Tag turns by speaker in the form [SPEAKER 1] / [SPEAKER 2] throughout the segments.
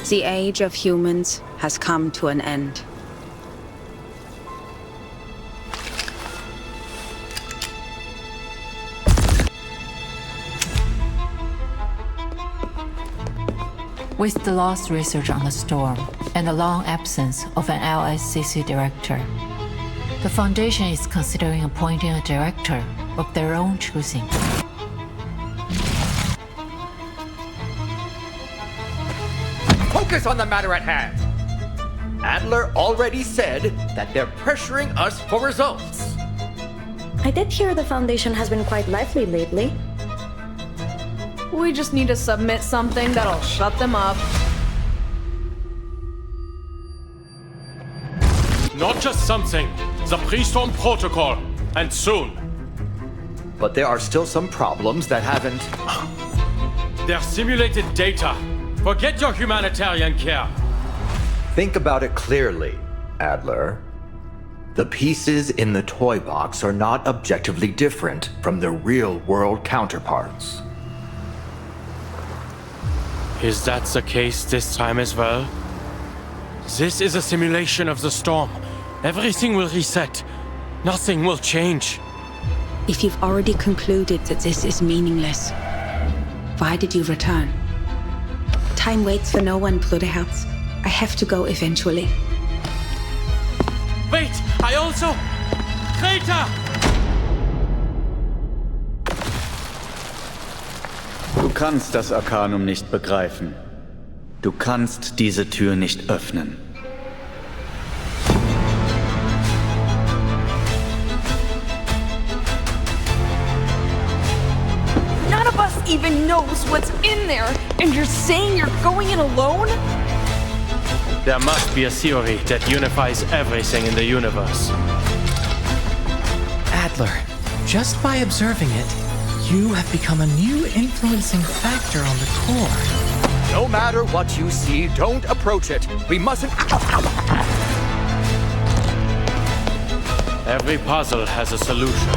[SPEAKER 1] The age of humans has come to an end.
[SPEAKER 2] With the lost research on the storm and the long absence of an LSCC director, the Foundation is considering appointing a director of their own choosing.
[SPEAKER 3] Focus on the matter at hand! Adler already said that they're pressuring us for results.
[SPEAKER 4] I did hear the Foundation has been quite lively lately.
[SPEAKER 5] We just need to submit something that'll shut them up.
[SPEAKER 6] Not just something, the pre-storm protocol, and soon.
[SPEAKER 3] But there are still some problems that haven't...
[SPEAKER 6] They're simulated data. Forget your humanitarian care.
[SPEAKER 3] Think about it clearly, Adler. The pieces in the toy box are not objectively different from their real-world counterparts.
[SPEAKER 6] Is that the case this time as well? This is a simulation of the storm. Everything will reset. Nothing will change.
[SPEAKER 1] If you've already concluded that this is meaningless, why did you return? Time waits for no one, Bruderherz. I have to go eventually.
[SPEAKER 6] Wait! I also... Greta!
[SPEAKER 7] Du kannst das Arkanum nicht begreifen. Du kannst diese Tür nicht öffnen.
[SPEAKER 5] None of us even knows what's in there, and you're saying you're going in alone?
[SPEAKER 6] There must be a theory that unifies everything in the universe.
[SPEAKER 8] Adler, just by observing it, you have become a new influencing factor on the core.
[SPEAKER 3] No matter what you see, don't approach it. We mustn't...
[SPEAKER 6] Every puzzle has a solution.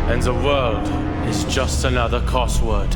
[SPEAKER 6] And the world is just another crossword.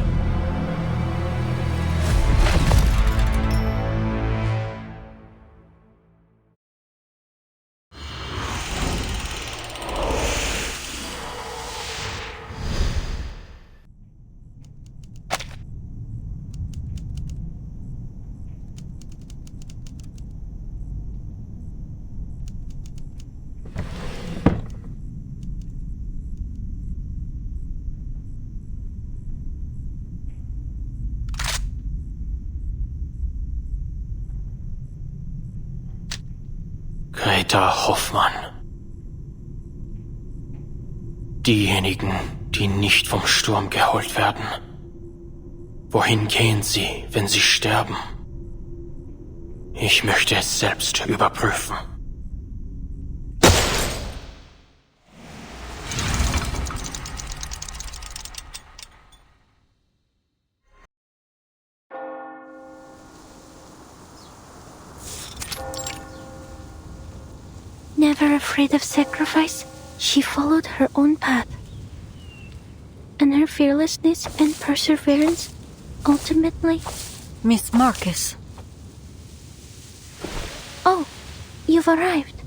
[SPEAKER 6] Greta Hoffmann. Diejenigen, die nicht vom Sturm geholt werden. Wohin gehen sie, wenn sie sterben? Ich möchte es selbst überprüfen.
[SPEAKER 9] Never afraid of sacrifice, she followed her own path. And her fearlessness and perseverance ultimately...
[SPEAKER 10] Miss Marcus.
[SPEAKER 9] Oh, you've arrived.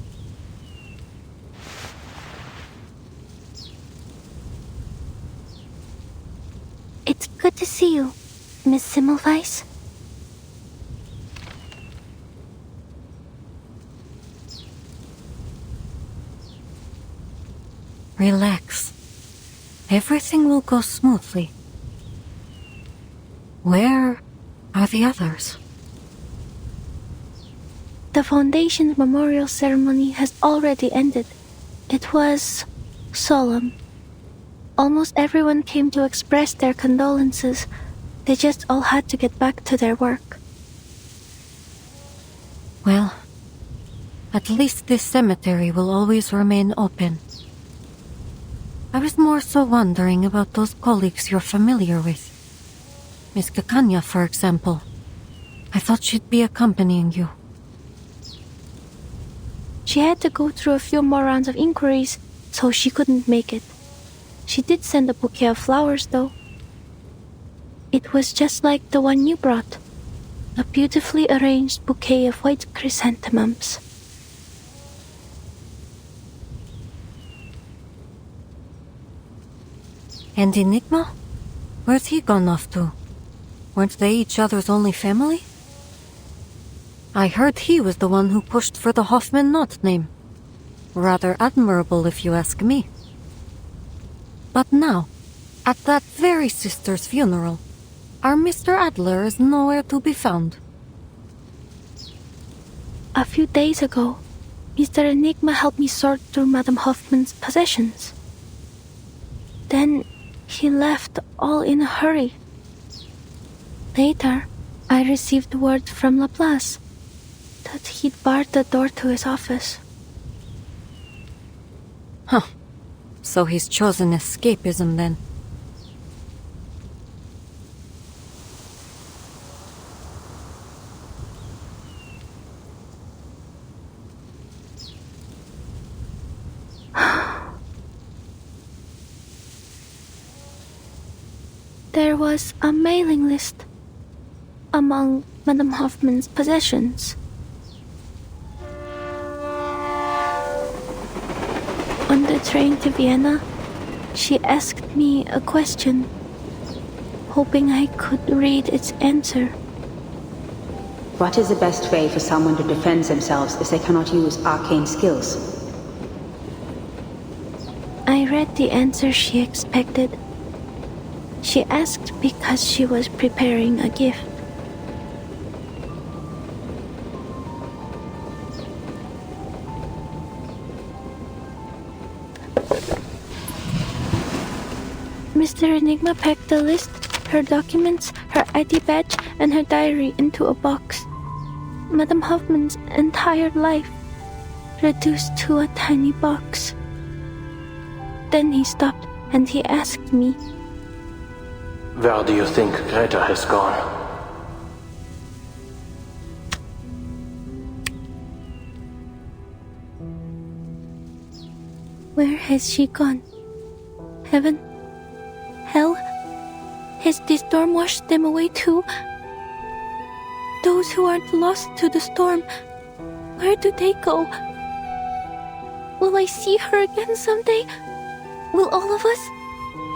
[SPEAKER 9] It's good to see you, Miss Semmelweis.
[SPEAKER 10] Relax. Everything will go smoothly. Where are the others?
[SPEAKER 9] The Foundation's memorial ceremony has already ended. It was solemn. Almost everyone came to express their condolences. They just all had to get back to their work.
[SPEAKER 10] Well, at least this cemetery will always remain open. I was more so wondering about those colleagues you're familiar with. Miss Kakanya, for example. I thought she'd be accompanying you.
[SPEAKER 9] She had to go through a few more rounds of inquiries, so she couldn't make it. She did send a bouquet of flowers, though. It was just like the one you brought. A beautifully arranged bouquet of white chrysanthemums.
[SPEAKER 10] And Enigma? Where's he gone off to? Weren't they each other's only family? I heard he was the one who pushed for the Hoffman Knott name. Rather admirable, if you ask me. But now, at that very sister's funeral, our Mr. Adler is nowhere to be found.
[SPEAKER 9] A few days ago, Mr. Enigma helped me sort through Madame Hoffman's possessions. Then he left all in a hurry. Later, I received word from Laplace that he'd barred the door to his office.
[SPEAKER 10] Huh. So he's chosen escapism then.
[SPEAKER 9] There was a mailing list among Madame Hoffman's possessions. On the train to Vienna, she asked me a question, hoping I could read its answer.
[SPEAKER 1] What is the best way for someone to defend themselves if they cannot use arcane skills?
[SPEAKER 9] I read the answer she expected. She asked because she was preparing a gift. Mr. Enigma packed the list, her documents, her ID badge, and her diary into a box. Madame Hoffman's entire life reduced to a tiny box. Then he stopped and he asked me,
[SPEAKER 6] Where do you think Greta has gone?
[SPEAKER 9] Where has she gone? Heaven? Hell? Has the storm washed them away too? Those who aren't lost to the storm, where do they go? Will I see her again someday? Will all of us,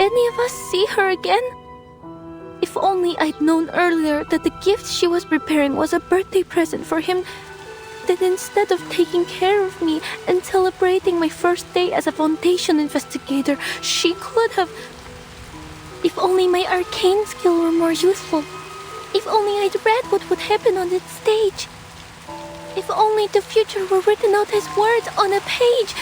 [SPEAKER 9] any of us, see her again? If only I'd known earlier that the gift she was preparing was a birthday present for him, then instead of taking care of me and celebrating my first day as a Foundation investigator, she could have... If only my arcane skill were more useful. If only I'd read what would happen on that stage. If only the future were written out as words on a page.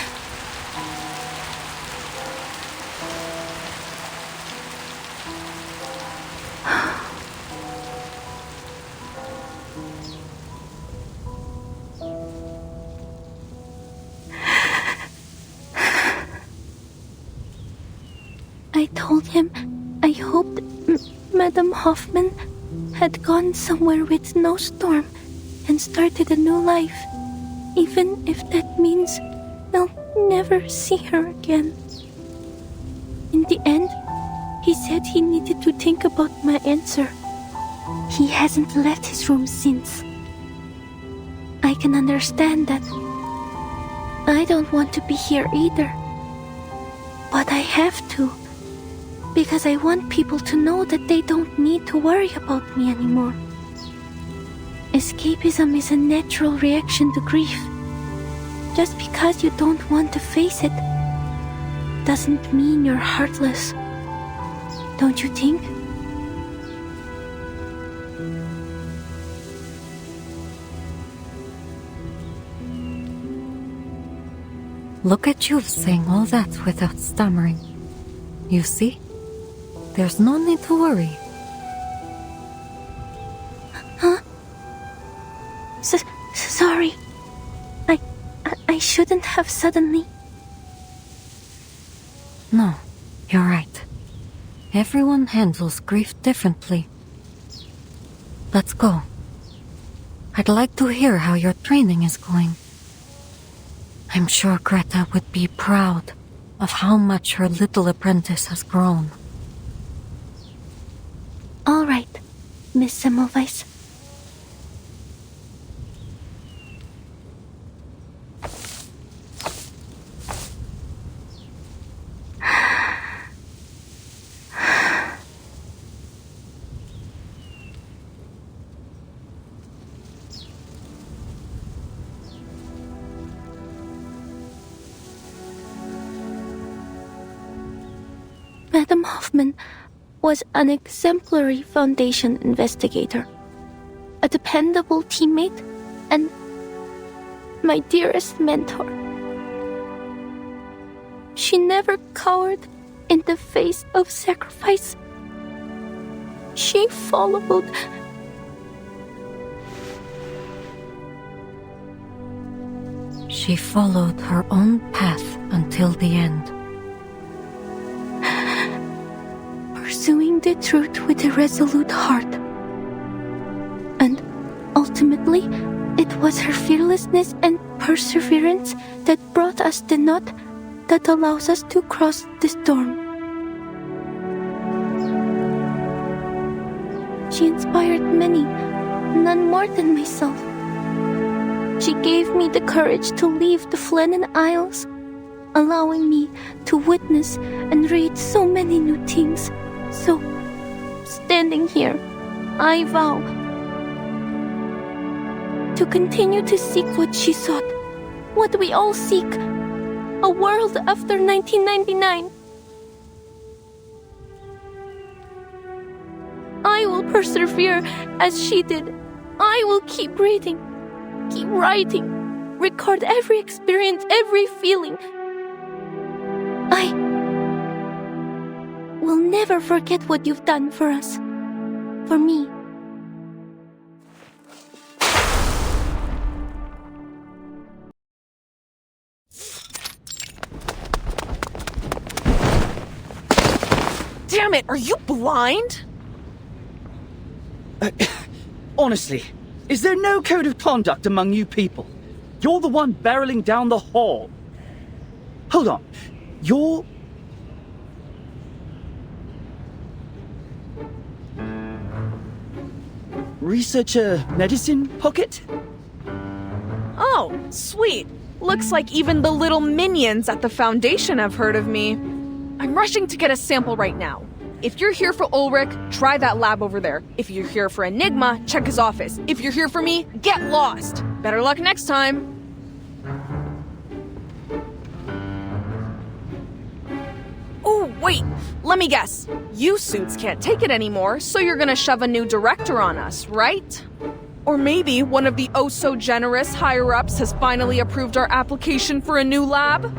[SPEAKER 9] I told him I hoped Madame Hoffman had gone somewhere with no storm and started a new life, even if that means I'll never see her again. In the end, he said he needed to think about my answer. He hasn't left his room since. I can understand that. I don't want to be here either. But I have to. Because I want people to know that they don't need to worry about me anymore. Escapism is a natural reaction to grief. Just because you don't want to face it doesn't mean you're heartless. Don't you think?
[SPEAKER 10] Look at you saying all that without stammering. You see? There's no need to worry.
[SPEAKER 9] Huh? Sorry. I shouldn't have suddenly...
[SPEAKER 10] No, you're right. Everyone handles grief differently. Let's go. I'd like to hear how your training is going. I'm sure Greta would be proud of how much her little apprentice has grown.
[SPEAKER 9] All right, Miss Semmelweis. Madam Hoffman was an exemplary Foundation investigator, a dependable teammate, and my dearest mentor. She never cowered in the face of sacrifice. She followed
[SPEAKER 10] her own path until the end.
[SPEAKER 9] Pursuing the truth with a resolute heart. And ultimately, it was her fearlessness and perseverance that brought us the knot that allows us to cross the storm. She inspired many, none more than myself. She gave me the courage to leave the Flennon Isles, allowing me to witness and read so many new things. So, standing here, I vow to continue to seek what she sought, what we all seek, a world after 1999. I will persevere as she did. I will keep reading, keep writing, record every experience, every feeling. I will never forget what you've done for us, for me.
[SPEAKER 5] Damn it, are you blind?
[SPEAKER 11] Honestly, is there no code of conduct among you people? You're the one barreling down the hall. Hold on, you're... Researcher Medicine Pocket?
[SPEAKER 5] Oh, sweet. Looks like even the little minions at the Foundation have heard of me. I'm rushing to get a sample right now. If you're here for Ulrich, try that lab over there. If you're here for Enigma, check his office. If you're here for me, get lost. Better luck next time. Oh, wait. Let me guess. You suits can't take it anymore, so you're gonna shove a new director on us, right? Or maybe one of the oh-so-generous higher-ups has finally approved our application for a new lab?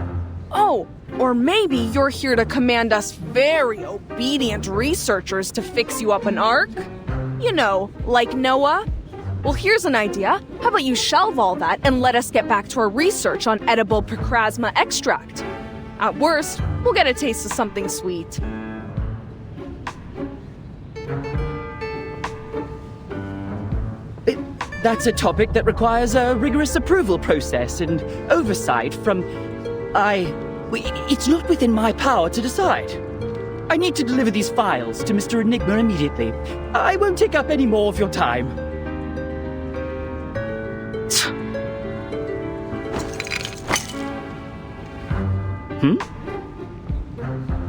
[SPEAKER 5] Oh, or maybe you're here to command us very obedient researchers to fix you up an arc? You know, like Noah? Well, here's an idea. How about you shelve all that and let us get back to our research on edible Procrasma extract? At worst, we'll get a taste of something sweet.
[SPEAKER 11] That's a topic that requires a rigorous approval process and oversight from... It's not within my power to decide. I need to deliver these files to Mr. Enigma immediately. I won't take up any more of your time.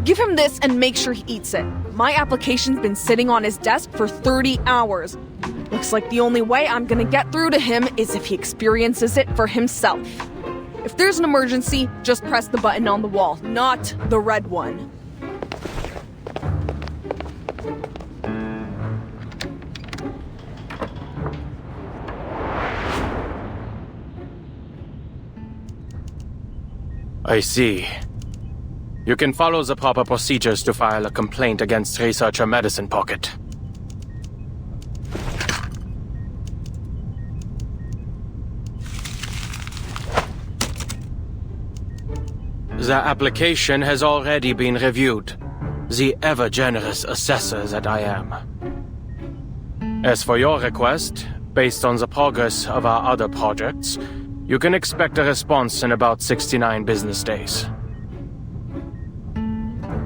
[SPEAKER 5] Give him this and make sure he eats it. My application's been sitting on his desk for 30 hours. Looks like the only way I'm gonna get through to him is if he experiences it for himself. If there's an emergency, just press the button on the wall, not the red one.
[SPEAKER 6] I see. You can follow the proper procedures to file a complaint against Researcher Medicine Pocket. The application has already been reviewed. The ever-generous assessor that I am. As for your request, based on the progress of our other projects, you can expect a response in about 69 business days.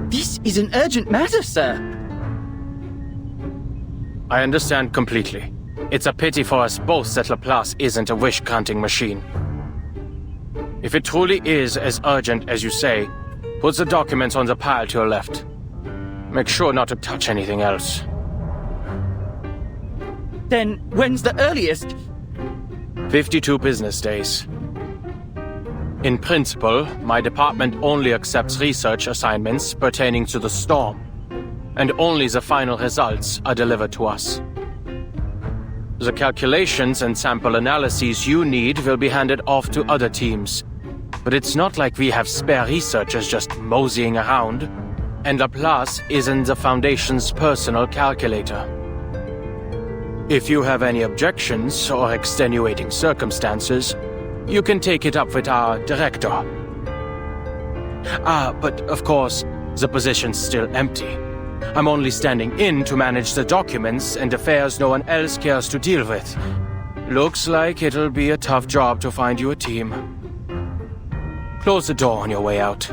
[SPEAKER 11] This is an urgent matter, sir.
[SPEAKER 6] I understand completely. It's a pity for us both that Laplace isn't a wish-granting machine. If it truly is as urgent as you say, put the documents on the pile to your left. Make sure not to touch anything else.
[SPEAKER 11] Then when's the earliest?
[SPEAKER 6] 52 business days. In principle, my department only accepts research assignments pertaining to the storm, and only the final results are delivered to us. The calculations and sample analyses you need will be handed off to other teams. But it's not like we have spare researchers just moseying around, and Laplace isn't the Foundation's personal calculator. If you have any objections or extenuating circumstances, you can take it up with our director. But of course, the position's still empty. I'm only standing in to manage the documents and affairs no one else cares to deal with. Looks like it'll be a tough job to find you a team. Close the door on your way out.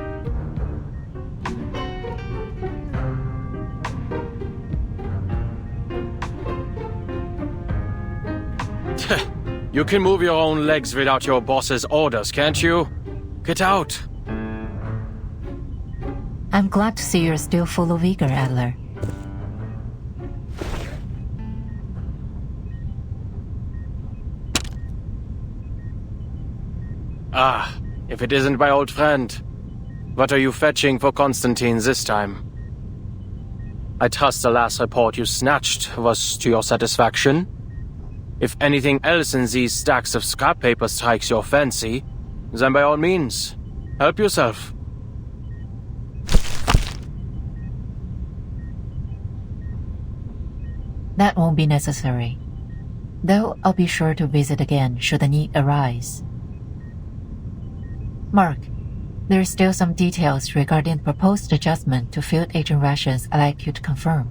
[SPEAKER 6] You can move your own legs without your boss's orders, can't you? Get out!
[SPEAKER 2] I'm glad to see you're still full of vigor, Adler.
[SPEAKER 6] If it isn't my old friend. What are you fetching for Constantine this time? I trust the last report you snatched was to your satisfaction. If anything else in these stacks of scrap paper strikes your fancy, then by all means, help yourself.
[SPEAKER 2] That won't be necessary. Though I'll be sure to visit again should the need arise. Mark, there are still some details regarding the proposed adjustment to field agent rations I'd like you to confirm.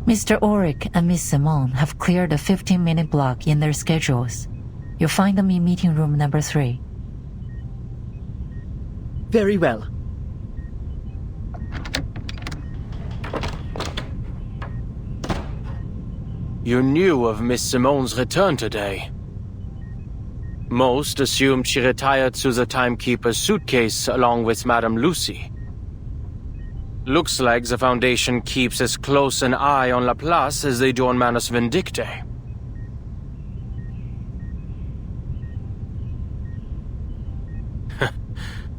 [SPEAKER 2] Mr. Ulrich and Miss Simone have cleared a 15-minute block in their schedules. You'll find them in meeting room number 3.
[SPEAKER 11] Very well.
[SPEAKER 6] You knew of Miss Simone's return today. Most assumed she retired to the timekeeper's suitcase along with Madame Lucy. Looks like the Foundation keeps as close an eye on Laplace as they do on Manus Vindictae.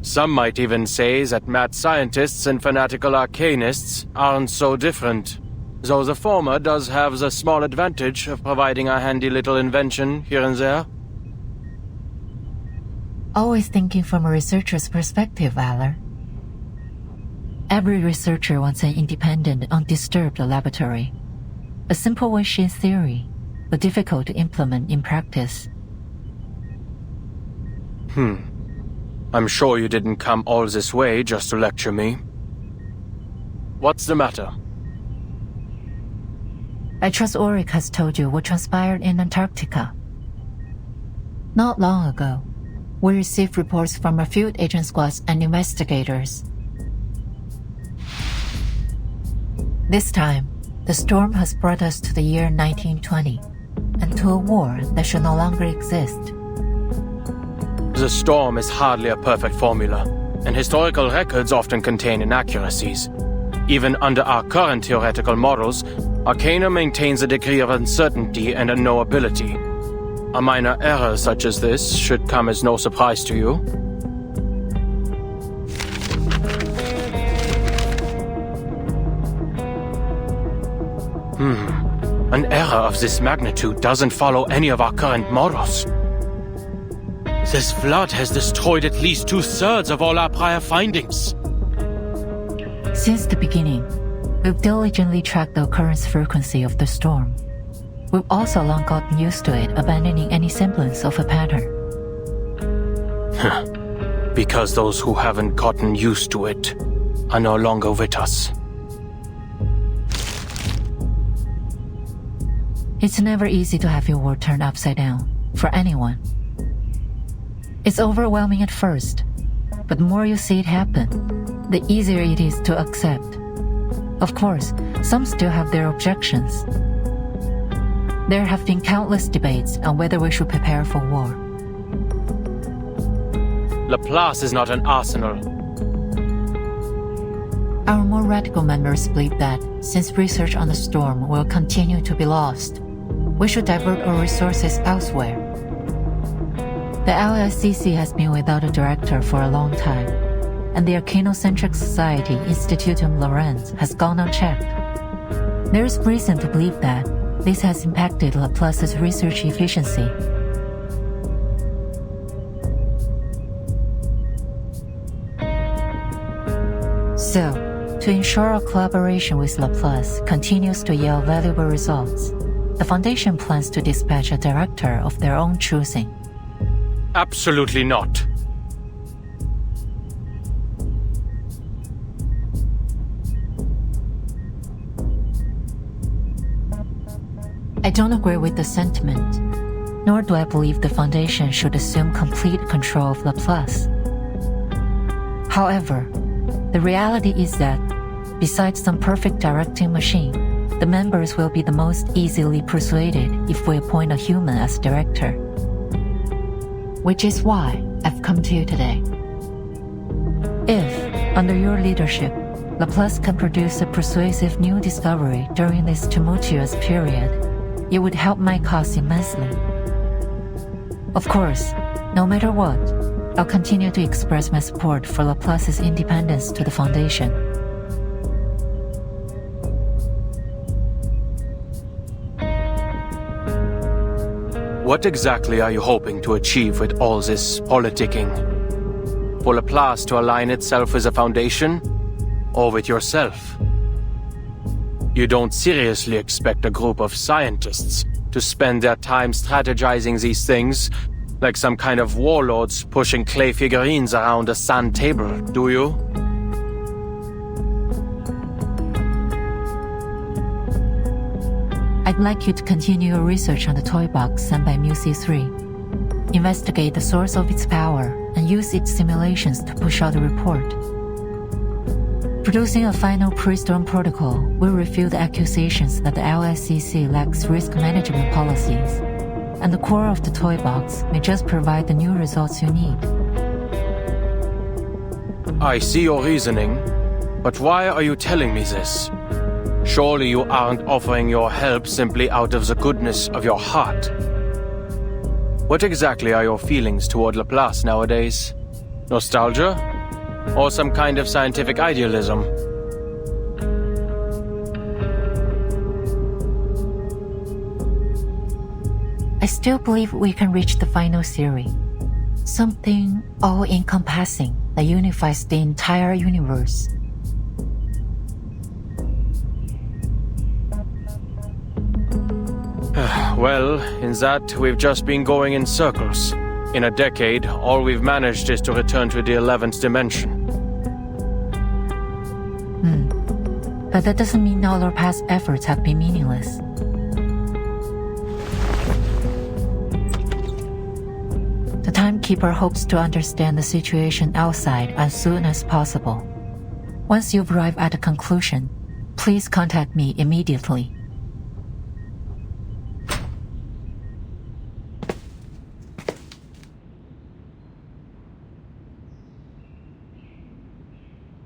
[SPEAKER 6] Some might even say that mad scientists and fanatical arcanists aren't so different, though the former does have the small advantage of providing a handy little invention here and there.
[SPEAKER 2] Always thinking from a researcher's perspective, Valor. Every researcher wants an independent, undisturbed laboratory. A simple wish in theory, but difficult to implement in practice.
[SPEAKER 6] I'm sure you didn't come all this way just to lecture me. What's the matter?
[SPEAKER 2] I trust Ulrich has told you what transpired in Antarctica. Not long ago, we received reports from our field agent squads and investigators. This time, the storm has brought us to the year 1920, and to a war that should no longer exist.
[SPEAKER 6] The storm is hardly a perfect formula, and historical records often contain inaccuracies. Even under our current theoretical models, Arcana maintains a degree of uncertainty and unknowability. A minor error such as this should come as no surprise to you. An error of this magnitude doesn't follow any of our current models. This flood has destroyed at least 2/3 of all our prior findings.
[SPEAKER 2] Since the beginning, we've diligently tracked the occurrence frequency of the storm. We've also long gotten used to it, abandoning any semblance of a pattern.
[SPEAKER 6] Because those who haven't gotten used to it are no longer with us.
[SPEAKER 2] It's never easy to have your world turned upside down, for anyone. It's overwhelming at first, but the more you see it happen, the easier it is to accept. Of course, some still have their objections. There have been countless debates on whether we should prepare for war.
[SPEAKER 6] Laplace is not an arsenal.
[SPEAKER 2] Our more radical members believe that, since research on the storm will continue to be lost, we should divert our resources elsewhere. The LSCC has been without a director for a long time, and the Arcanocentric Society Institutum Laurens has gone unchecked. There is reason to believe that this has impacted Laplace's research efficiency. So, to ensure our collaboration with Laplace continues to yield valuable results, the Foundation plans to dispatch a director of their own choosing.
[SPEAKER 6] Absolutely not.
[SPEAKER 2] I don't agree with the sentiment, nor do I believe the Foundation should assume complete control of Laplace. However, the reality is that, besides some perfect directing machine, the members will be the most easily persuaded if we appoint a human as director. Which is why I've come to you today. If, under your leadership, Laplace can produce a persuasive new discovery during this tumultuous period, it would help my cause immensely. Of course, no matter what, I'll continue to express my support for Laplace's independence to the Foundation.
[SPEAKER 6] What exactly are you hoping to achieve with all this politicking? For Laplace to align itself with a Foundation? Or with yourself? You don't seriously expect a group of scientists to spend their time strategizing these things like some kind of warlords pushing clay figurines around a sand table, do you?
[SPEAKER 2] I'd like you to continue your research on the toy box sent by MUSI-3. Investigate the source of its power and use its simulations to push out a report. Producing a final pre-storm protocol will refute the accusations that the LSCC lacks risk management policies, and the core of the toy box may just provide the new results you need.
[SPEAKER 6] I see your reasoning, but why are you telling me this? Surely you aren't offering your help simply out of the goodness of your heart. What exactly are your feelings toward Laplace nowadays? Nostalgia? Or some kind of scientific idealism?
[SPEAKER 2] I still believe we can reach the final theory. Something all-encompassing that unifies the entire universe.
[SPEAKER 6] Well, in that, we've just been going in circles. In a decade, all we've managed is to return to the 11th dimension.
[SPEAKER 2] But that doesn't mean all our past efforts have been meaningless. The Timekeeper hopes to understand the situation outside as soon as possible. Once you've arrived at a conclusion, please contact me immediately.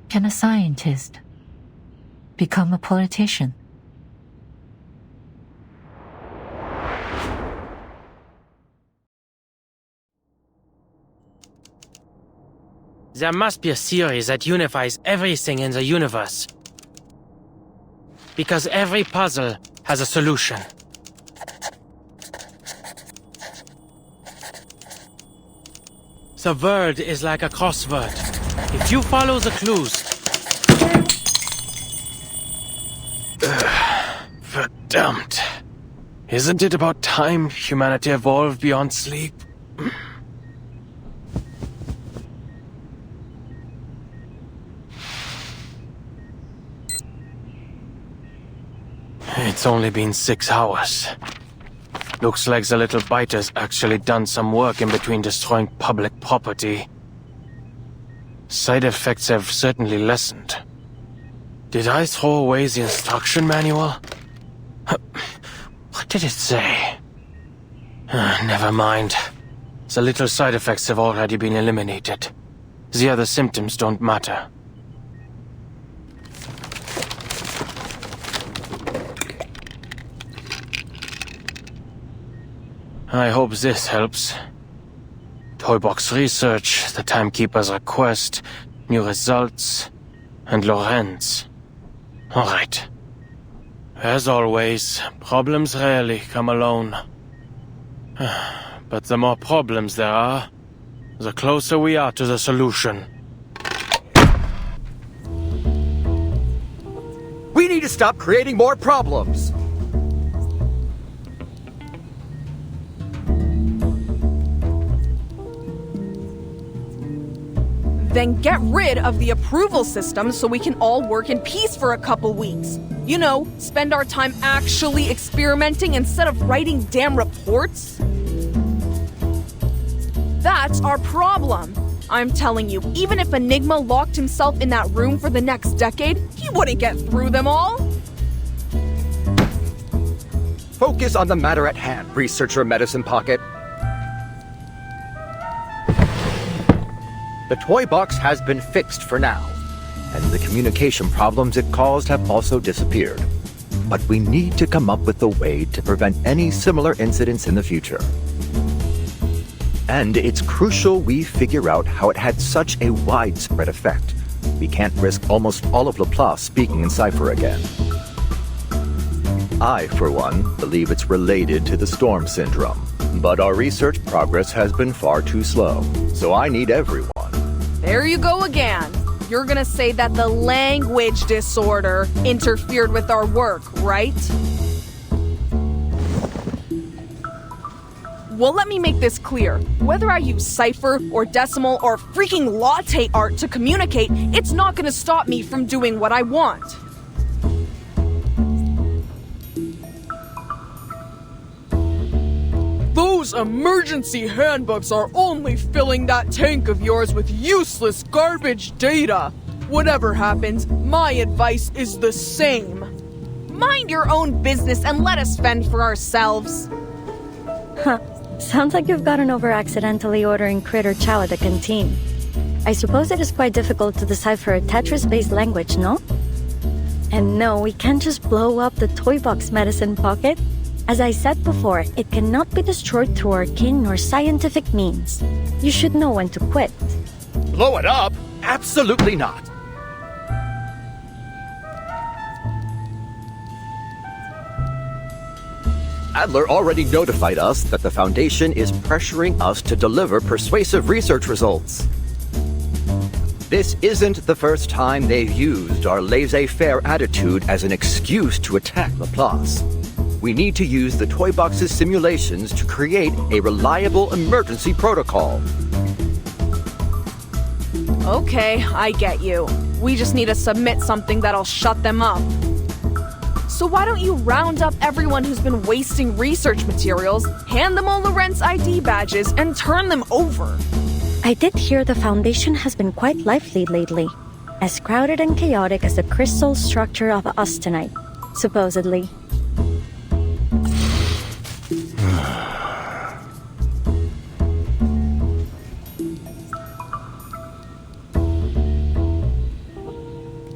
[SPEAKER 2] Can a scientist become a politician?
[SPEAKER 6] There must be a theory that unifies everything in the universe. Because every puzzle has a solution. The world is like a crossword. If you follow the clues... Verdammt. Isn't it about time humanity evolved beyond sleep? It's only been 6 hours. Looks like the little biter's actually done some work in between destroying public property. Side effects have certainly lessened. Did I throw away the instruction manual? What did it say? Never mind. The little side effects have already been eliminated. The other symptoms don't matter. I hope this helps. Toybox research, the timekeeper's request, new results, and Lorenz. Alright. As always, problems rarely come alone. But the more problems there are, the closer we are to the solution.
[SPEAKER 3] We need to stop creating more problems!
[SPEAKER 5] Then get rid of the approval system so we can all work in peace for a couple weeks. You know, spend our time actually experimenting instead of writing damn reports. That's our problem. I'm telling you, even if Enigma locked himself in that room for the next decade, he wouldn't get through them all.
[SPEAKER 3] Focus on the matter at hand, Researcher Medicine Pocket. The toy box has been fixed for now, and the communication problems it caused have also disappeared. But we need to come up with a way to prevent any similar incidents in the future. And it's crucial we figure out how it had such a widespread effect. We can't risk almost all of Laplace speaking in cipher again. I, for one, believe it's related to the storm syndrome. But our research progress has been far too slow, so I need everyone.
[SPEAKER 5] There you go again. You're gonna say that the language disorder interfered with our work, right? Well, let me make this clear. Whether I use cipher or decimal or freaking latte art to communicate, it's not gonna stop me from doing what I want. Those emergency handbooks are only filling that tank of yours with useless garbage data. Whatever happens, my advice is the same. Mind your own business and let us fend for ourselves.
[SPEAKER 4] Huh. Sounds like you've gotten over accidentally ordering critter chow at the canteen. I suppose it is quite difficult to decipher a Tetris-based language, no? And no, we can't just blow up the toy box, Medicine Pocket. As I said before, it cannot be destroyed through arcane or scientific means. You should know when to quit.
[SPEAKER 3] Blow it up? Absolutely not. Adler already notified us that the Foundation is pressuring us to deliver persuasive research results. This isn't the first time they've used our laissez-faire attitude as an excuse to attack Laplace. We need to use the toy box's simulations to create a reliable emergency protocol.
[SPEAKER 5] Okay, I get you. We just need to submit something that'll shut them up. So why don't you round up everyone who's been wasting research materials, hand them all Lorentz ID badges, and turn them over?
[SPEAKER 4] I did hear the Foundation has been quite lively lately. As crowded and chaotic as the crystal structure of austenite, supposedly.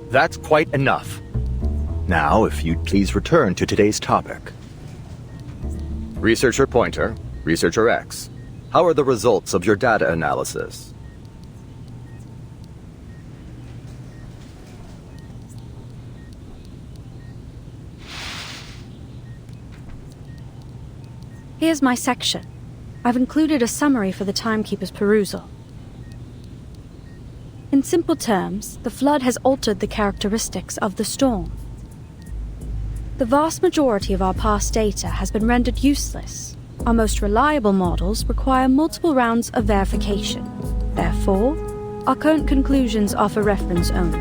[SPEAKER 3] That's quite enough. Now, if you'd please return to today's topic. Researcher Pointer, Researcher X, how are the results of your data analysis?
[SPEAKER 12] Here's my section. I've included a summary for the timekeeper's perusal. In simple terms, the flood has altered the characteristics of the storm. The vast majority of our past data has been rendered useless. Our most reliable models require multiple rounds of verification. Therefore, our current conclusions are for reference only.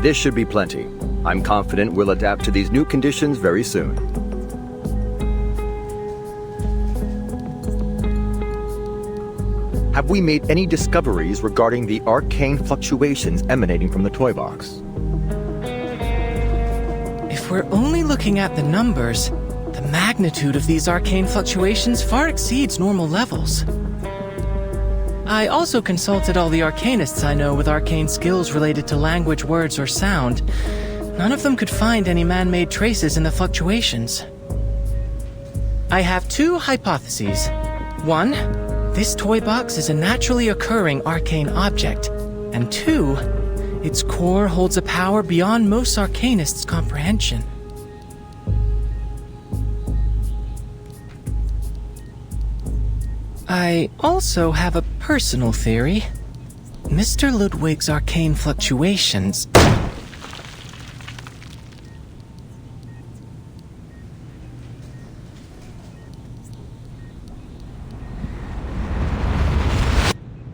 [SPEAKER 3] This should be plenty. I'm confident we'll adapt to these new conditions very soon. have we made any discoveries regarding the arcane fluctuations emanating from the toy box?
[SPEAKER 8] If we're only looking at the numbers, the magnitude of these arcane fluctuations far exceeds normal levels. I also consulted all the arcanists I know with arcane skills related to language, words, or sound. None of them could find any man-made traces in the fluctuations. I have two hypotheses. One, this toy box is a naturally occurring arcane object. And two, its core holds a power beyond most arcanists' comprehension. I also have a personal theory. Mr. Ludwig's arcane fluctuations...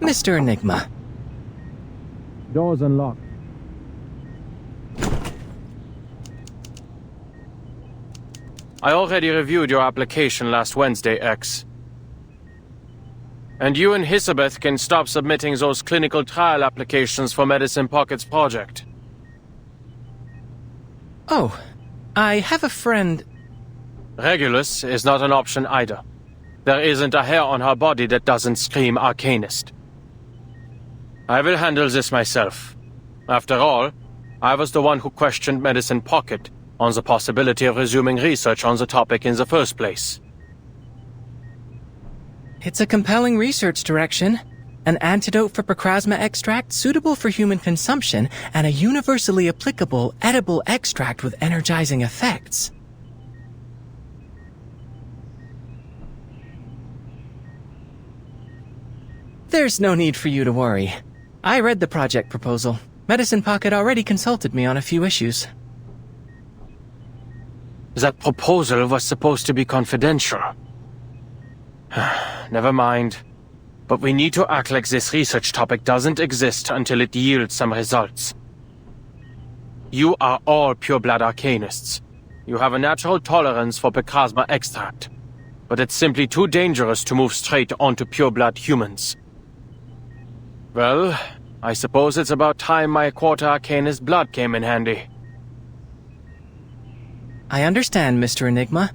[SPEAKER 8] Mr. Enigma.
[SPEAKER 6] Doors unlocked. I already reviewed your application last Wednesday, X. And you and Hisabeth can stop submitting those clinical trial applications for Medicine Pocket's project.
[SPEAKER 8] Oh, I have a friend...
[SPEAKER 6] Regulus is not an option either. There isn't a hair on her body that doesn't scream Arcanist. I will handle this myself. After all, I was the one who questioned Medicine Pocket on the possibility of resuming research on the topic in the first place.
[SPEAKER 8] It's a compelling research direction. An antidote for Procrasma extract suitable for human consumption and a universally applicable edible extract with energizing effects. There's no need for you to worry. I read the project proposal. Medicine Pocket already consulted me on a few issues.
[SPEAKER 6] That proposal was supposed to be confidential. Never mind. But we need to act like this research topic doesn't exist until it yields some results. You are all pure-blood arcanists. You have a natural tolerance for Procrasma extract. But it's simply too dangerous to move straight onto pure-blood humans. Well, I suppose it's about time my quarter arcanist blood came in handy.
[SPEAKER 8] I understand, Mr. Enigma.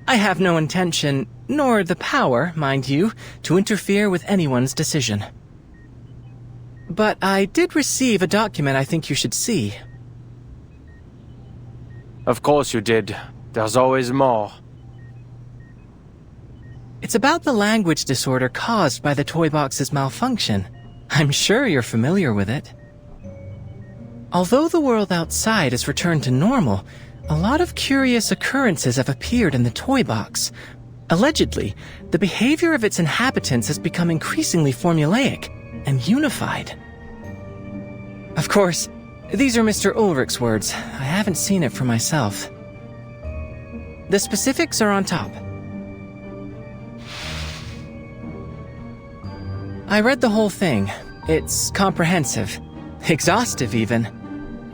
[SPEAKER 8] I have no intention, nor the power, mind you, to interfere with anyone's decision. But I did receive a document I think you should see.
[SPEAKER 6] Of course you did. There's always more.
[SPEAKER 8] It's about the language disorder caused by the toy box's malfunction. I'm sure you're familiar with it. Although the world outside has returned to normal, a lot of curious occurrences have appeared in the toy box. Allegedly, the behavior of its inhabitants has become increasingly formulaic and unified. Of course, these are Mr. Ulrich's words. I haven't seen it for myself. The specifics are on top. I read the whole thing. It's comprehensive. Exhaustive, even.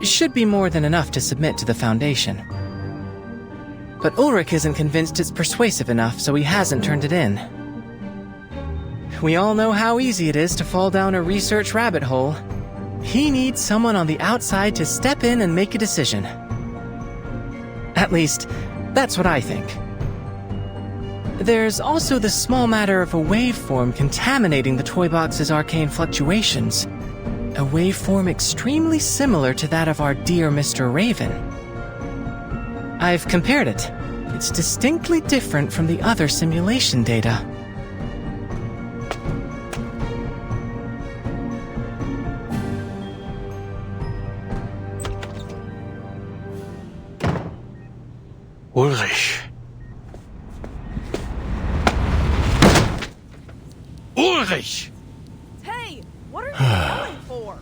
[SPEAKER 8] Should be more than enough to submit to the Foundation. But Ulrich isn't convinced it's persuasive enough, so he hasn't turned it in. We all know how easy it is to fall down a research rabbit hole. He needs someone on the outside to step in and make a decision. At least, that's what I think. There's also the small matter of a waveform contaminating the toy box's arcane fluctuations. A waveform extremely similar to that of our dear Mr. Raven. I've compared it. It's distinctly different from the other simulation data.
[SPEAKER 6] Ulrich. Ulrich!
[SPEAKER 5] Hey, what are you going for?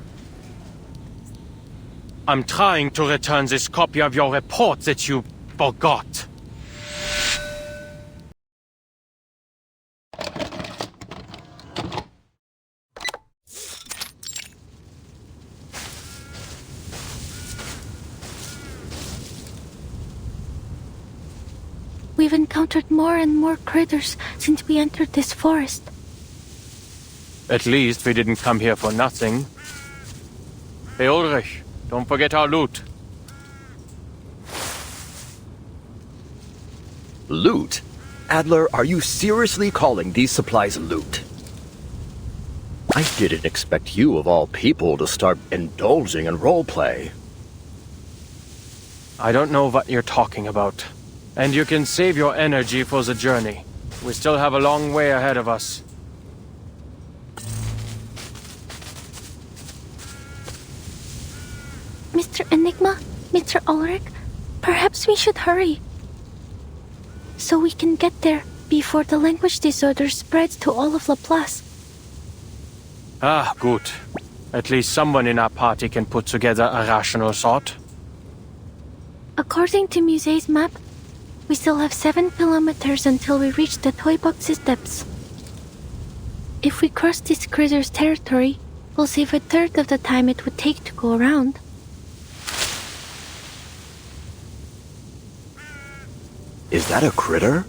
[SPEAKER 6] I'm trying to return this copy of your report that you forgot.
[SPEAKER 9] We've encountered more and more critters since we entered this forest.
[SPEAKER 6] At least we didn't come here for nothing. Hey Ulrich, don't forget our loot.
[SPEAKER 3] Loot? Adler, are you seriously calling these supplies loot? I didn't expect you, of all people, to start indulging in roleplay.
[SPEAKER 6] I don't know what you're talking about. And you can save your energy for the journey. We still have a long way ahead of us.
[SPEAKER 9] Mr. Enigma, Mr. Ulrich, perhaps we should hurry. So we can get there before the language disorder spreads to all of Laplace.
[SPEAKER 6] Ah, good. At least someone in our party can put together a rational thought.
[SPEAKER 9] According to Muse's map, we still have 7 kilometers until we reach the toy box's depths. If we cross this critter's territory, we'll save a third of the time it would take to go around.
[SPEAKER 3] Is that a critter?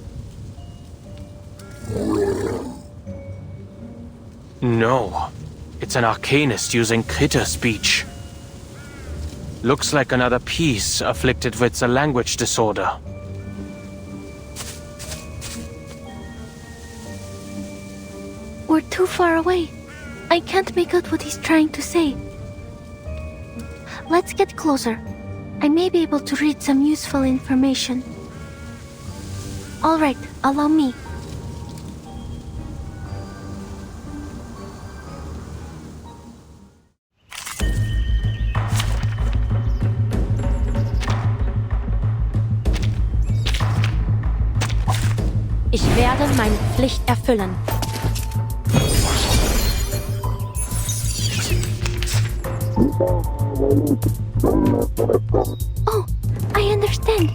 [SPEAKER 6] No. It's an arcanist using critter speech. Looks like another piece afflicted with the language disorder.
[SPEAKER 9] We're too far away. I can't make out what he's trying to say. Let's get closer. I may be able to read some useful information. All right, allow me.
[SPEAKER 12] Ich werde meine Pflicht erfüllen.
[SPEAKER 9] Oh, I understand.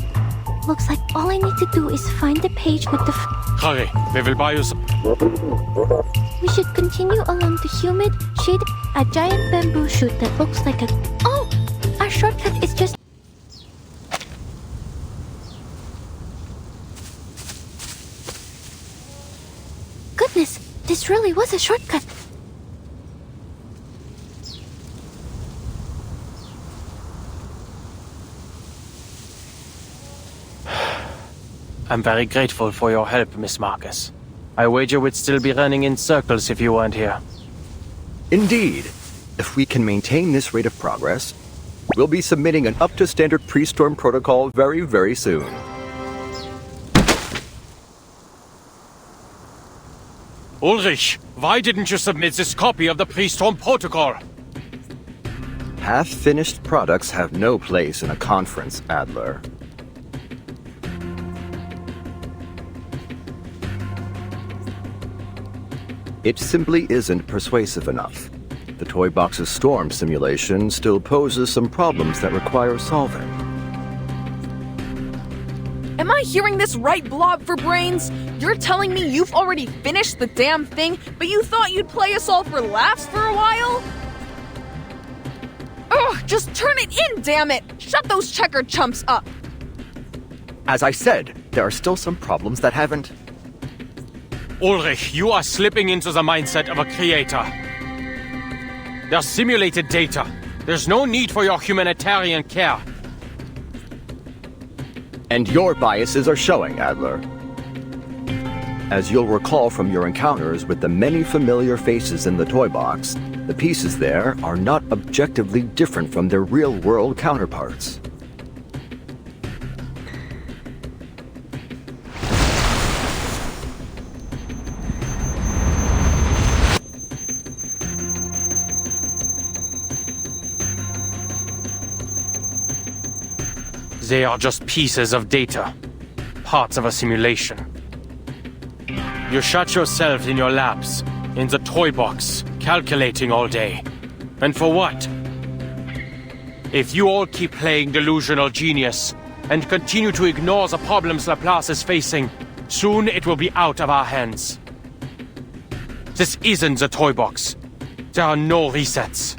[SPEAKER 9] Looks like all I need to do is find the page with the
[SPEAKER 6] Hurry, we will buy you some.
[SPEAKER 9] We should continue along the humid, shaded, a giant bamboo shoot that looks like a... Oh! Our shortcut is just... Goodness, this really was a shortcut.
[SPEAKER 6] I'm very grateful for your help, Miss Marcus. I wager we'd still be running in circles if you weren't here.
[SPEAKER 3] Indeed. If we can maintain this rate of progress, we'll be submitting an up-to-standard pre-storm protocol very, very soon.
[SPEAKER 6] Ulrich, why didn't you submit this copy of the pre-storm protocol?
[SPEAKER 3] Half-finished products have no place in a conference, Adler. It simply isn't persuasive enough. The toy box's storm simulation still poses some problems that require solving.
[SPEAKER 5] Am I hearing this right, Blob for Brains? You're telling me you've already finished the damn thing, but you thought you'd play us all for laughs for a while? Ugh, just turn it in, damn it! Shut those checker chumps up!
[SPEAKER 3] As I said, there are still some problems that haven't...
[SPEAKER 6] Ulrich, you are slipping into the mindset of a creator. They're simulated data. There's no need for your humanitarian care.
[SPEAKER 3] And your biases are showing, Adler. As you'll recall from your encounters with the many familiar faces in the toy box, the pieces there are not objectively different from their real-world counterparts.
[SPEAKER 6] They are just pieces of data, parts of a simulation. You shut yourself in your labs, in the toy box, calculating all day. And for what? If you all keep playing delusional genius and continue to ignore the problems Laplace is facing, soon it will be out of our hands. This isn't the toy box. There are no resets.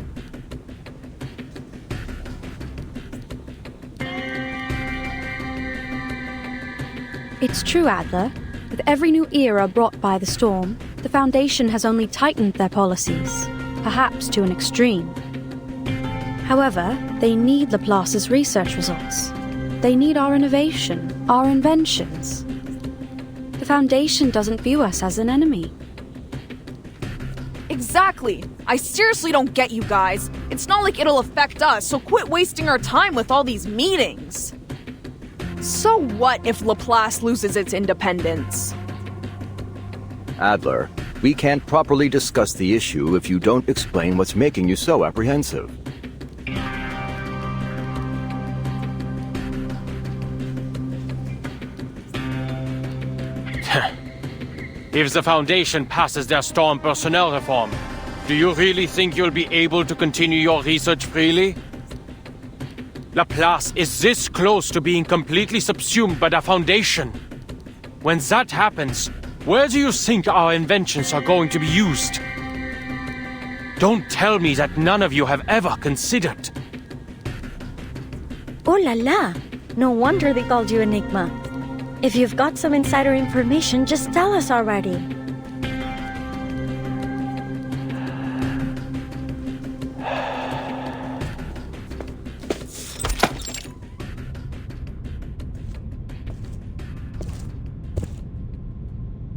[SPEAKER 12] It's true, Adler. With every new era brought by the storm, The Foundation has only tightened their policies, perhaps to an extreme. However, they need Laplace's research results. They need our innovation, our inventions. The Foundation doesn't view us as an enemy.
[SPEAKER 5] Exactly. I seriously don't get you guys. It's not like it'll affect us, so quit wasting our time with all these meetings. So what if Laplace loses its independence?
[SPEAKER 3] Adler, we can't properly discuss the issue if you don't explain what's making you so apprehensive.
[SPEAKER 6] If the Foundation passes their storm personnel reform, do you really think you'll be able to continue your research freely? Laplace is this close to being completely subsumed by the Foundation. When that happens, where do you think our inventions are going to be used? Don't tell me that none of you have ever considered.
[SPEAKER 4] Oh la la! No wonder they called you Enigma. If you've got some insider information, just tell us already.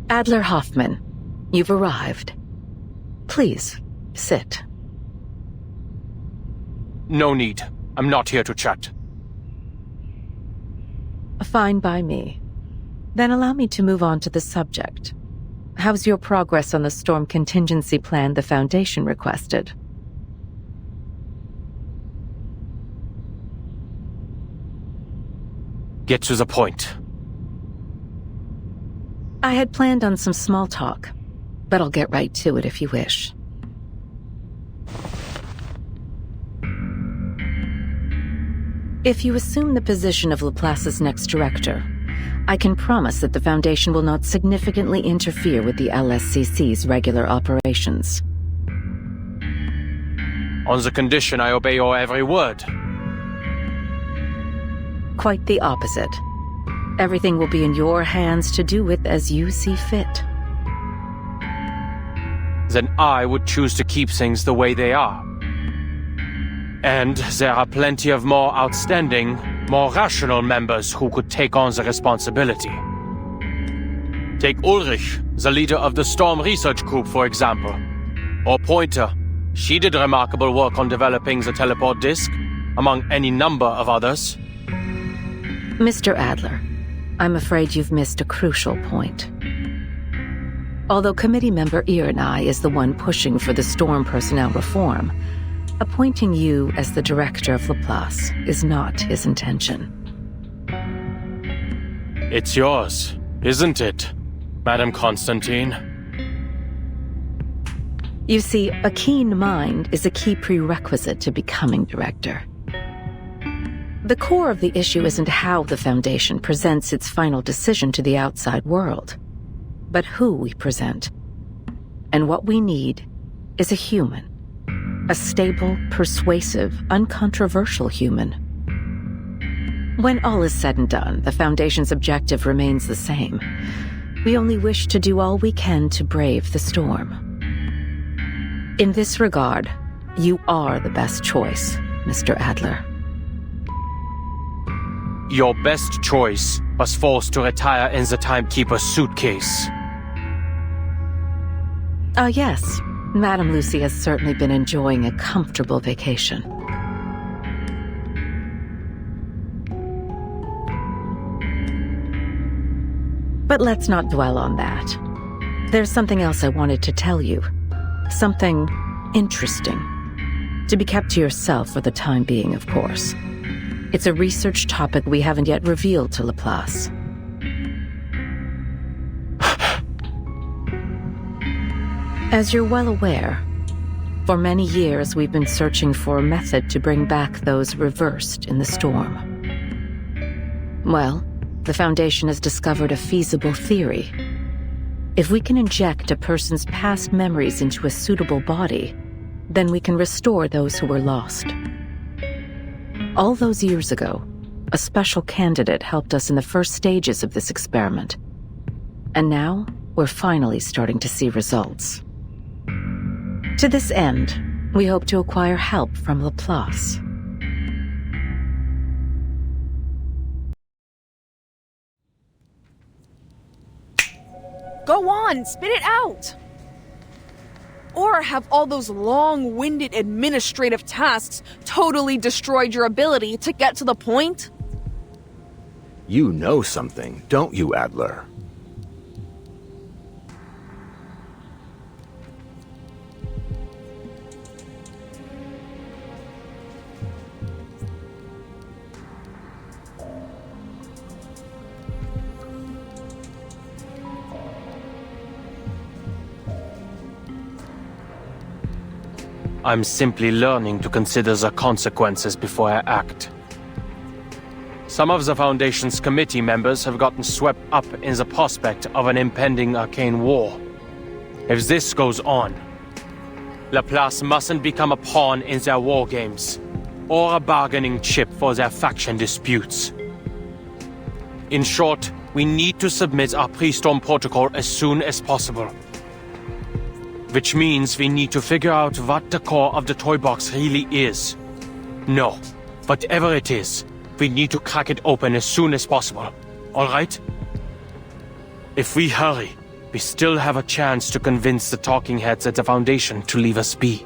[SPEAKER 13] Adler Hoffman, you've arrived. Please, sit.
[SPEAKER 6] No need. I'm not here to chat.
[SPEAKER 13] Fine by me. Then allow me to move on to the subject. How's your progress on the storm contingency plan the Foundation requested?
[SPEAKER 6] Get to the point.
[SPEAKER 13] I had planned on some small talk, but I'll get right to it if you wish. If you assume the position of Laplace's next director, I can promise that the Foundation will not significantly interfere with the LSCC's regular operations.
[SPEAKER 6] On the condition I obey your every word.
[SPEAKER 13] Quite the opposite. Everything will be in your hands to do with as you see fit.
[SPEAKER 6] Then I would choose to keep things the way they are. And there are plenty of more outstanding, more rational members who could take on the responsibility. Take Ulrich, the leader of the Storm Research Group, for example. Or Pointer. She did remarkable work on developing the teleport disk, among any number of others.
[SPEAKER 13] Mr. Adler, I'm afraid you've missed a crucial point. Although committee member Irenai is the one pushing for the Storm personnel reform, appointing you as the director of Laplace is not his intention.
[SPEAKER 6] It's yours, isn't it, Madame Constantine?
[SPEAKER 13] You see, a keen mind is a key prerequisite to becoming director. The core of the issue isn't how the Foundation presents its final decision to the outside world, but who we present. And what we need is a human. A stable, persuasive, uncontroversial human. When all is said and done, the Foundation's objective remains the same. We only wish to do all we can to brave the storm. In this regard, you are the best choice, Mr. Adler.
[SPEAKER 6] Your best choice was forced to retire in the timekeeper's suitcase.
[SPEAKER 13] Yes. Madame Lucy has certainly been enjoying a comfortable vacation. But let's not dwell on that. There's something else I wanted to tell you. Something interesting. To be kept to yourself for the time being, of course. It's a research topic we haven't yet revealed to Laplace. As you're well aware, for many years we've been searching for a method to bring back those reversed in the storm. Well, the Foundation has discovered a feasible theory. If we can inject a person's past memories into a suitable body, then we can restore those who were lost. All those years ago, a special candidate helped us in the first stages of this experiment. And now, we're finally starting to see results. To this end, we hope to acquire help from Laplace.
[SPEAKER 5] Go on, spit it out! Or have all those long-winded administrative tasks totally destroyed your ability to get to the point?
[SPEAKER 3] You know something, don't you, Adler?
[SPEAKER 6] I'm simply learning to consider the consequences before I act. Some of the Foundation's committee members have gotten swept up in the prospect of an impending arcane war. If this goes on, Laplace mustn't become a pawn in their war games, or a bargaining chip for their faction disputes. In short, we need to submit our pre-storm protocol as soon as possible. Which means we need to figure out what the core of the toy box really is. No, whatever it is, we need to crack it open as soon as possible. Alright? If we hurry, we still have a chance to convince the talking heads at the Foundation to leave us be.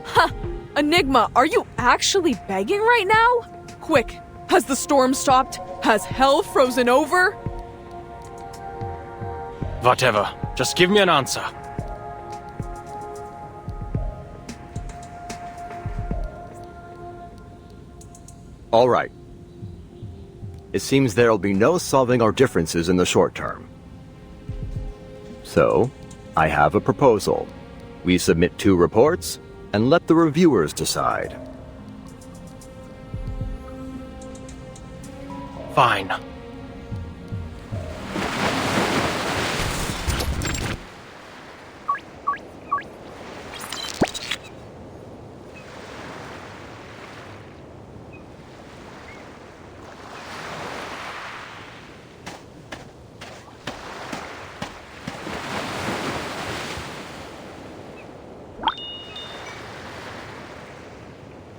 [SPEAKER 5] Ha! Enigma, are you actually begging right now? Quick, has the storm stopped? Has hell frozen over?
[SPEAKER 6] Whatever. Just give me an answer.
[SPEAKER 3] All right. It seems there'll be no solving our differences in the short term. So, I have a proposal. We submit 2 reports, and let the reviewers decide.
[SPEAKER 6] Fine.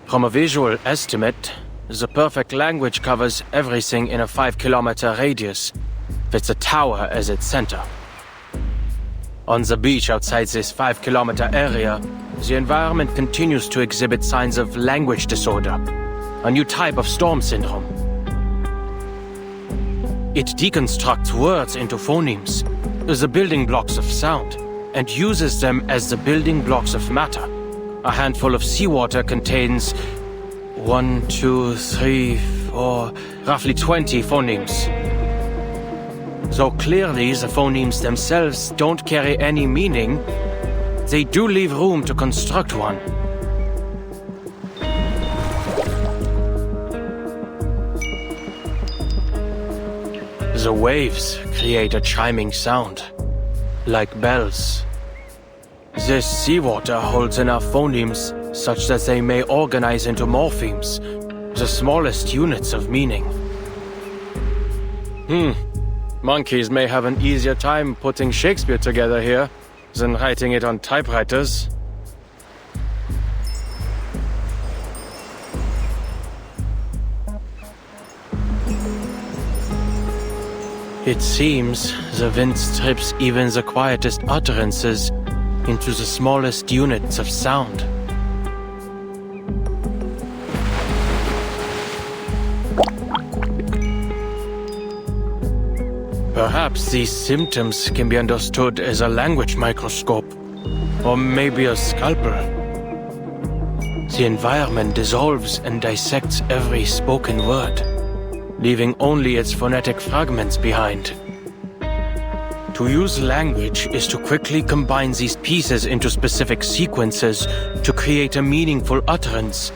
[SPEAKER 6] From a visual estimate, the perfect language covers everything in a 5-kilometer radius, with the tower as its center. On the beach outside this 5-kilometer area, the environment continues to exhibit signs of language disorder, a new type of storm syndrome. It deconstructs words into phonemes, the building blocks of sound, and uses them as the building blocks of matter. A handful of seawater contains 1, 2, 3, 4, roughly 20 phonemes. Though clearly the phonemes themselves don't carry any meaning, they do leave room to construct one. The waves create a chiming sound, like bells. This seawater holds enough phonemes such that they may organize into morphemes, the smallest units of meaning. Monkeys may have an easier time putting Shakespeare together here than writing it on typewriters. It seems the wind strips even the quietest utterances into the smallest units of sound. Perhaps these symptoms can be understood as a language microscope, or maybe a scalpel. The environment dissolves and dissects every spoken word, leaving only its phonetic fragments behind. To use language is to quickly combine these pieces into specific sequences to create a meaningful utterance.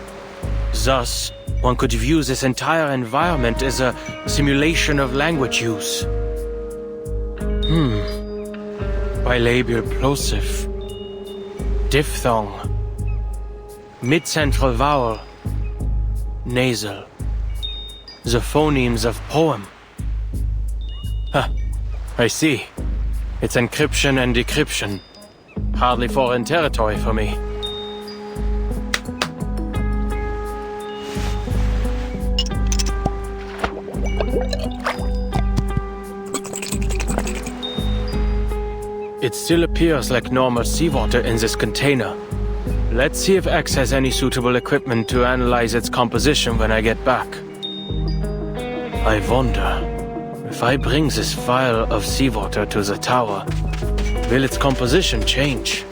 [SPEAKER 6] Thus, one could view this entire environment as a simulation of language use. Bilabial plosive. Diphthong. Mid-central vowel. Nasal. The phonemes of poem. Huh. I see. It's encryption and decryption. Hardly foreign territory for me. It still appears like normal seawater in this container. Let's see if X has any suitable equipment to analyze its composition when I get back. I wonder, if I bring this vial of seawater to the tower, will its composition change?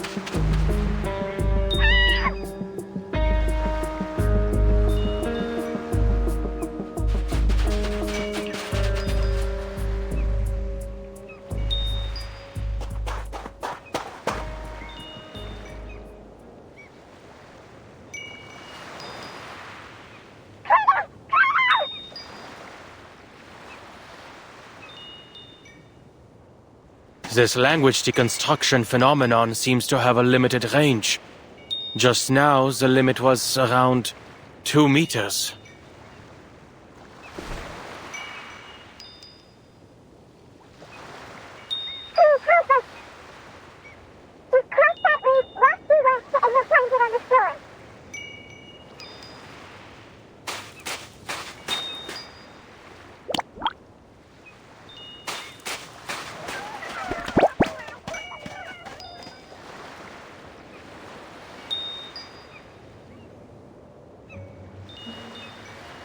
[SPEAKER 6] This language deconstruction phenomenon seems to have a limited range. Just now, the limit was around 2 meters.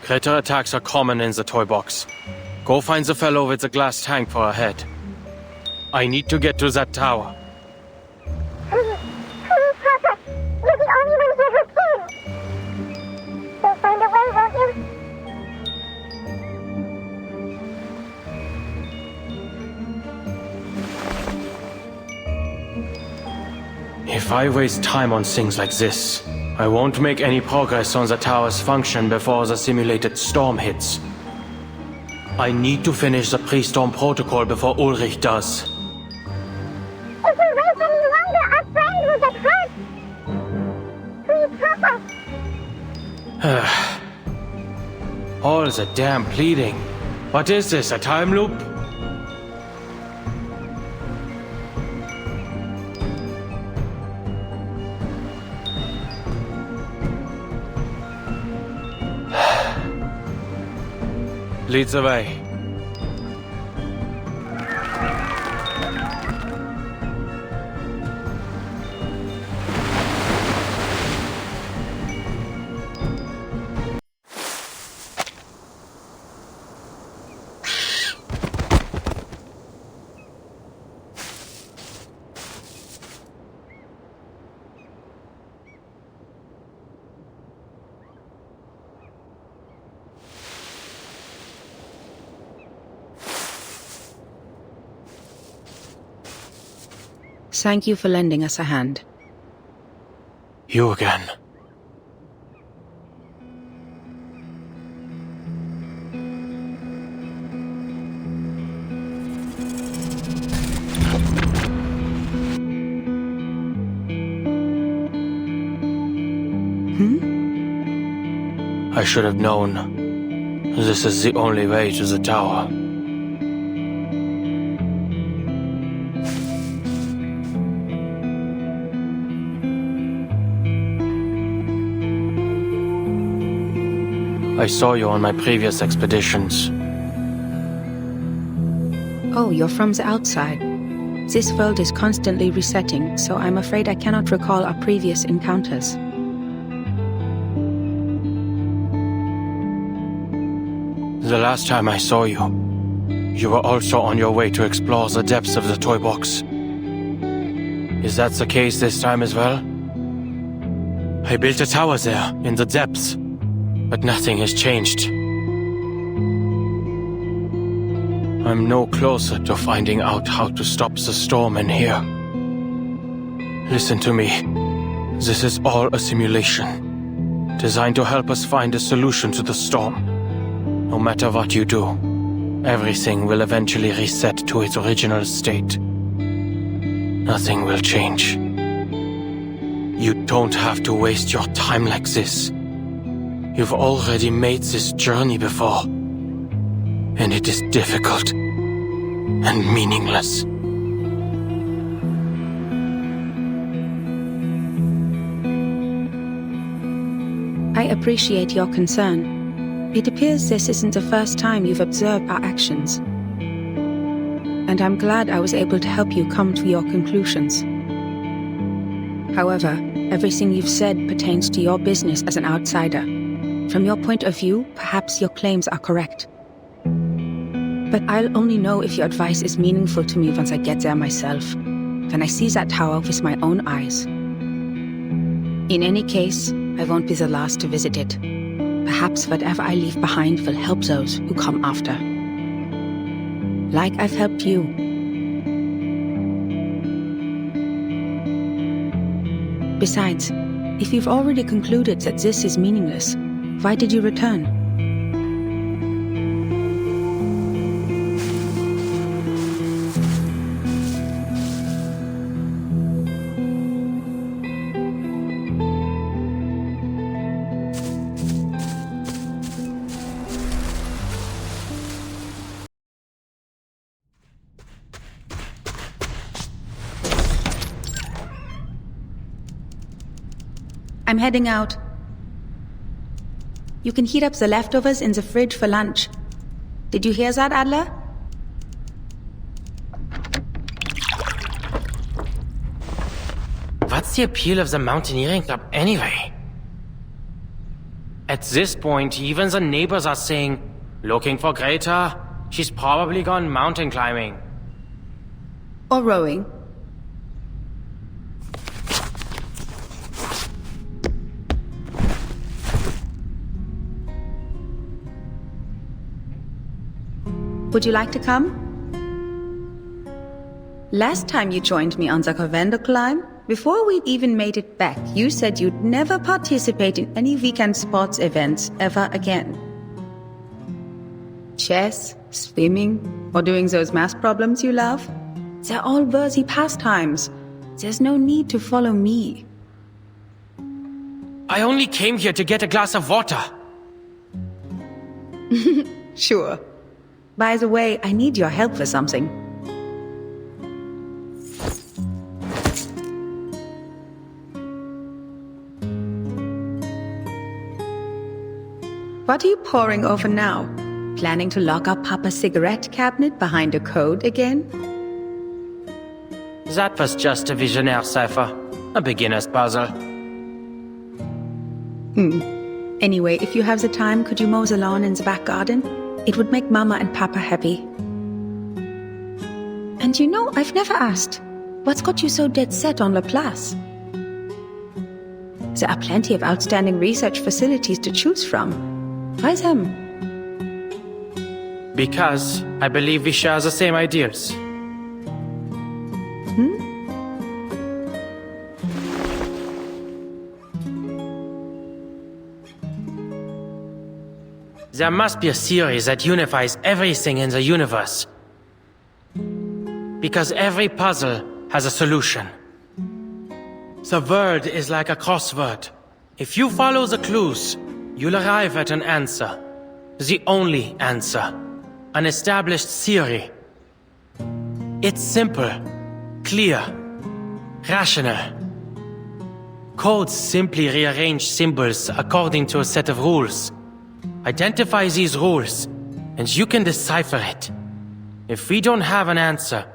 [SPEAKER 6] Critter attacks are common in the toy box. Go find the fellow with the glass tank for a head. I need to get to that tower.
[SPEAKER 14] You're the only one here who can. You'll find a way, won't you?
[SPEAKER 6] If I waste time on things like this, I won't make any progress on the tower's function before the simulated storm hits. I need to finish the pre-storm protocol before Ulrich does.
[SPEAKER 14] If we wait any longer, our friend will get hurt. Please help us.
[SPEAKER 6] All the damn pleading. What is this, a time loop? Leads the way.
[SPEAKER 1] Thank you for lending us a hand.
[SPEAKER 6] You again. I should have known. This is the only way to the tower. I saw you on my previous expeditions.
[SPEAKER 1] Oh, you're from the outside. This world is constantly resetting, so I'm afraid I cannot recall our previous encounters.
[SPEAKER 6] The last time I saw you, you were also on your way to explore the depths of the toy box. Is that the case this time as well? I built a tower there, in the depths. But nothing has changed. I'm no closer to finding out how to stop the storm in here. Listen to me. This is all a simulation, designed to help us find a solution to the storm. No matter what you do, everything will eventually reset to its original state. Nothing will change. You don't have to waste your time like this. You've already made this journey before. And it is difficult and meaningless.
[SPEAKER 1] I appreciate your concern. It appears this isn't the first time you've observed our actions. And I'm glad I was able to help you come to your conclusions. However, everything you've said pertains to your business as an outsider. From your point of view, perhaps your claims are correct. But I'll only know if your advice is meaningful to me once I get there myself, when I see that tower with my own eyes. In any case, I won't be the last to visit it. Perhaps whatever I leave behind will help those who come after. Like I've helped you. Besides, if you've already concluded that this is meaningless, why did you return? I'm heading out. You can heat up the leftovers in the fridge for lunch. Did you hear that, Adler?
[SPEAKER 6] What's the appeal of the mountaineering club anyway? At this point, even the neighbors are saying, looking for Greta? She's probably gone mountain climbing.
[SPEAKER 1] Or rowing. Would you like to come? Last time you joined me on the Covendo climb, before we'd even made it back, you said you'd never participate in any weekend sports events ever again. Chess, swimming, or doing those math problems you love? They're all worthy pastimes. There's no need to follow me.
[SPEAKER 6] I only came here to get a glass of water.
[SPEAKER 1] Sure. By the way, I need your help for something. What are you poring over now? Planning to lock up Papa's cigarette cabinet behind a code again?
[SPEAKER 6] That was just a visionaire cipher. A beginner's puzzle.
[SPEAKER 1] Anyway, if you have the time, could you mow the lawn in the back garden? It would make Mama and Papa happy. And you know, I've never asked, what's got you so dead set on Laplace? There are plenty of outstanding research facilities to choose from. Why them?
[SPEAKER 6] Because I believe we share the same ideals. There must be a theory that unifies everything in the universe. Because every puzzle has a solution. The world is like a crossword. If you follow the clues, you'll arrive at an answer. The only answer. An established theory. It's simple, clear, rational. Codes simply rearrange symbols according to a set of rules. Identify these rules, and you can decipher it. If we don't have an answer,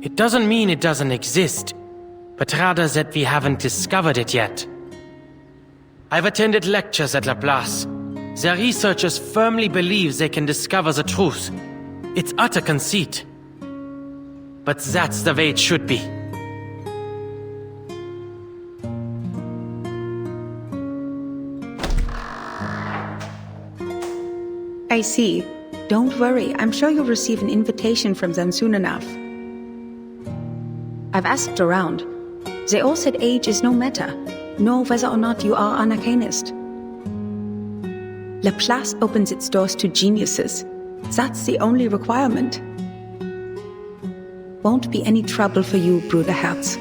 [SPEAKER 6] it doesn't mean it doesn't exist, but rather that we haven't discovered it yet. I've attended lectures at Laplace. Their researchers firmly believe they can discover the truth. It's utter conceit. But that's the way it should be.
[SPEAKER 1] I see. Don't worry, I'm sure you'll receive an invitation from them soon enough. I've asked around. They all said age is no matter, nor whether or not you are an arcanist. Laplace opens its doors to geniuses. That's the only requirement. Won't be any trouble for you, Bruderherz.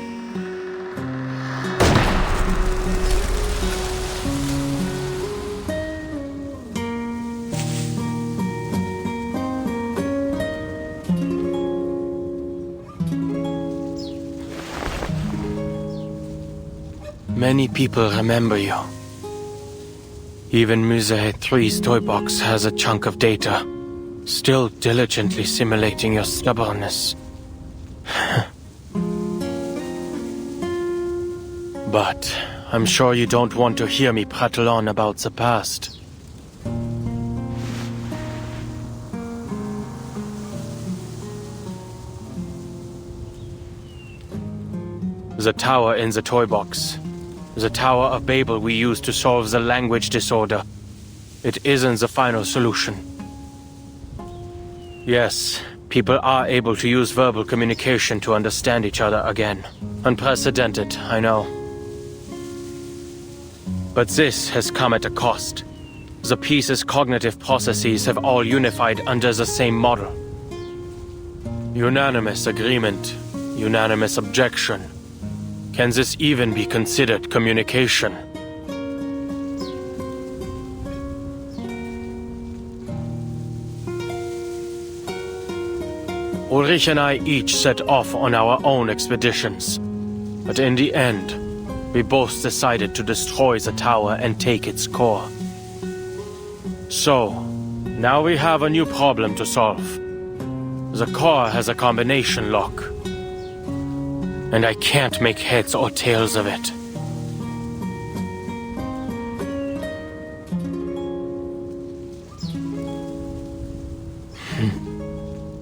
[SPEAKER 6] Many people remember you. Even Musée 3's toy box has a chunk of data, still diligently simulating your stubbornness. But I'm sure you don't want to hear me prattle on about the past. The tower in the toy box. The Tower of Babel we used to solve the language disorder. It isn't the final solution. Yes, people are able to use verbal communication to understand each other again. Unprecedented, I know. But this has come at a cost. The piece's cognitive processes have all unified under the same model. Unanimous agreement, unanimous objection. Can this even be considered communication? Ulrich and I each set off on our own expeditions. But in the end, we both decided to destroy the tower and take its core. So, now we have a new problem to solve. The core has a combination lock. And I can't make heads or tails of it.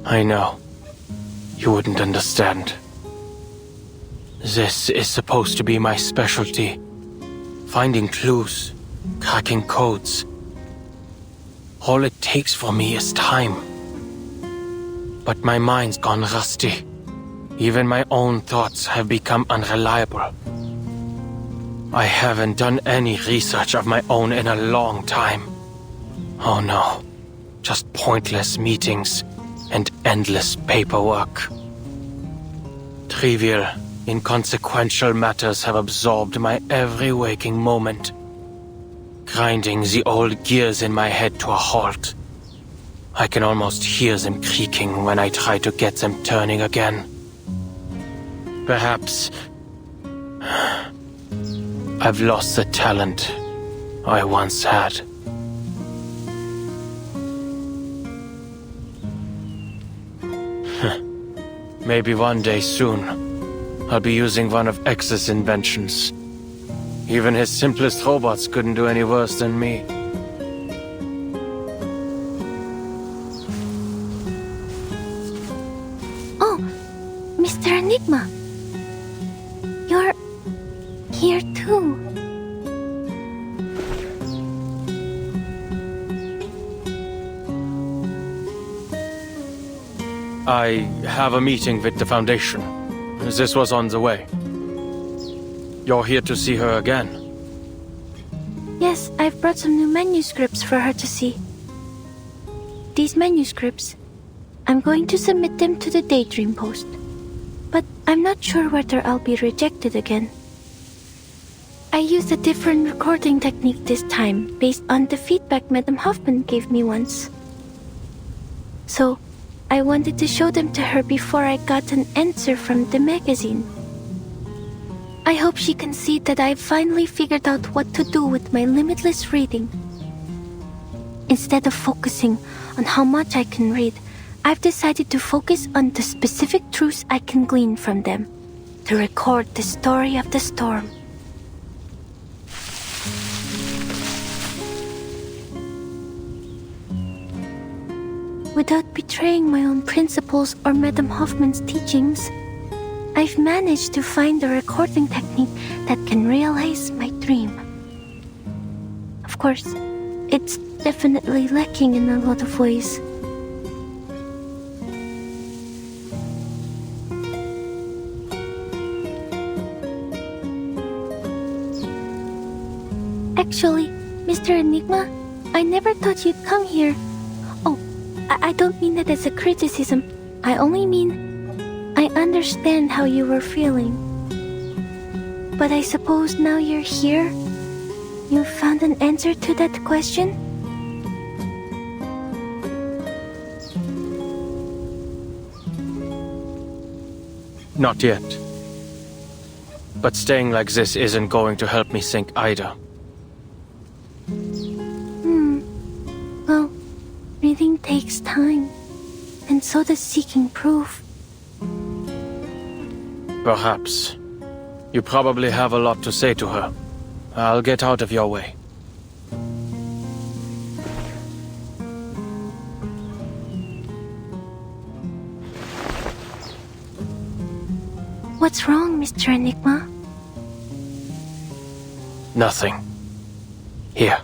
[SPEAKER 6] I know. You wouldn't understand. This is supposed to be my specialty. Finding clues, cracking codes. All it takes for me is time. But my mind's gone rusty. Even my own thoughts have become unreliable. I haven't done any research of my own in a long time. Oh no, just pointless meetings and endless paperwork. Trivial, inconsequential matters have absorbed my every waking moment, grinding the old gears in my head to a halt. I can almost hear them creaking when I try to get them turning again. Perhaps I've lost the talent I once had. Maybe one day soon, I'll be using one of X's inventions. Even his simplest robots couldn't do any worse than me.
[SPEAKER 9] Oh, Mr. Enigma. You're here too.
[SPEAKER 6] I have a meeting with the Foundation. This was on the way. You're here to see her again?
[SPEAKER 9] Yes, I've brought some new manuscripts for her to see. These manuscripts, I'm going to submit them to the Daydream Post. But I'm not sure whether I'll be rejected again. I used a different recording technique this time, based on the feedback Madame Hoffman gave me once. So, I wanted to show them to her before I got an answer from the magazine. I hope she can see that I've finally figured out what to do with my limitless reading. Instead of focusing on how much I can read, I've decided to focus on the specific truths I can glean from them, to record the story of the storm. Without betraying my own principles or Madame Hoffman's teachings, I've managed to find a recording technique that can realize my dream. Of course, it's definitely lacking in a lot of ways. Actually, Mr. Enigma, I never thought you'd come here. Oh, I don't mean that as a criticism. I only mean I understand how you were feeling. But I suppose now you're here, you found an answer to that question?
[SPEAKER 6] Not yet. But staying like this isn't going to help me think either.
[SPEAKER 9] Well, reading takes time, and so does seeking proof.
[SPEAKER 6] Perhaps. You probably have a lot to say to her. I'll get out of your way.
[SPEAKER 9] What's wrong, Mr. Enigma?
[SPEAKER 6] Nothing. Here.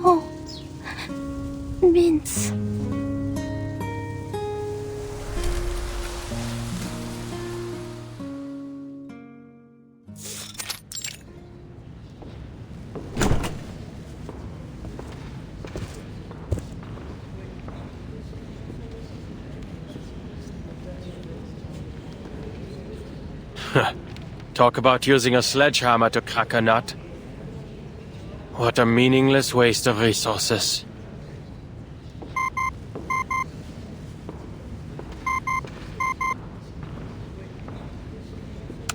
[SPEAKER 9] Oh, Vince.
[SPEAKER 6] Talk about using a sledgehammer to crack a nut. What a meaningless waste of resources.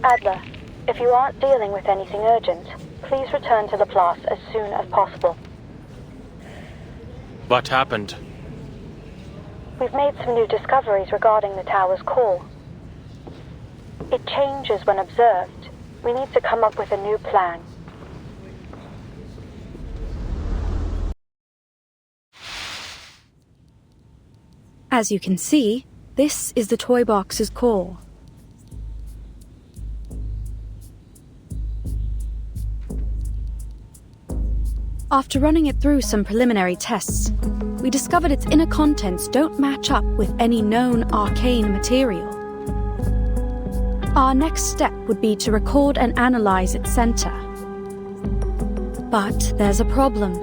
[SPEAKER 15] Adler, if you aren't dealing with anything urgent, please return to Laplace as soon as possible.
[SPEAKER 6] What happened?
[SPEAKER 15] We've made some new discoveries regarding the tower's core. It changes when observed. We need to come up with a new plan.
[SPEAKER 12] As you can see, this is the toy box's core. After running it through some preliminary tests, we discovered its inner contents don't match up with any known arcane material. Our next step would be to record and analyze its center. But there's a problem.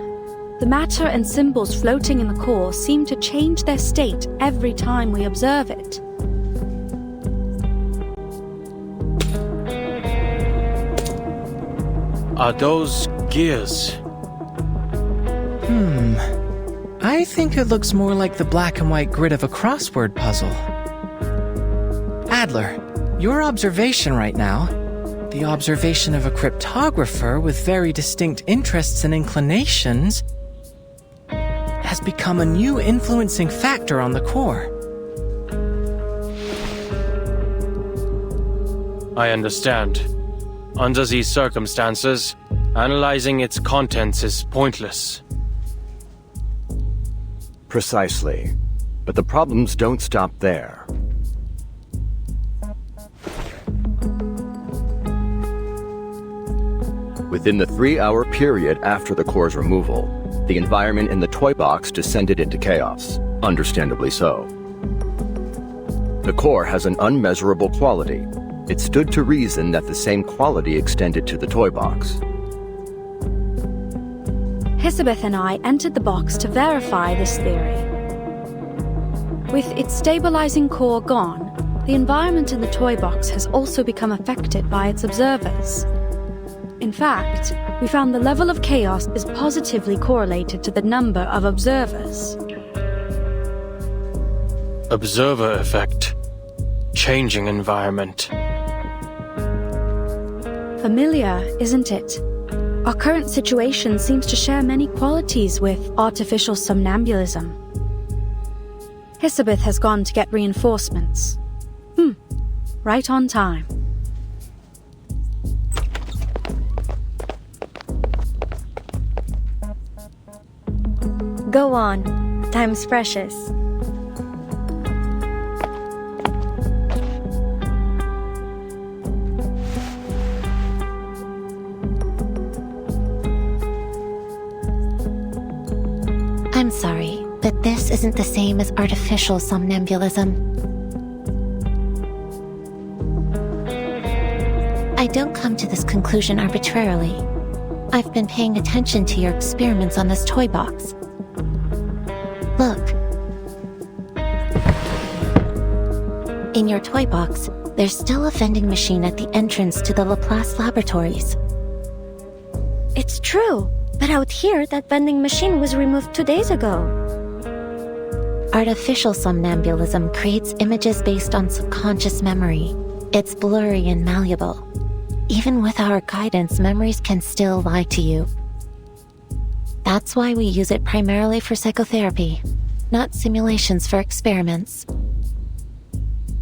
[SPEAKER 12] The matter and symbols floating in the core seem to change their state every time we observe it.
[SPEAKER 6] Are those gears?
[SPEAKER 8] I think it looks more like the black and white grid of a crossword puzzle. Adler, your observation right now, the observation of a cryptographer with very distinct interests and inclinations, has become a new influencing factor on the core.
[SPEAKER 6] I understand. Under these circumstances, analyzing its contents is pointless.
[SPEAKER 3] Precisely. But the problems don't stop there. Within the 3-hour period after the core's removal, the environment in the toy box descended into chaos, understandably so. The core has an unmeasurable quality. It stood to reason that the same quality extended to the toy box.
[SPEAKER 12] Elizabeth and I entered the box to verify this theory. With its stabilizing core gone, the environment in the toy box has also become affected by its observers. In fact, we found the level of chaos is positively correlated to the number of observers.
[SPEAKER 6] Observer effect. Changing environment.
[SPEAKER 12] Familiar, isn't it? Our current situation seems to share many qualities with artificial somnambulism. Elizabeth has gone to get reinforcements. Right on time.
[SPEAKER 4] Go on. Time's precious.
[SPEAKER 16] I'm sorry, but this isn't the same as artificial somnambulism. I don't come to this conclusion arbitrarily. I've been paying attention to your experiments on this toy box. Look. In your toy box, there's still a vending machine at the entrance to the Laplace laboratories.
[SPEAKER 4] That's true. But out here, that vending machine was removed 2 days ago.
[SPEAKER 16] Artificial somnambulism creates images based on subconscious memory. It's blurry and malleable. Even with our guidance, memories can still lie to you. That's why we use it primarily for psychotherapy, not simulations for experiments.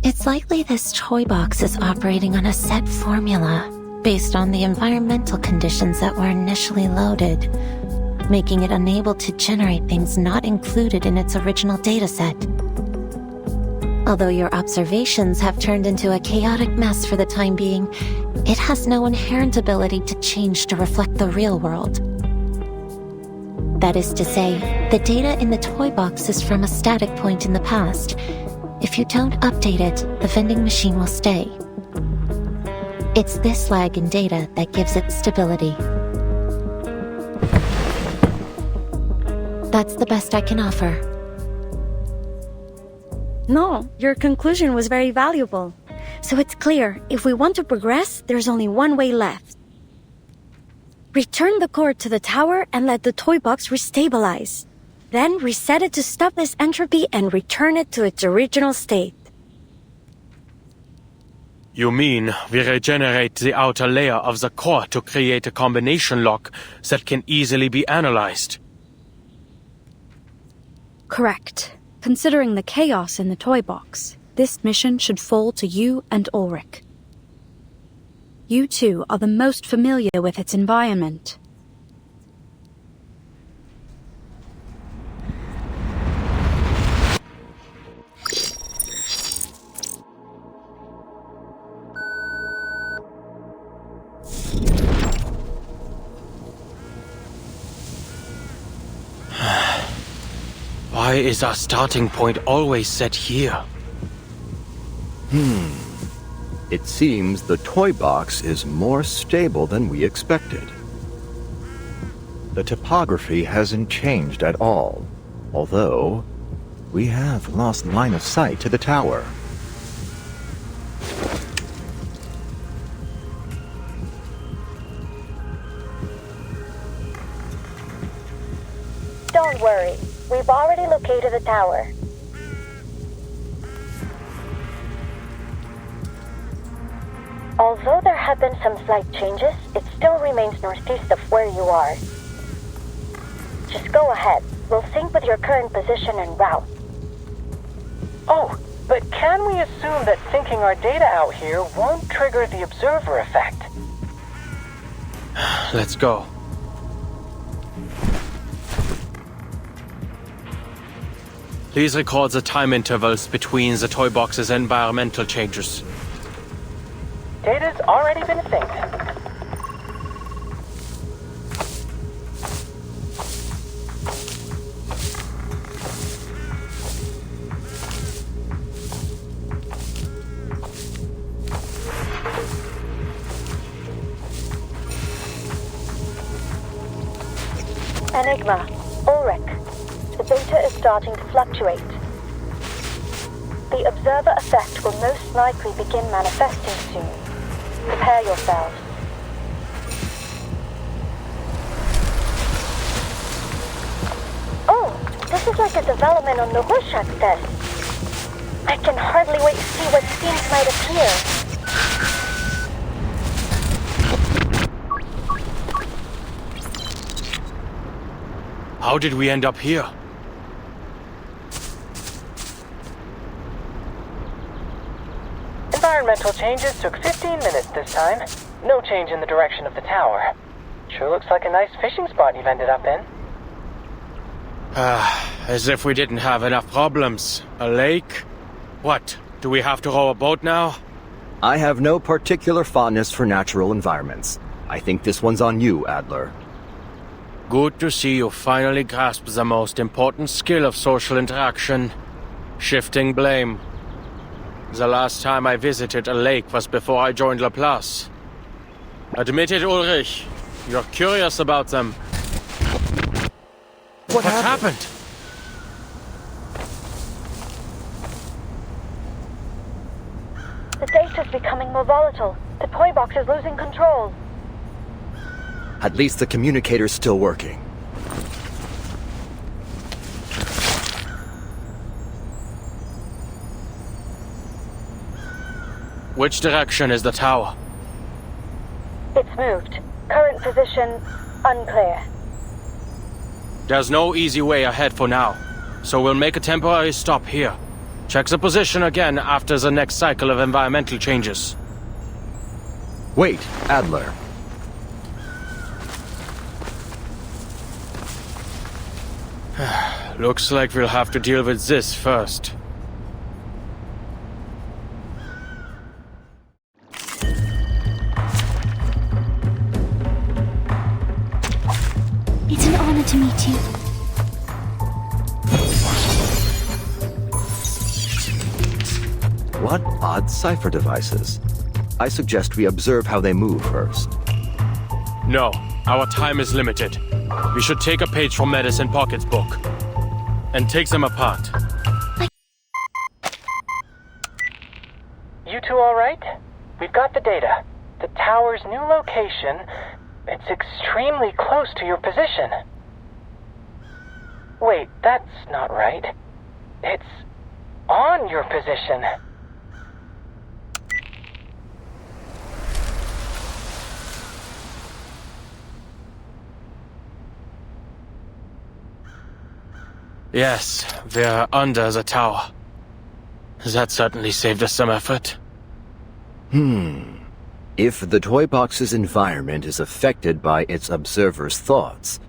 [SPEAKER 16] It's likely this toy box is operating on a set formula based on the environmental conditions that were initially loaded, making it unable to generate things not included in its original dataset. Although your observations have turned into a chaotic mess for the time being, it has no inherent ability to change to reflect the real world. That is to say, the data in the toy box is from a static point in the past. If you don't update it, the vending machine will stay. It's this lag in data that gives it stability. That's the best I can offer.
[SPEAKER 4] No, your conclusion was very valuable. So it's clear, if we want to progress, there's only one way left. Return the core to the tower and let the toy box restabilize. Then reset it to stop this entropy and return it to its original state.
[SPEAKER 6] You mean we regenerate the outer layer of the core to create a combination lock that can easily be analyzed?
[SPEAKER 12] Correct. Considering the chaos in the toy box, this mission should fall to you and Ulrich. You two are the most familiar with its environment.
[SPEAKER 6] Why is our starting point always set here?
[SPEAKER 3] It seems the toy box is more stable than we expected. The topography hasn't changed at all, although we have lost line of sight to the tower.
[SPEAKER 15] Don't worry, we've already located the tower. Although there have been some slight changes, it still remains northeast of where you are. Just go ahead. We'll sync with your current position and route.
[SPEAKER 17] Oh, but can we assume that syncing our data out here won't trigger the observer effect?
[SPEAKER 6] Let's go. Please record the time intervals between the toy box's environmental changes.
[SPEAKER 17] Data's already been synced.
[SPEAKER 15] Enigma, Ulrich. The data is starting to fluctuate. The observer effect will most likely begin manifesting soon. Prepare yourselves. Oh, this is like a development on the Rorschach test. I can hardly wait to see what scenes might appear.
[SPEAKER 6] How did we end up here?
[SPEAKER 17] Environmental changes took 15 minutes this time. No change in the direction of the tower. Sure looks like a nice fishing spot you've ended up in.
[SPEAKER 6] As if we didn't have enough problems. A lake? What, do we have to row a boat now?
[SPEAKER 3] I have no particular fondness for natural environments. I think this one's on you, Adler.
[SPEAKER 6] Good to see you finally grasp the most important skill of social interaction. Shifting blame. The last time I visited a lake was before I joined Laplace. Admit it, Ulrich. You're curious about them. What happened?
[SPEAKER 15] The data's becoming more volatile. The toy box is losing control.
[SPEAKER 3] At least the communicator's still working.
[SPEAKER 6] Which direction is the tower?
[SPEAKER 15] It's moved. Current position, unclear.
[SPEAKER 6] There's no easy way ahead for now, so we'll make a temporary stop here. Check the position again after the next cycle of environmental changes.
[SPEAKER 3] Wait, Adler.
[SPEAKER 6] Looks like we'll have to deal with this first.
[SPEAKER 9] It's an honor to meet you.
[SPEAKER 3] What odd cipher devices? I suggest we observe how they move first.
[SPEAKER 6] No, our time is limited. We should take a page from Medicine Pocket's book and take them apart.
[SPEAKER 17] You two all right? We've got the data. The tower's new location, it's extremely close to your position. Wait, that's not right. It's on your position.
[SPEAKER 6] Yes, we're under the tower. That certainly saved us some effort.
[SPEAKER 3] If the toy box's environment is affected by its observer's thoughts,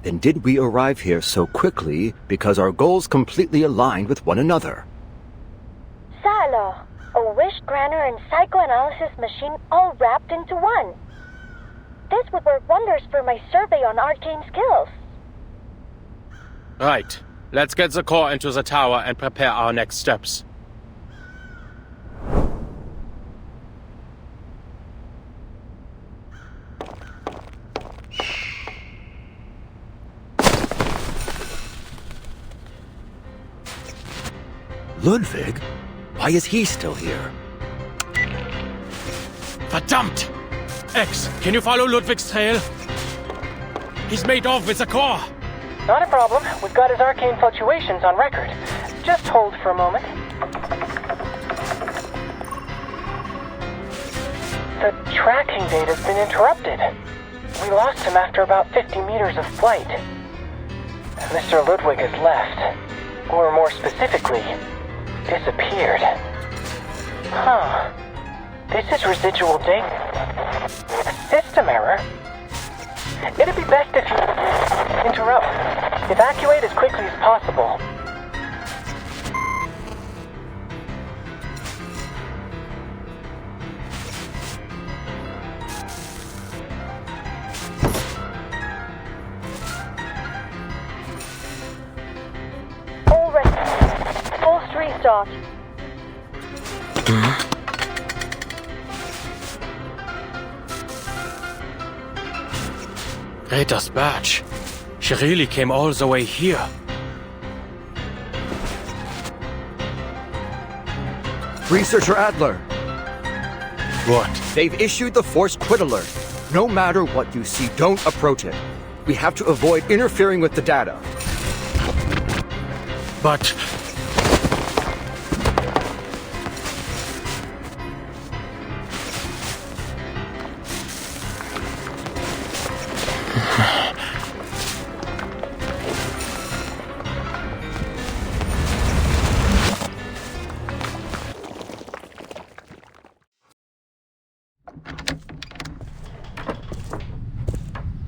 [SPEAKER 3] then did we arrive here so quickly because our goals completely aligned with one another?
[SPEAKER 15] Silo, a wish granter and psychoanalysis machine all wrapped into one. This would work wonders for my survey on arcane skills.
[SPEAKER 6] Right. Let's get the core into the tower and prepare our next steps.
[SPEAKER 3] Ludwig? Why is he still here?
[SPEAKER 6] Verdammt! X, can you follow Ludwig's trail? He's made off with the core!
[SPEAKER 17] Not a problem. We've got his arcane fluctuations on record. Just hold for a moment. The tracking data's been interrupted. We lost him after about 50 meters of flight. Mr. Ludwig has left. Or more specifically, disappeared. Huh. This is residual data. A system error? It'd be best if you interrupt. Evacuate as quickly as possible.
[SPEAKER 15] All ready. Full restart.
[SPEAKER 6] Rita's badge. She really came all the way here.
[SPEAKER 3] Researcher Adler.
[SPEAKER 6] What?
[SPEAKER 3] They've issued the forced quit alert. No matter what you see, don't approach it. We have to avoid interfering with the data.
[SPEAKER 6] But...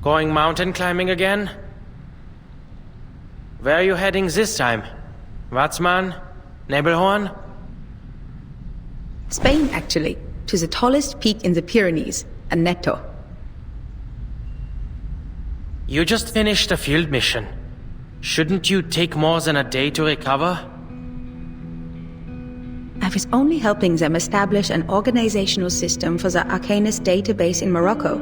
[SPEAKER 6] Going mountain climbing again? Where are you heading this time? Watzmann? Nebelhorn?
[SPEAKER 1] Spain, actually, to the tallest peak in the Pyrenees, Aneto.
[SPEAKER 6] You just finished a field mission. Shouldn't you take more than a day to recover?
[SPEAKER 1] I was only helping them establish an organizational system for the Arcanist database in Morocco,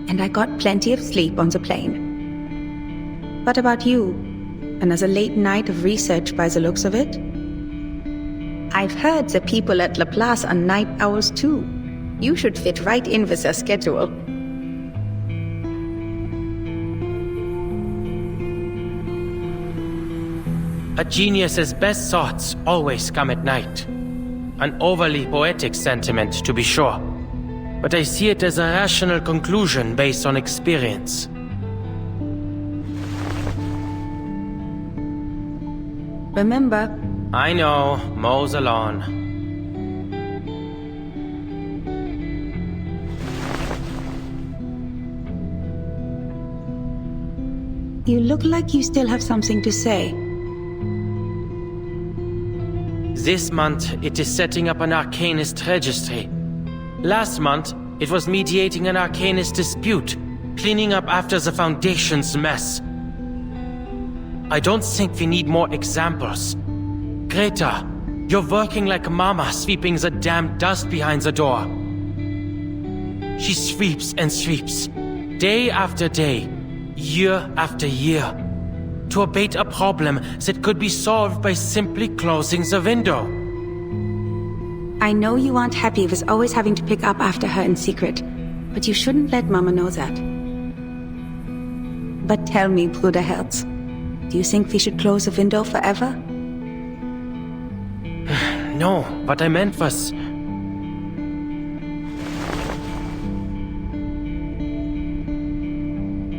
[SPEAKER 1] and I got plenty of sleep on the plane. What about you? Another late night of research by the looks of it? I've heard the people at Laplace are night owls too. You should fit right in with their schedule.
[SPEAKER 6] A genius's best thoughts always come at night. An overly poetic sentiment, to be sure, but I see it as a rational conclusion based on experience.
[SPEAKER 1] Remember...
[SPEAKER 6] I know, mows the lawn.
[SPEAKER 1] You look like you still have something to say.
[SPEAKER 6] This month, it is setting up an Arcanist registry. Last month, it was mediating an Arcanist dispute, cleaning up after the Foundation's mess. I don't think we need more examples. Greta, you're working like Mama sweeping the damn dust behind the door. She sweeps and sweeps, day after day, year after year, to abate a problem that could be solved by simply closing the window.
[SPEAKER 1] I know you aren't happy with always having to pick up after her in secret, but you shouldn't let Mama know that. But tell me, Bruderherz, do you think we should close the window forever?
[SPEAKER 6] No, what I meant was...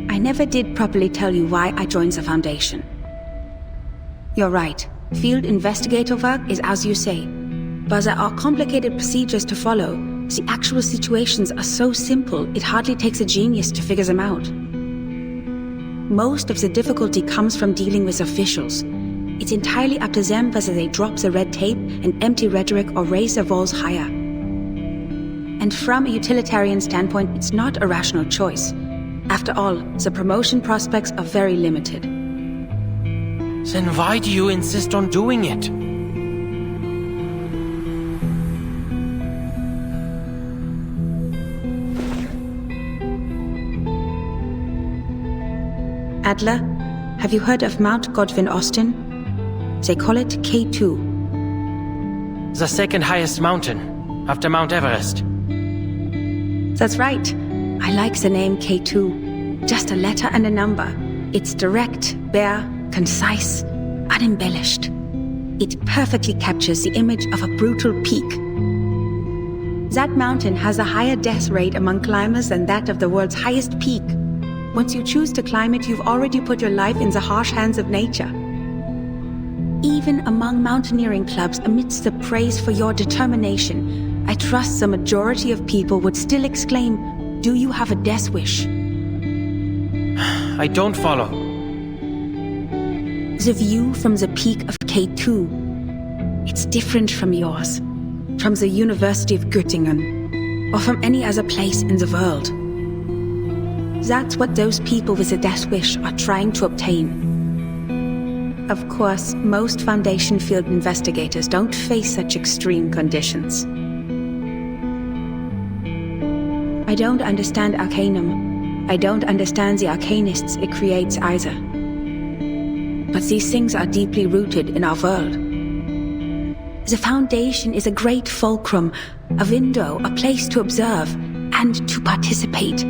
[SPEAKER 1] I never did properly tell you why I joined the Foundation. You're right, field investigator work is as you say, but there are complicated procedures to follow. The actual situations are so simple, it hardly takes a genius to figure them out. Most of the difficulty comes from dealing with officials. It's entirely up to them whether they drop the red tape and empty rhetoric or raise their walls higher. And from a utilitarian standpoint, it's not a rational choice. After all, the promotion prospects are very limited.
[SPEAKER 6] Then why do you insist on doing it?
[SPEAKER 1] Adler, have you heard of Mount Godwin Austen? They call it K2.
[SPEAKER 6] The second highest mountain, after Mount Everest.
[SPEAKER 1] That's right. I like the name K2. Just a letter and a number. It's direct, bare, concise, unembellished. It perfectly captures the image of a brutal peak. That mountain has a higher death rate among climbers than that of the world's highest peak. Once you choose to climb it, you've already put your life in the harsh hands of nature. Even among mountaineering clubs, amidst the praise for your determination, I trust the majority of people would still exclaim, "Do you have a death wish?"
[SPEAKER 6] I don't follow.
[SPEAKER 1] The view from the peak of K2, it's different from yours, from the University of Göttingen, or from any other place in the world. That's what those people with a death wish are trying to obtain. Of course, most Foundation field investigators don't face such extreme conditions. I don't understand Arcanum. I don't understand the Arcanists it creates either. But these things are deeply rooted in our world. The Foundation is a great fulcrum, a window, a place to observe, and to participate.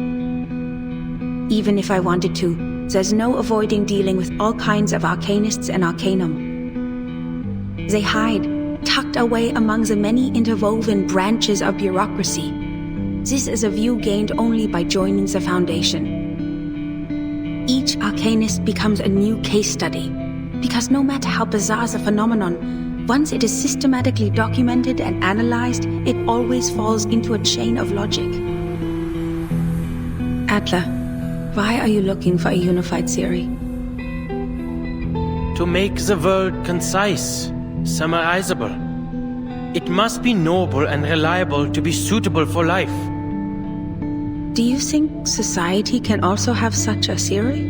[SPEAKER 1] Even if I wanted to, there's no avoiding dealing with all kinds of Arcanists and Arcanum. They hide, tucked away among the many interwoven branches of bureaucracy. This is a view gained only by joining the Foundation. Each Arcanist becomes a new case study, because no matter how bizarre the phenomenon, once it is systematically documented and analyzed, it always falls into a chain of logic. Adler, why are you looking for a unified theory?
[SPEAKER 6] To make the world concise, summarizable. It must be noble and reliable to be suitable for life.
[SPEAKER 1] Do you think society can also have such a theory?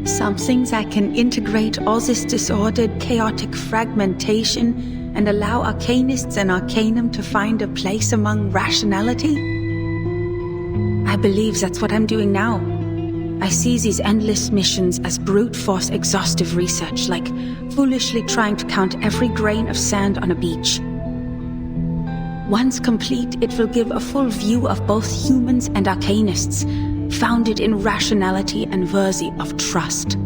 [SPEAKER 1] Something that can integrate all this disordered, chaotic fragmentation and allow Arcanists and Arcanum to find a place among rationality? I believe that's what I'm doing now. I see these endless missions as brute force exhaustive research, like foolishly trying to count every grain of sand on a beach. Once complete, it will give a full view of both humans and Arcanists, founded in rationality and worthy of trust.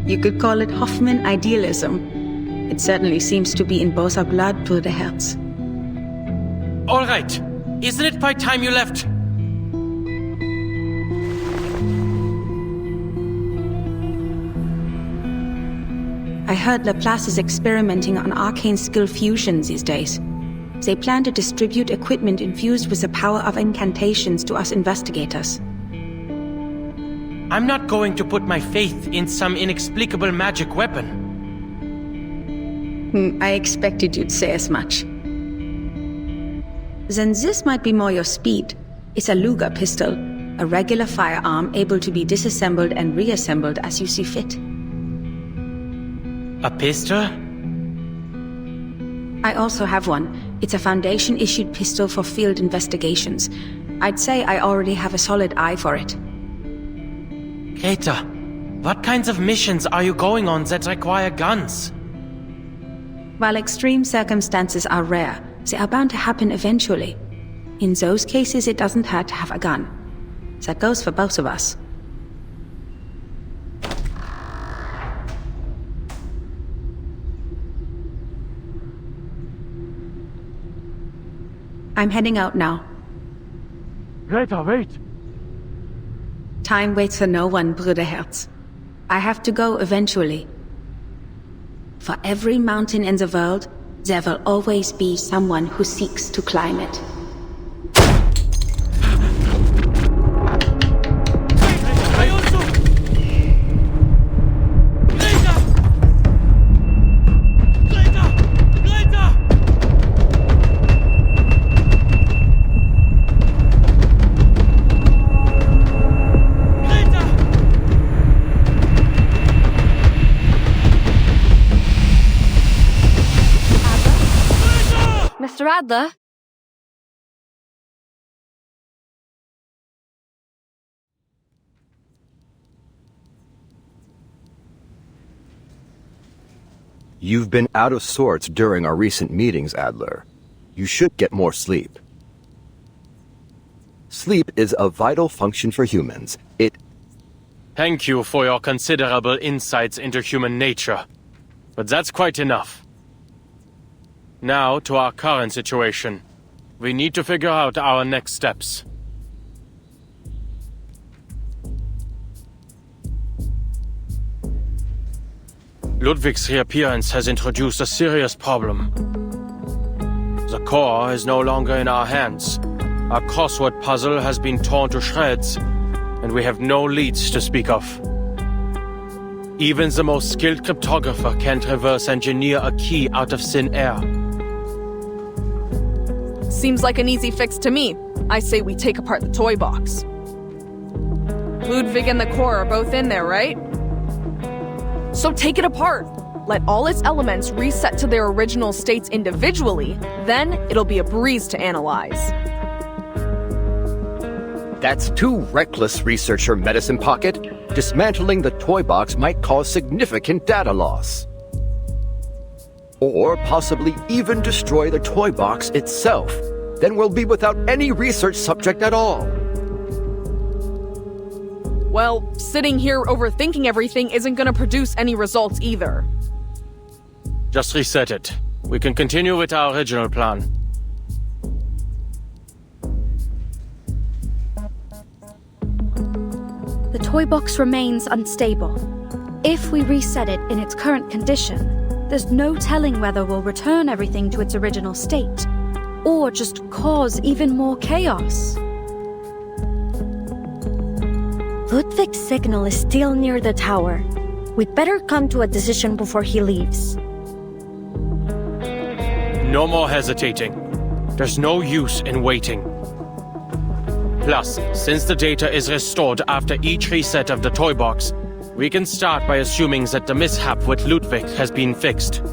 [SPEAKER 1] You could call it Hoffman idealism. It certainly seems to be in both our blood, Bruder Herz.
[SPEAKER 6] All right. Isn't it by time you left?
[SPEAKER 1] I heard Laplace is experimenting on arcane skill fusions these days. They plan to distribute equipment infused with the power of incantations to us investigators.
[SPEAKER 6] I'm not going to put my faith in some inexplicable magic weapon.
[SPEAKER 1] I expected you'd say as much. Then this might be more your speed. It's a Luger pistol, a regular firearm able to be disassembled and reassembled as you see fit.
[SPEAKER 6] A pistol?
[SPEAKER 1] I also have one. It's a Foundation-issued pistol for field investigations. I'd say I already have a solid eye for it.
[SPEAKER 6] Greta, what kinds of missions are you going on that require guns?
[SPEAKER 1] While extreme circumstances are rare, they are bound to happen eventually. In those cases, it doesn't hurt to have a gun. That goes for both of us. I'm heading out now.
[SPEAKER 6] Greta, wait!
[SPEAKER 1] Time waits for no one, Bruder Herz. I have to go eventually. For every mountain in the world, there will always be someone who seeks to climb it.
[SPEAKER 12] Mr. Adler?
[SPEAKER 3] You've been out of sorts during our recent meetings, Adler. You should get more sleep. Sleep is a vital function for humans.
[SPEAKER 6] Thank you for your considerable insights into human nature. But that's quite enough. Now, to our current situation. We need to figure out our next steps. Ludwig's reappearance has introduced a serious problem. The core is no longer in our hands. Our crossword puzzle has been torn to shreds, and we have no leads to speak of. Even the most skilled cryptographer can't reverse engineer a key out of thin air.
[SPEAKER 5] Seems like an easy fix to me. I say we take apart the toy box. Ludwig and the core are both in there, right? So take it apart. Let all its elements reset to their original states individually, then it'll be a breeze to analyze.
[SPEAKER 3] That's too reckless, Researcher Medicine Pocket. Dismantling the toy box might cause significant data loss. Or possibly even destroy the toy box itself. Then we'll be without any research subject at all.
[SPEAKER 5] Well, sitting here overthinking everything isn't gonna produce any results either.
[SPEAKER 6] Just reset it. We can continue with our original plan.
[SPEAKER 12] The toy box remains unstable. If we reset it in its current condition, there's no telling whether we'll return everything to its original state, or just cause even more chaos.
[SPEAKER 4] Ludwig's signal is still near the tower. We'd better come to a decision before he leaves.
[SPEAKER 6] No more hesitating. There's no use in waiting. Plus, since the data is restored after each reset of the toy box, we can start by assuming that the mishap with Ludwig has been fixed.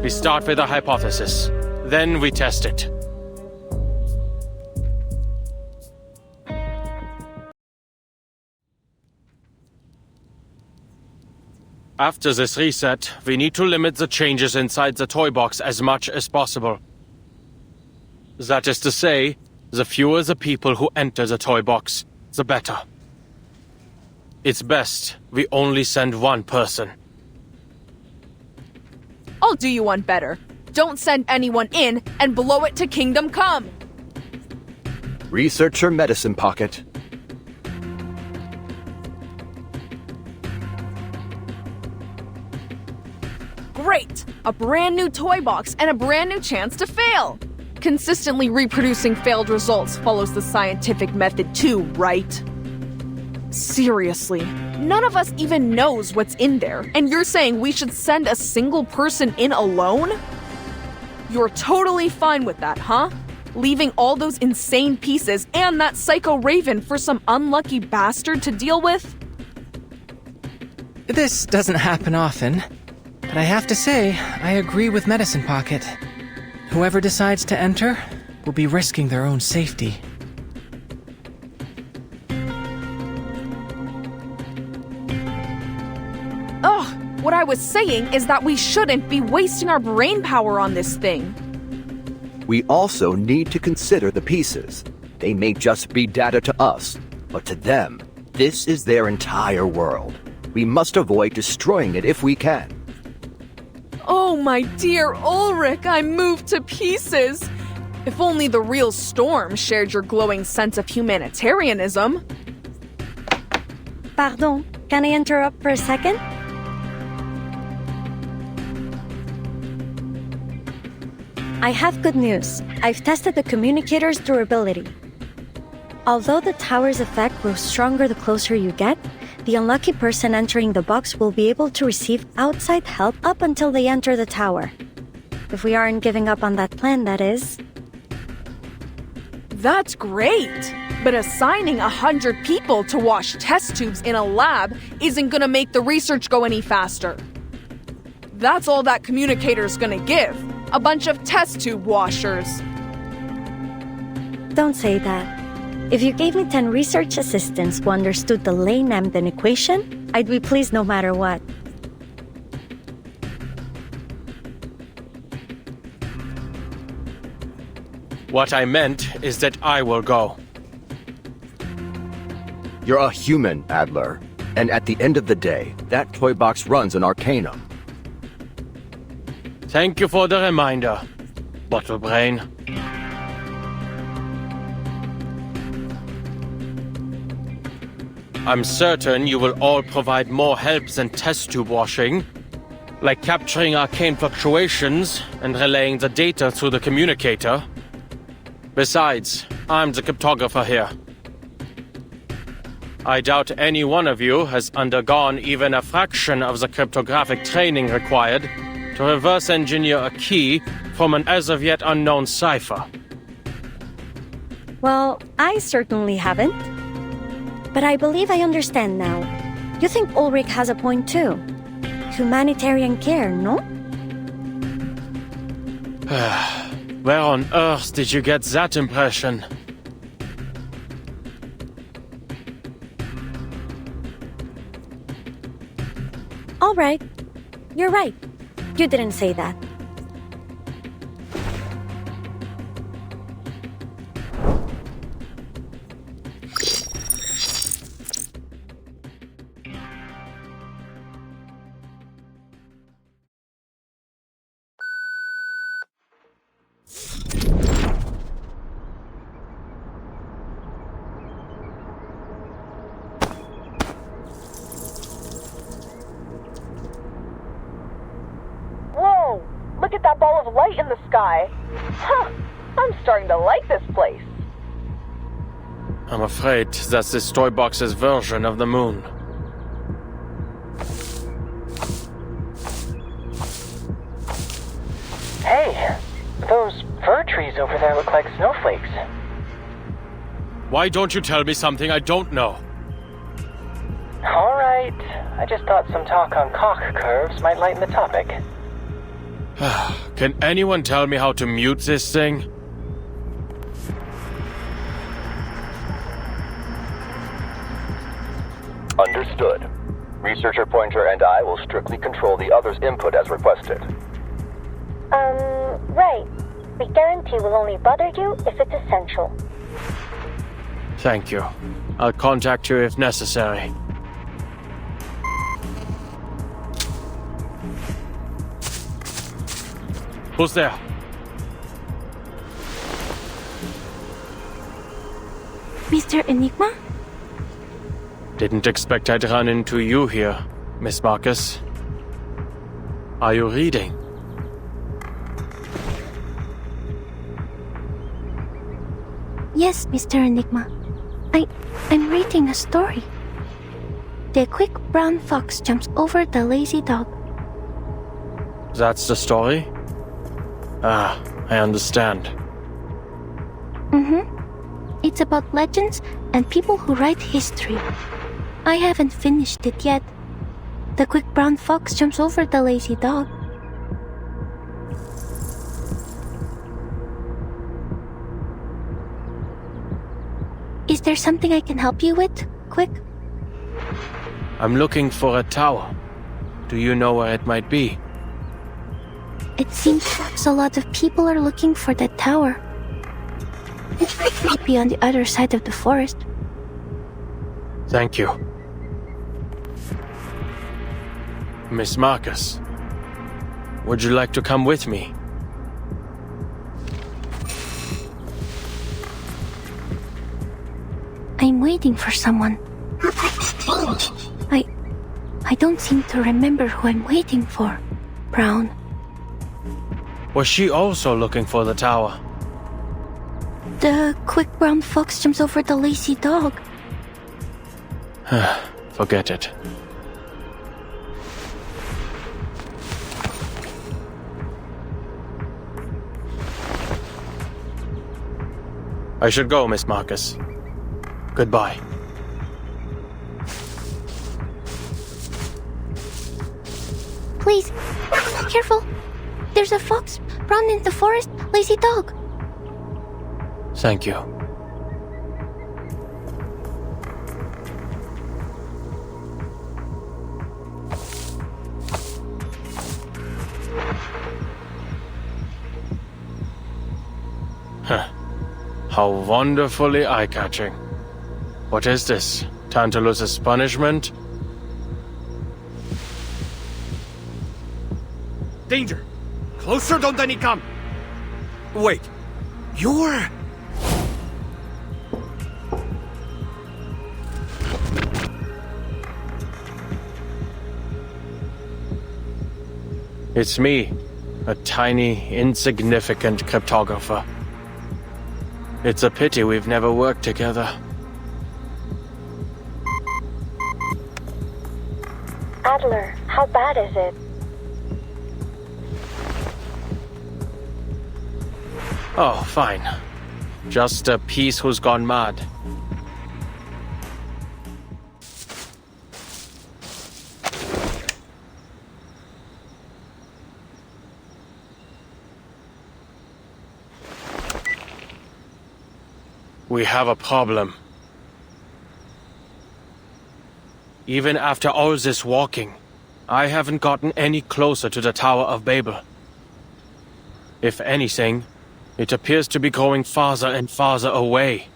[SPEAKER 6] We start with a hypothesis, then we test it. After this reset, we need to limit the changes inside the toy box as much as possible. That is to say, the fewer the people who enter the toy box, the better. It's best we only send one person.
[SPEAKER 5] I'll do you one better. Don't send anyone in and blow it to Kingdom Come.
[SPEAKER 3] Researcher Medicine Pocket.
[SPEAKER 5] Great! A brand new toy box and a brand new chance to fail! Consistently reproducing failed results follows the scientific method too, right? Seriously, none of us even knows what's in there, and you're saying we should send a single person in alone? You're totally fine with that, huh? Leaving all those insane pieces and that psycho Raven for some unlucky bastard to deal with?
[SPEAKER 8] This doesn't happen often, but I have to say, I agree with Medicine Pocket. Whoever decides to enter will be risking their own safety.
[SPEAKER 5] Ugh, what I was saying is that we shouldn't be wasting our brain power on this thing.
[SPEAKER 3] We also need to consider the pieces. They may just be data to us, but to them, this is their entire world. We must avoid destroying it if we can.
[SPEAKER 5] Oh, my dear Ulrich, I'm moved to pieces. If only the real Storm shared your glowing sense of humanitarianism.
[SPEAKER 4] Pardon, can I interrupt for a second? I have good news. I've tested the communicator's durability. Although the tower's effect grows stronger the closer you get, the unlucky person entering the box will be able to receive outside help up until they enter the tower. If we aren't giving up on that plan, that is.
[SPEAKER 5] That's great! But assigning 100 people to wash test tubes in a lab isn't gonna make the research go any faster. That's all that communicator's gonna give. A bunch of test tube washers.
[SPEAKER 4] Don't say that. If you gave me 10 research assistants who understood the Lane-Emden equation, I'd be pleased no matter what.
[SPEAKER 6] What I meant is that I will go.
[SPEAKER 3] You're a human, Adler. And at the end of the day, that toy box runs an arcanum.
[SPEAKER 6] Thank you for the reminder, Bottle Brain. I'm certain you will all provide more help than test tube washing, like capturing arcane fluctuations and relaying the data through the communicator. Besides, I'm the cryptographer here. I doubt any one of you has undergone even a fraction of the cryptographic training required to reverse engineer a key from an as-of-yet unknown cipher.
[SPEAKER 4] Well, I certainly haven't. But I believe I understand now. You think Ulrich has a point too. Humanitarian care, no?
[SPEAKER 6] Where on earth did you get that impression?
[SPEAKER 4] All right. You're right. You didn't say that.
[SPEAKER 15] Whoa! Look at that ball of light in the sky. Huh! I'm starting to like this place.
[SPEAKER 6] I'm afraid that's this toy box's version of the moon.
[SPEAKER 17] Hey, those fir trees over there look like snowflakes.
[SPEAKER 6] Why don't you tell me something I don't know?
[SPEAKER 17] All right. I just thought some talk on cock curves might lighten the topic.
[SPEAKER 6] Can anyone tell me how to mute this thing?
[SPEAKER 18] Understood. Researcher Pointer and I will strictly control the other's input as requested.
[SPEAKER 15] Right. We guarantee we'll only bother you if it's essential.
[SPEAKER 6] Thank you. I'll contact you if necessary. Who's there?
[SPEAKER 9] Mr. Enigma?
[SPEAKER 6] Didn't expect I'd run into you here, Miss Marcus. Are you reading?
[SPEAKER 9] Yes, Mr. Enigma. I'm reading a story. The quick brown fox jumps over the lazy dog.
[SPEAKER 6] That's the story? Ah, I understand.
[SPEAKER 9] Mm-hmm. It's about legends and people who write history. I haven't finished it yet. The quick brown fox jumps over the lazy dog. Is there something I can help you with? Quick.
[SPEAKER 6] I'm looking for a tower. Do you know where it might be?
[SPEAKER 9] It seems a lot of people are looking for that tower. It might be on the other side of the forest.
[SPEAKER 6] Thank you. Miss Marcus, would you like to come with me?
[SPEAKER 9] I'm waiting for someone. I don't seem to remember who I'm waiting for. Brown.
[SPEAKER 6] Was she also looking for the tower?
[SPEAKER 9] The quick brown fox jumps over the lazy dog.
[SPEAKER 6] Forget it. I should go, Miss Marcus. Goodbye.
[SPEAKER 9] Please, careful. There's a fox, brown in the forest, lazy dog.
[SPEAKER 6] Thank you. How wonderfully eye-catching. What is this? Tantalus's punishment?
[SPEAKER 19] Danger! Closer, don't let it come! Wait, you're...
[SPEAKER 6] It's me, a tiny, insignificant cryptographer. It's a pity we've never worked together.
[SPEAKER 15] Adler, how bad is it?
[SPEAKER 6] Oh, fine. Just a piece who's gone mad. We have a problem. Even after all this walking, I haven't gotten any closer to the Tower of Babel. If anything, it appears to be going farther and farther away.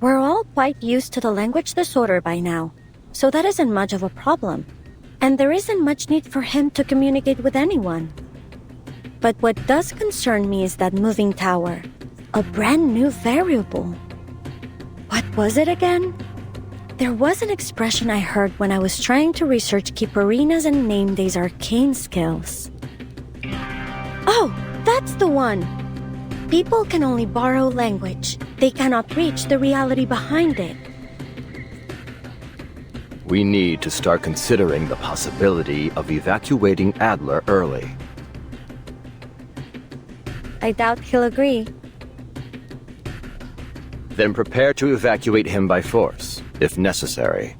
[SPEAKER 4] We're all quite used to the language disorder by now, so that isn't much of a problem. And there isn't much need for him to communicate with anyone. But what does concern me is that moving tower. A brand new variable. What was it again? There was an expression I heard when I was trying to research Kipperinas and Nameday's arcane skills. Oh, that's the one! People can only borrow language. They cannot reach the reality behind it.
[SPEAKER 3] We need to start considering the possibility of evacuating Adler early.
[SPEAKER 4] I doubt he'll agree.
[SPEAKER 3] Then prepare to evacuate him by force, if necessary.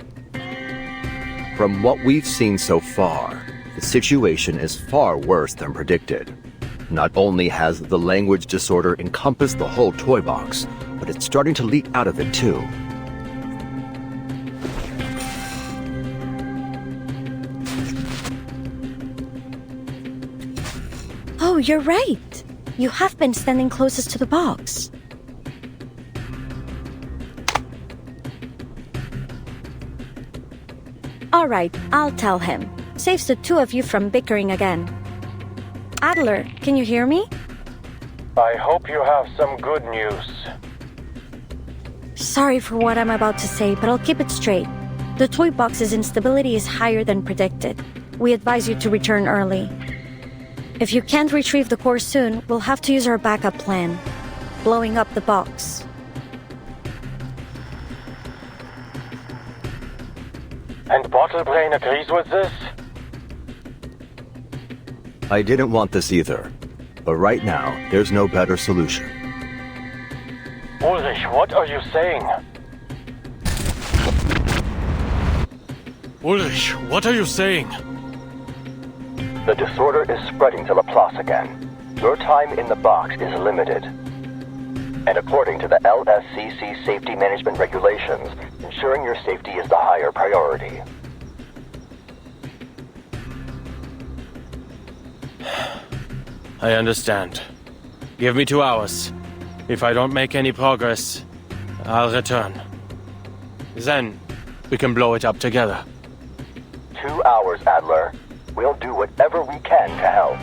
[SPEAKER 3] From what we've seen so far, the situation is far worse than predicted. Not only has the language disorder encompassed the whole toy box, but it's starting to leak out of it too.
[SPEAKER 4] Oh, you're right. You have been standing closest to the box. Alright, I'll tell him. Saves the two of you from bickering again. Adler, can you hear me?
[SPEAKER 6] I hope you have some good news.
[SPEAKER 4] Sorry for what I'm about to say, but I'll keep it straight. The toy box's instability is higher than predicted. We advise you to return early. If you can't retrieve the core soon, we'll have to use our backup plan. Blowing up the box.
[SPEAKER 6] And Bottlebrain agrees with this?
[SPEAKER 3] I didn't want this either. But right now, there's no better solution.
[SPEAKER 6] Ulrich, what are you saying? Ulrich, what are you saying?
[SPEAKER 18] The disorder is spreading to Laplace again. Your time in the box is limited. And according to the LSCC safety management regulations, ensuring your safety is the higher priority.
[SPEAKER 6] I understand. Give me 2 hours. If I don't make any progress, I'll return. Then, we can blow it up together.
[SPEAKER 18] 2 hours, Adler. We'll do whatever we can to help.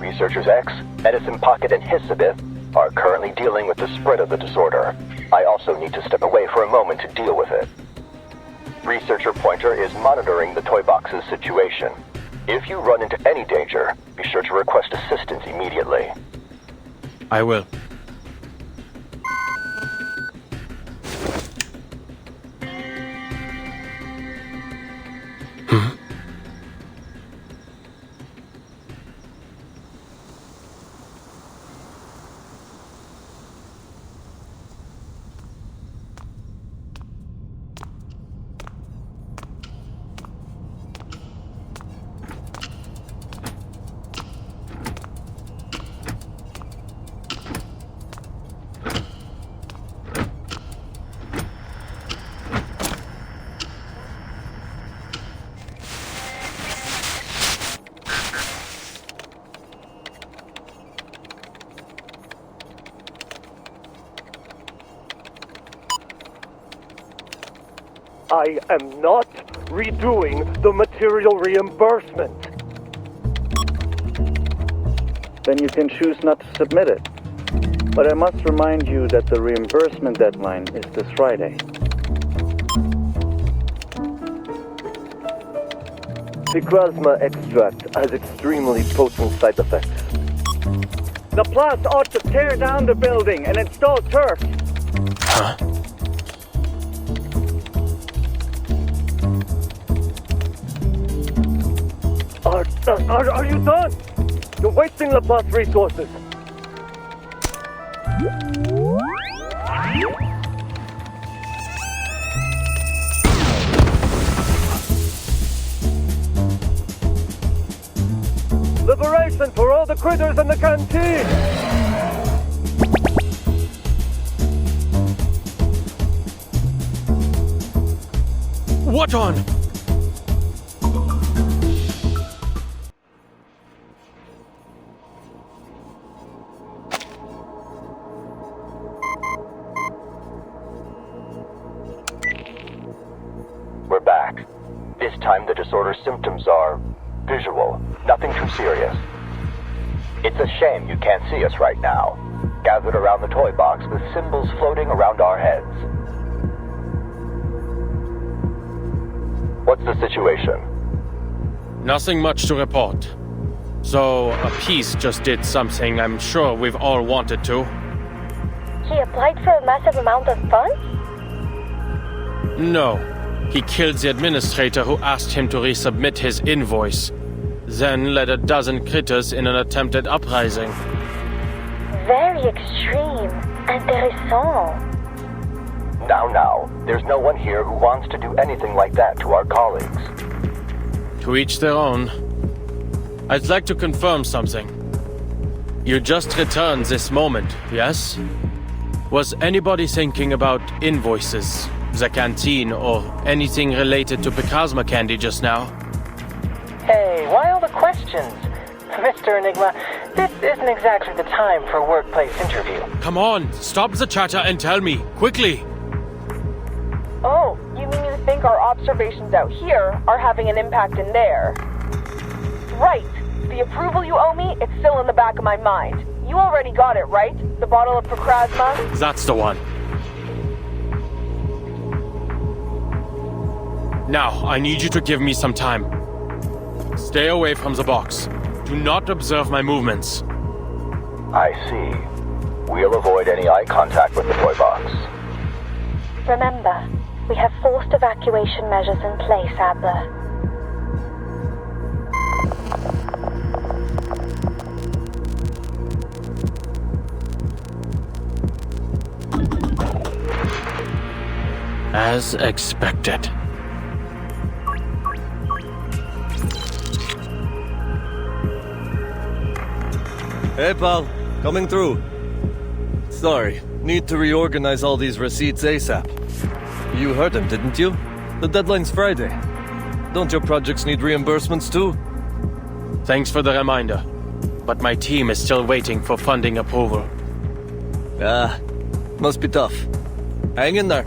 [SPEAKER 18] Researchers X, Edison Pocket, and Hissabith are currently dealing with the spread of the disorder. I also need to step away for a moment to deal with it. Researcher Pointer is monitoring the toy box's situation. If you run into any danger, be sure to request assistance immediately.
[SPEAKER 6] I will.
[SPEAKER 20] I am not redoing the material reimbursement.
[SPEAKER 7] Then you can choose not to submit it. But I must remind you that the reimbursement deadline is this Friday.
[SPEAKER 20] Plasma extract has extremely potent side effects. The Plus ought to tear down the building and install turf.
[SPEAKER 6] Huh?
[SPEAKER 20] Are you done? You're wasting Laplace resources. Liberation for all the critters in the canteen!
[SPEAKER 6] What on?
[SPEAKER 18] We're back. This time the disorder symptoms are visual, nothing too serious. It's a shame you can't see us right now, gathered around the toy box with symbols floating around our heads. What's the situation?
[SPEAKER 6] Nothing much to report. So, a piece just did something I'm sure we've all wanted to.
[SPEAKER 15] He applied for a massive amount of funds?
[SPEAKER 6] No. He killed the administrator who asked him to resubmit his invoice, then led a dozen critters in an attempted uprising.
[SPEAKER 15] Very extreme. Intéressant.
[SPEAKER 18] Now, there's no one here who wants to do anything like that to our colleagues.
[SPEAKER 6] To each their own. I'd like to confirm something. You just returned this moment, yes? Was anybody thinking about invoices, the canteen, or anything related to Picasma candy just now?
[SPEAKER 17] Hey, why all the questions? Mr. Enigma, this isn't exactly the time for a workplace interview.
[SPEAKER 6] Come on, stop the chatter and tell me, quickly!
[SPEAKER 17] Oh, you mean you think our
[SPEAKER 15] observations out here are having an impact in there. Right. The approval you owe me, it's still in the back of my mind. You already got it, right? The bottle of Procrasma?
[SPEAKER 6] That's the one. Now, I need you to give me some time. Stay away from the box. Do not observe my movements.
[SPEAKER 18] I see. We'll avoid any eye contact with the toy box.
[SPEAKER 15] Remember, we have forced evacuation measures in place, Adler.
[SPEAKER 6] As expected.
[SPEAKER 21] Hey pal, coming through. Sorry, need to reorganize all these receipts ASAP. You heard him, didn't you? The deadline's Friday. Don't your projects need reimbursements too?
[SPEAKER 6] Thanks for the reminder, but my team is still waiting for funding approval.
[SPEAKER 21] Ah, must be tough. Hang in there.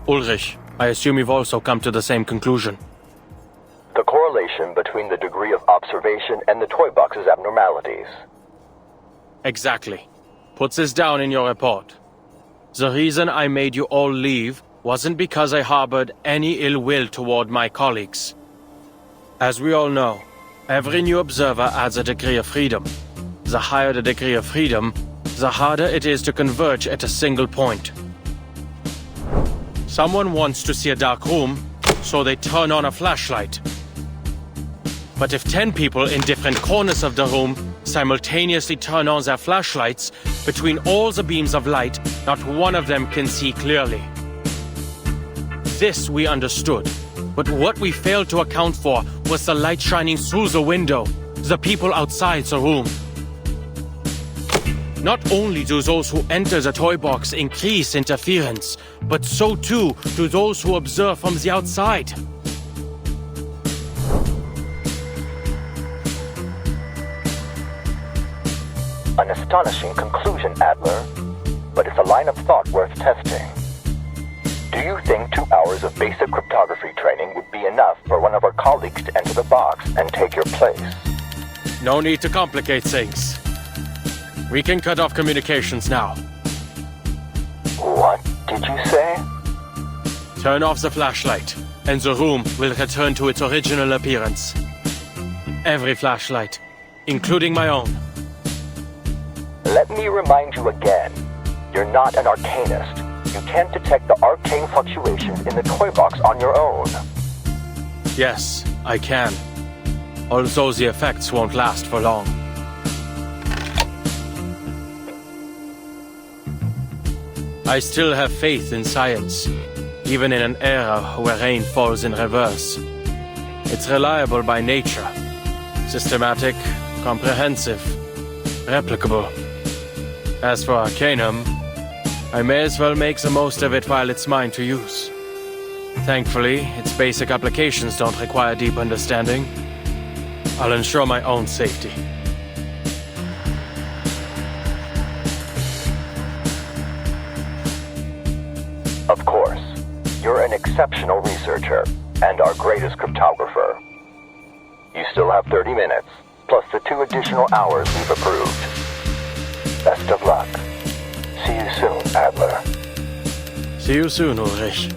[SPEAKER 6] Ulrich, I assume you've also come to the same conclusion.
[SPEAKER 18] The correlation between the degree of observation and the toy box's abnormalities.
[SPEAKER 6] Exactly. Put this down in your report. The reason I made you all leave wasn't because I harbored any ill will toward my colleagues. As we all know, every new observer adds a degree of freedom. The higher the degree of freedom, the harder it is to converge at a single point. Someone wants to see a dark room, so they turn on a flashlight. But if 10 people in different corners of the room simultaneously turn on their flashlights, between all the beams of light, not one of them can see clearly. This we understood, but what we failed to account for was the light shining through the window, the people outside the room. Not only do those who enter the toy box increase interference, but so too do those who observe from the outside.
[SPEAKER 18] An astonishing conclusion, Adler, but it's a line of thought worth testing. Do you think 2 hours of basic cryptography training would be enough for one of our colleagues to enter the box and take your place?
[SPEAKER 6] No need to complicate things. We can cut off communications now.
[SPEAKER 18] What did you say?
[SPEAKER 6] Turn off the flashlight, and the room will return to its original appearance. Every flashlight, including my own.
[SPEAKER 18] Let me remind you again, you're not an arcanist. You can't detect the arcane fluctuations in the toy box on your own.
[SPEAKER 6] Yes, I can. Although the effects won't last for long. I still have faith in science, even in an era where rain falls in reverse. It's reliable by nature. Systematic, comprehensive, replicable. As for Arcanum, I may as well make the most of it while it's mine to use. Thankfully, its basic applications don't require deep understanding. I'll ensure my own safety.
[SPEAKER 18] Of course, you're an exceptional researcher and our greatest cryptographer. You still have 30 minutes, plus the 2 additional hours we've approved. Best of luck. See you soon, Adler.
[SPEAKER 6] See you soon, Ulrich.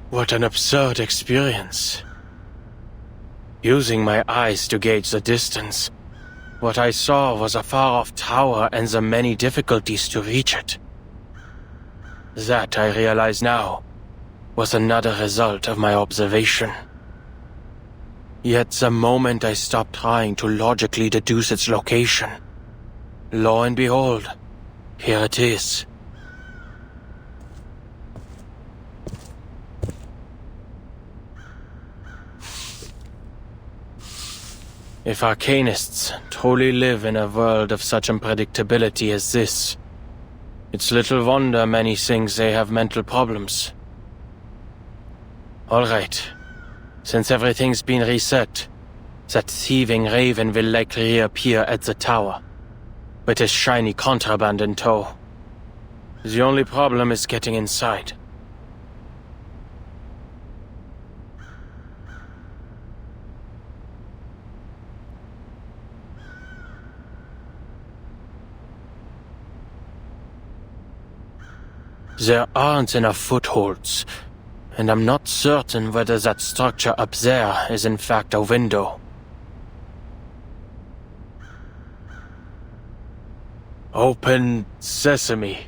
[SPEAKER 6] What an absurd experience. Using my eyes to gauge the distance, what I saw was a far-off tower and the many difficulties to reach it. That, I realize now, was another result of my observation. Yet the moment I stopped trying to logically deduce its location, lo and behold, here it is. If arcanists truly live in a world of such unpredictability as this, it's little wonder many think they have mental problems. All right. Since everything's been reset, that thieving raven will likely reappear at the tower, with his shiny contraband in tow. The only problem is getting inside. There aren't enough footholds, and I'm not certain whether that structure up there is in fact a window. Open sesame.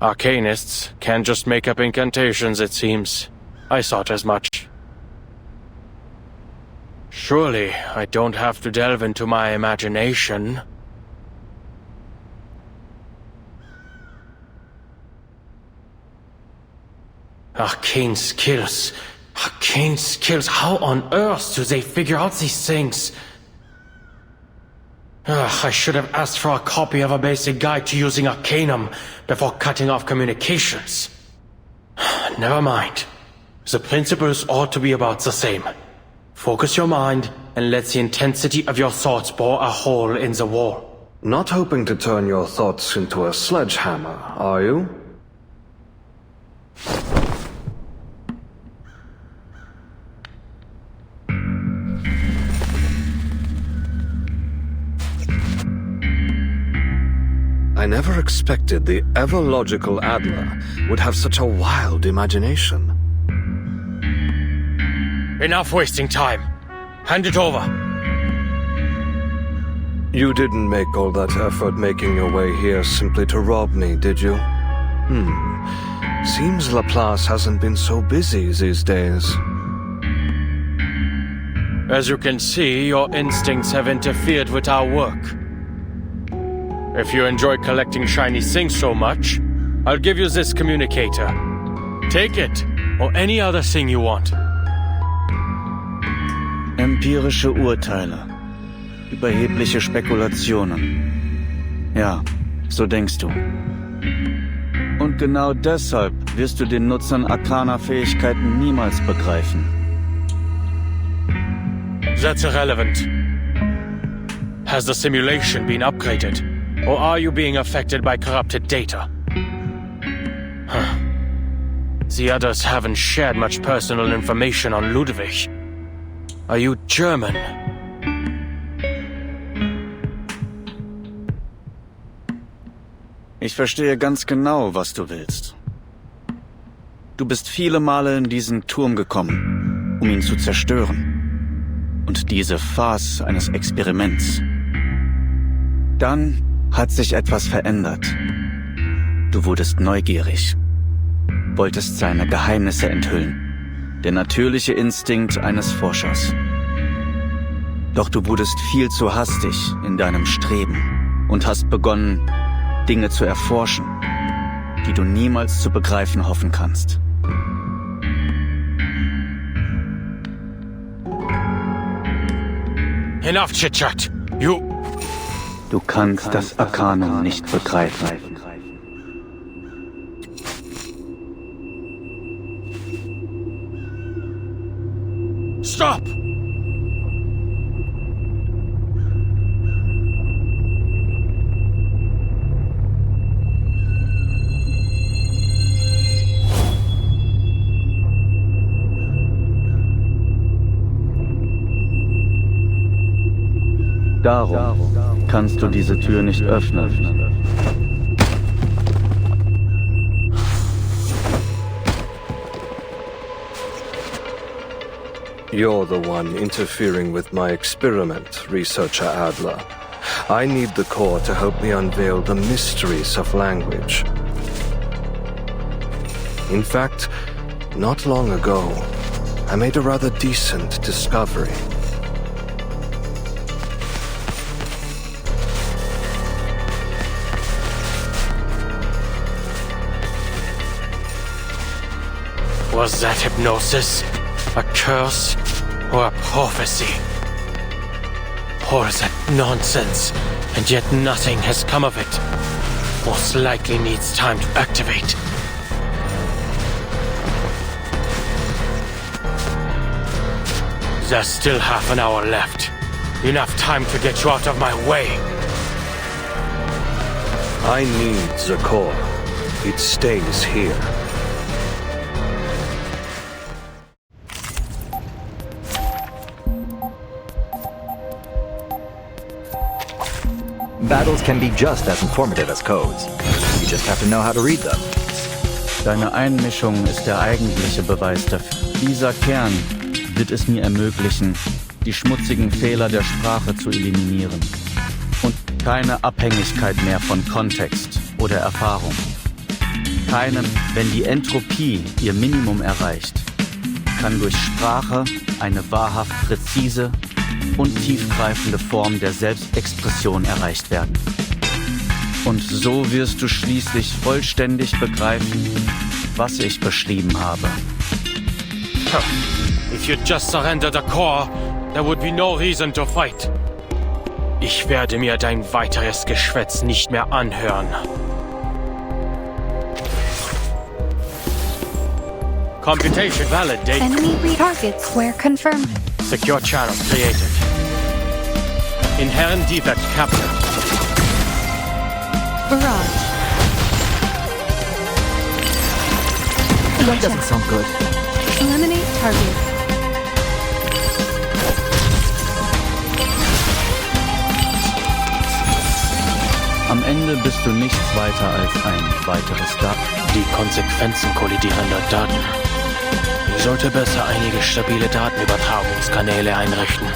[SPEAKER 6] Arcanists can't just make up incantations, it seems. I thought as much. Surely, I don't have to delve into my imagination. Arcane skills. Arcane skills. How on earth do they figure out these things? I should have asked for a copy of a basic guide to using Arcanum before cutting off communications. Never mind. The principles ought to be about the same. Focus your mind and let the intensity of your thoughts bore a hole in the wall.
[SPEAKER 10] Not hoping to turn your thoughts into a sledgehammer, are you? I never expected the ever-logical Adler would have such a wild imagination.
[SPEAKER 6] Enough wasting time. Hand it over.
[SPEAKER 10] You didn't make all that effort making your way here simply to rob me, did you? Seems Laplace hasn't been so busy these days.
[SPEAKER 6] As you can see, your instincts have interfered with our work. If you enjoy collecting shiny things so much, I'll give you this communicator. Take it, or any other thing you want.
[SPEAKER 22] Empirische Urteile. Überhebliche Spekulationen. Ja, so denkst du. Und genau deshalb wirst du den Nutzern arkaner Fähigkeiten niemals begreifen.
[SPEAKER 6] That's irrelevant. Has the simulation been upgraded? Or are you being affected by corrupted data? The others haven't shared much personal information on Ludwig. Are you German?
[SPEAKER 22] Ich verstehe ganz genau, was du willst. Du bist viele Male in diesen Turm gekommen, um ihn zu zerstören. Und diese Farce eines Experiments. Dann hat sich etwas verändert. Du wurdest neugierig, wolltest seine Geheimnisse enthüllen. Der natürliche Instinkt eines Forschers. Doch du wurdest viel zu hastig in deinem Streben und hast begonnen, Dinge zu erforschen, die du niemals zu begreifen hoffen kannst.
[SPEAKER 6] Enough chit-chat.
[SPEAKER 22] Du kannst das Arkanum nicht begreifen.
[SPEAKER 6] Stop!
[SPEAKER 22] Darum kannst du diese Tür nicht öffnen.
[SPEAKER 10] You're the one interfering with my experiment, Researcher Adler. I need the core to help me unveil the mysteries of language. In fact, not long ago, I made a rather decent discovery.
[SPEAKER 6] Was that hypnosis a curse or a prophecy? Or is that nonsense, and yet nothing has come of it? Most likely needs time to activate. There's still half an hour left. Enough time to get you out of my way.
[SPEAKER 10] I need the core. It stays here.
[SPEAKER 3] Battles can be just as informative as codes. You just have to know how to read them.
[SPEAKER 2] Deine Einmischung ist der eigentliche Beweis dafür. Dieser Kern wird es mir ermöglichen, die schmutzigen Fehler der Sprache zu eliminieren. Und keine Abhängigkeit mehr von Kontext oder Erfahrung. Wenn die Entropie ihr Minimum erreicht, kann durch Sprache eine wahrhaft präzise und tiefgreifende Form der Selbstexpression erreicht werden. Und so wirst du schließlich vollständig begreifen, was ich beschrieben habe.
[SPEAKER 6] If you just surrender the core, there would be no reason to fight. Ich werde mir dein weiteres Geschwätz nicht mehr anhören. Computation validated.
[SPEAKER 12] Enemy targets were confirmed.
[SPEAKER 6] Secure channel created. Inherent defect captured.
[SPEAKER 12] Barrage.
[SPEAKER 3] That doesn't sound good.
[SPEAKER 12] Eliminate target.
[SPEAKER 2] Am Ende bist du nichts weiter als ein weiteres Daten.
[SPEAKER 6] Die Konsequenzen kollidierender Daten. Ich sollte besser einige stabile Datenübertragungskanäle einrichten.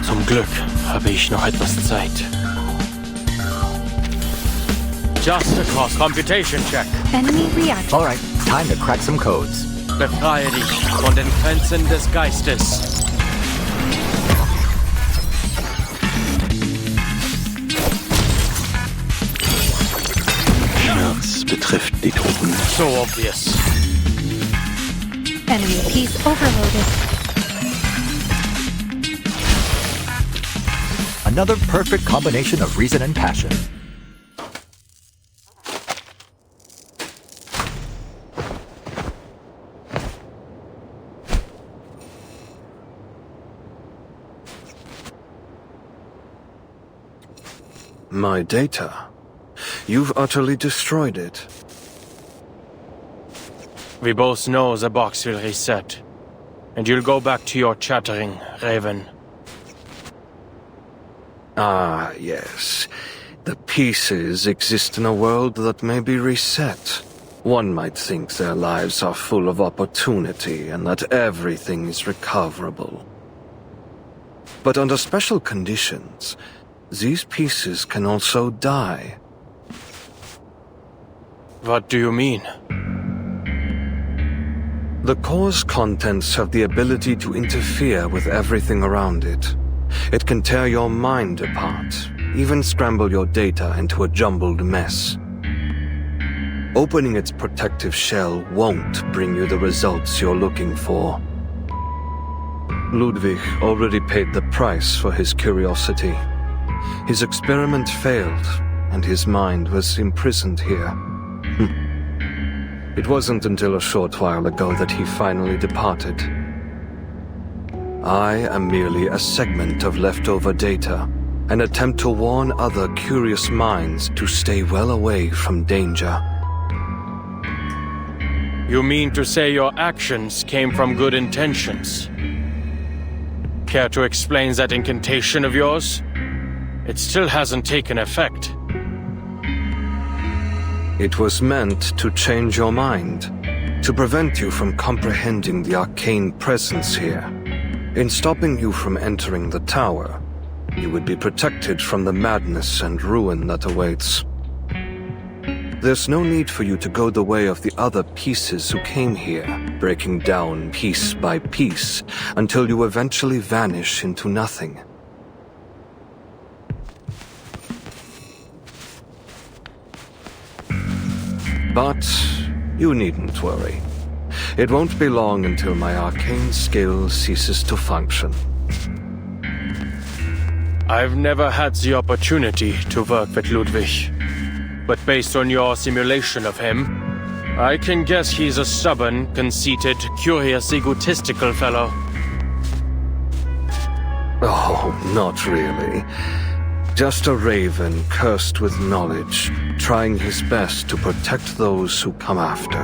[SPEAKER 6] Zum Glück habe ich noch etwas Zeit. Just across computation check.
[SPEAKER 12] Enemy reaction.
[SPEAKER 3] All right, time to crack some codes.
[SPEAKER 6] Befreie dich von den Grenzen des Geistes.
[SPEAKER 10] Schmerz betrifft die Truppen.
[SPEAKER 6] So obvious.
[SPEAKER 12] Enemy piece overloaded.
[SPEAKER 3] Another perfect combination of reason and passion.
[SPEAKER 10] My data. You've utterly destroyed it.
[SPEAKER 6] We both know the box will reset. And you'll go back to your chattering, Raven.
[SPEAKER 10] Ah, yes. The pieces exist in a world that may be reset. One might think their lives are full of opportunity and that everything is recoverable. But under special conditions, these pieces can also die.
[SPEAKER 6] What do you mean?
[SPEAKER 10] The core's contents have the ability to interfere with everything around it. It can tear your mind apart, even scramble your data into a jumbled mess. Opening its protective shell won't bring you the results you're looking for. Ludwig already paid the price for his curiosity. His experiment failed, and his mind was imprisoned here. It wasn't until a short while ago that he finally departed. I am merely a segment of leftover data, an attempt to warn other curious minds to stay well away from danger.
[SPEAKER 6] You mean to say your actions came from good intentions? Care to explain that incantation of yours? It still hasn't taken effect.
[SPEAKER 10] It was meant to change your mind, to prevent you from comprehending the arcane presence here. In stopping you from entering the tower, you would be protected from the madness and ruin that awaits. There's no need for you to go the way of the other pieces who came here, breaking down piece by piece, until you eventually vanish into nothing. But you needn't worry. It won't be long until my arcane skill ceases to function.
[SPEAKER 6] I've never had the opportunity to work with Ludwig. But based on your simulation of him, I can guess he's a stubborn, conceited, curious, egotistical fellow.
[SPEAKER 10] Oh, not really. Just a raven cursed with knowledge, trying his best to protect those who come after.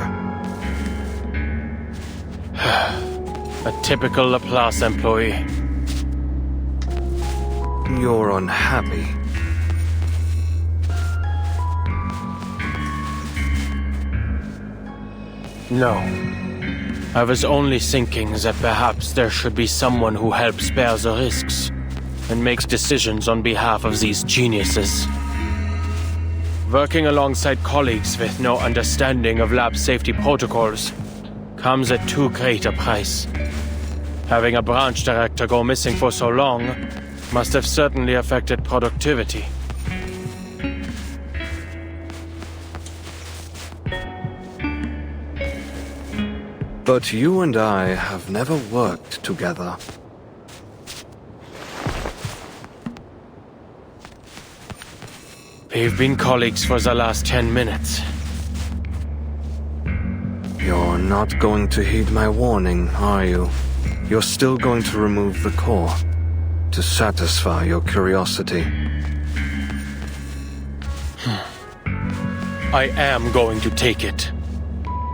[SPEAKER 6] A typical Laplace employee.
[SPEAKER 10] You're unhappy.
[SPEAKER 6] No. I was only thinking that perhaps there should be someone who helps bear the risks and makes decisions on behalf of these geniuses. Working alongside colleagues with no understanding of lab safety protocols comes at too great a price. Having a branch director go missing for so long must have certainly affected productivity.
[SPEAKER 10] But you and I have never worked together.
[SPEAKER 6] We've been colleagues for the last 10 minutes.
[SPEAKER 10] You're not going to heed my warning, are you? You're still going to remove the core to satisfy your curiosity.
[SPEAKER 6] I am going to take it.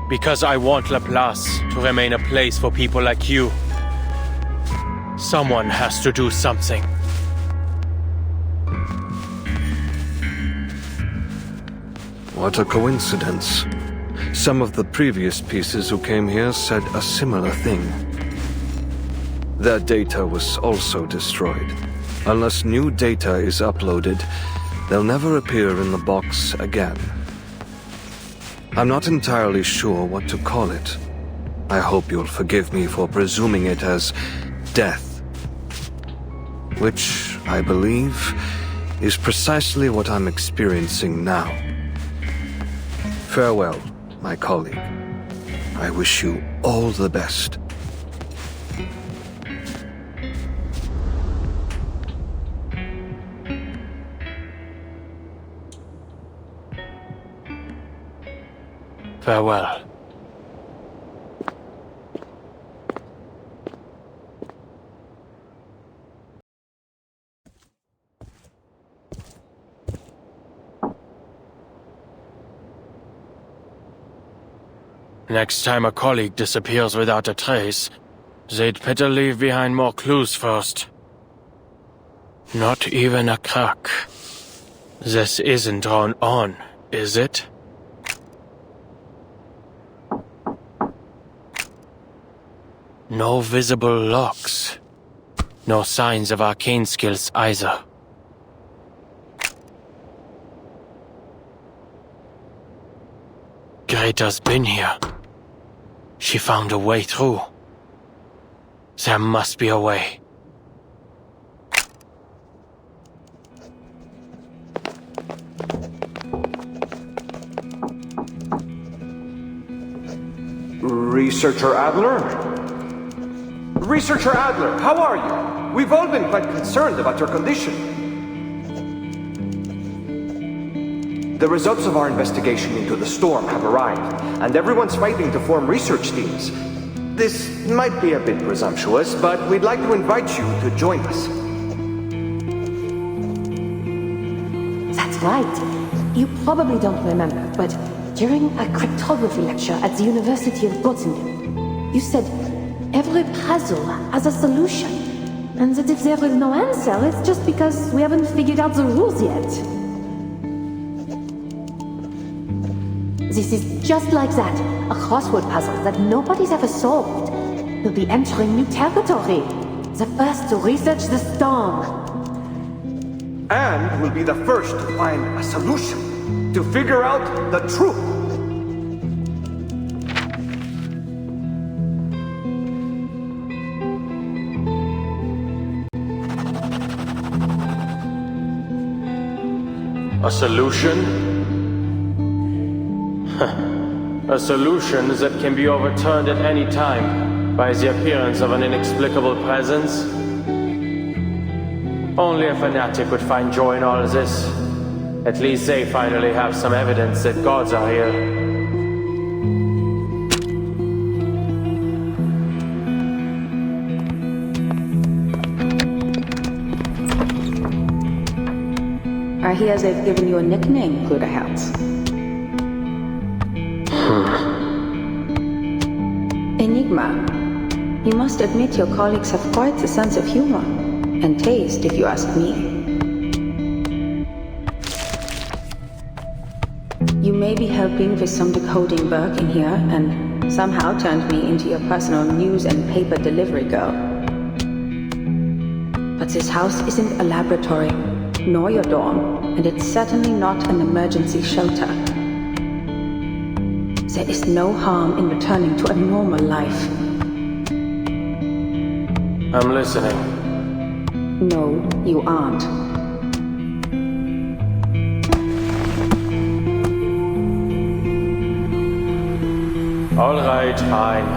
[SPEAKER 6] Because I want Laplace to remain a place for people like you. Someone has to do something.
[SPEAKER 10] What a coincidence. Some of the previous pieces who came here said a similar thing. Their data was also destroyed. Unless new data is uploaded, they'll never appear in the box again. I'm not entirely sure what to call it. I hope you'll forgive me for presuming it as death. Which, I believe, is precisely what I'm experiencing now. Farewell, my colleague. I wish you all the best.
[SPEAKER 6] Farewell. Next time a colleague disappears without a trace, they'd better leave behind more clues first. Not even a crack. This isn't drawn on, is it? No visible locks. No signs of arcane skills either. Greta's been here. She found a way through. There must be a way.
[SPEAKER 11] Researcher Adler? Researcher Adler, how are you? We've all been quite concerned about your condition. The results of our investigation into the storm have arrived, and everyone's fighting to form research teams. This might be a bit presumptuous, but we'd like to invite you to join us.
[SPEAKER 13] That's right. You probably don't remember, but during a cryptography lecture at the University of Göttingen, you said every puzzle has a solution, and that if there is no answer, it's just because we haven't figured out the rules yet. This is just like that. a crossword puzzle that nobody's ever solved. We'll be entering new territory. The first to research the storm.
[SPEAKER 11] And we'll be the first to find a solution, to figure out the truth.
[SPEAKER 6] A solution? A solution that can be overturned at any time by the appearance of an inexplicable presence? Only a fanatic would find joy in all this. At least they finally have some evidence that gods are here.
[SPEAKER 1] I hear they've given you a nickname, Bruderherz. Enigma. You must admit your colleagues have quite the sense of humor. And taste, if you ask me. You may be helping with some decoding work in here, and somehow turned me into your personal news and paper delivery girl. But this house isn't a laboratory, nor your dorm, and it's certainly not an emergency shelter. There is no harm in returning to a normal life.
[SPEAKER 6] I'm listening.
[SPEAKER 1] No, you aren't.
[SPEAKER 6] All right, fine.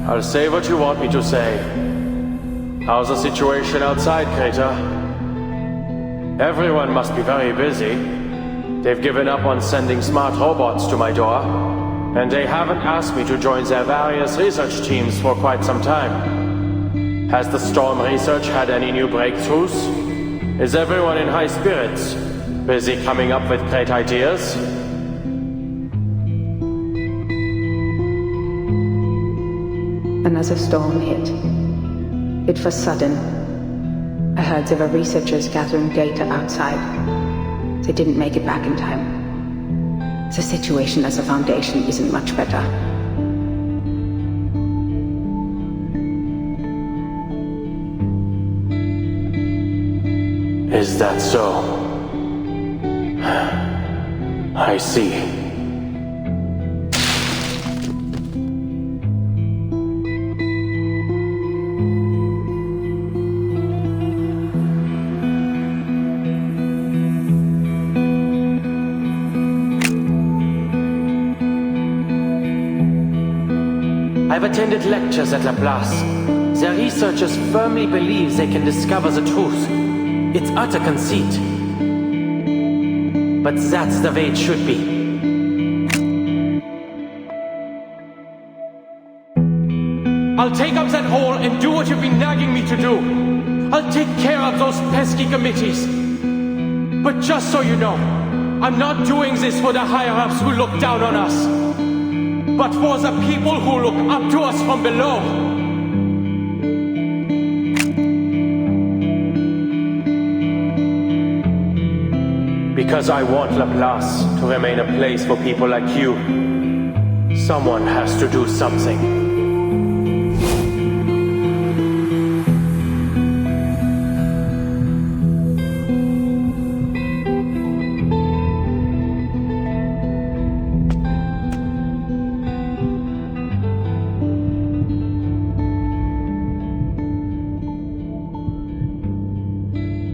[SPEAKER 6] I'll say what you want me to say. How's the situation outside, Crater? Everyone must be very busy. They've given up on sending smart robots to my door, and they haven't asked me to join their various research teams for quite some time. Has the storm research had any new breakthroughs? Is everyone in high spirits? Busy coming up with great ideas?
[SPEAKER 1] Another storm hit. It was sudden. I heard there were researchers gathering data outside. They didn't make it back in time. The situation as a foundation isn't much better.
[SPEAKER 6] Is that so? I see.
[SPEAKER 17] I've attended lectures at Laplace. Their researchers firmly believe they can discover the truth. It's utter conceit. But that's the way it should be.
[SPEAKER 6] I'll take up that hole and do what you've been nagging me to do. I'll take care of those pesky committees. But just so you know, I'm not doing this for the higher-ups who look down on us, but for the people who look up to us from below. Because I want Laplace to remain a place for people like you. Someone has to do something.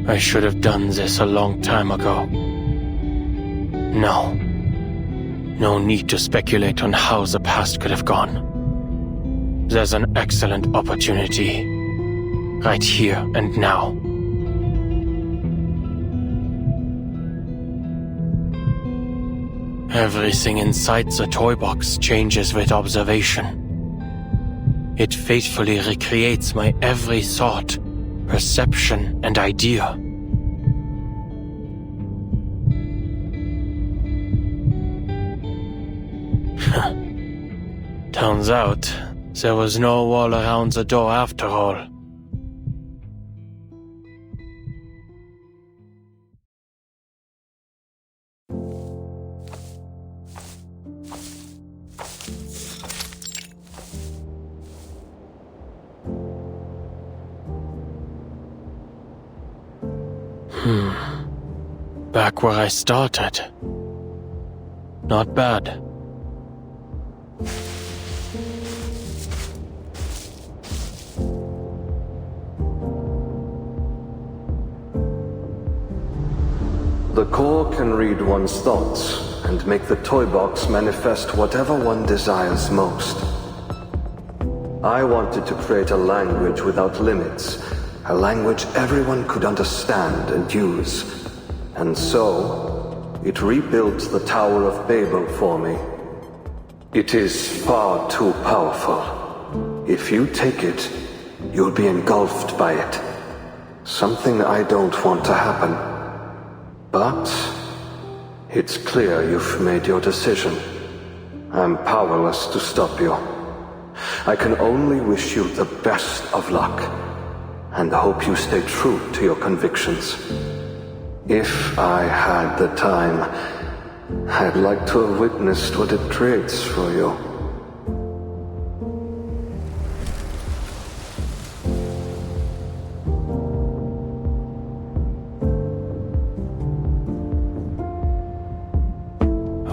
[SPEAKER 6] I should have done this a long time ago. No. No need to speculate on how the past could have gone. There's an excellent opportunity. Right here and now. Everything inside the toy box changes with observation. It faithfully recreates my every thought, perception, and idea. Turns out, there was no wall around the door after all. Back where I started. Not bad.
[SPEAKER 10] The core can read one's thoughts and make the toy box manifest whatever one desires most. I wanted to create a language without limits, a language everyone could understand and use. And so, it rebuilt the Tower of Babel for me. It is far too powerful. If you take it, you'll be engulfed by it. Something I don't want to happen. But it's clear you've made your decision. I'm powerless to stop you. I can only wish you the best of luck, and hope you stay true to your convictions. If I had the time, I'd like to have witnessed what it creates for you.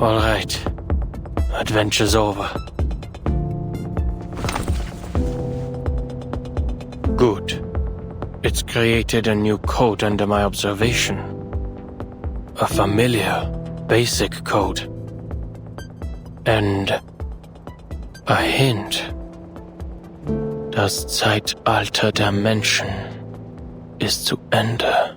[SPEAKER 6] All right. Adventure's over. Good. It's created a new code under my observation. A familiar, basic code. And a hint. Das Zeitalter der Menschen ist zu Ende.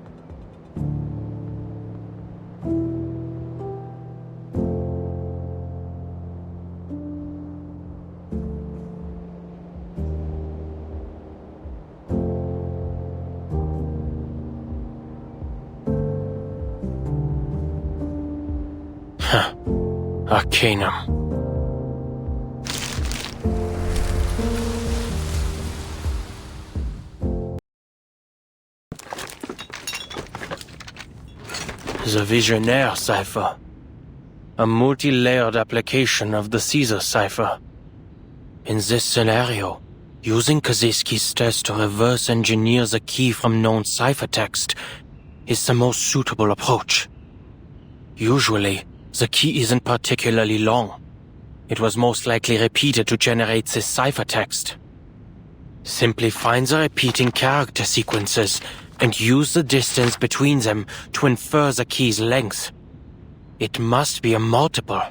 [SPEAKER 6] Arcanum. The Visionaire cipher. A multi-layered application of the Caesar cipher. In this scenario, using Kaczynski's test to reverse engineer the key from known ciphertext is the most suitable approach. Usually, the key isn't particularly long. It was most likely repeated to generate this ciphertext. Simply find the repeating character sequences and use the distance between them to infer the key's length. It must be a multiple.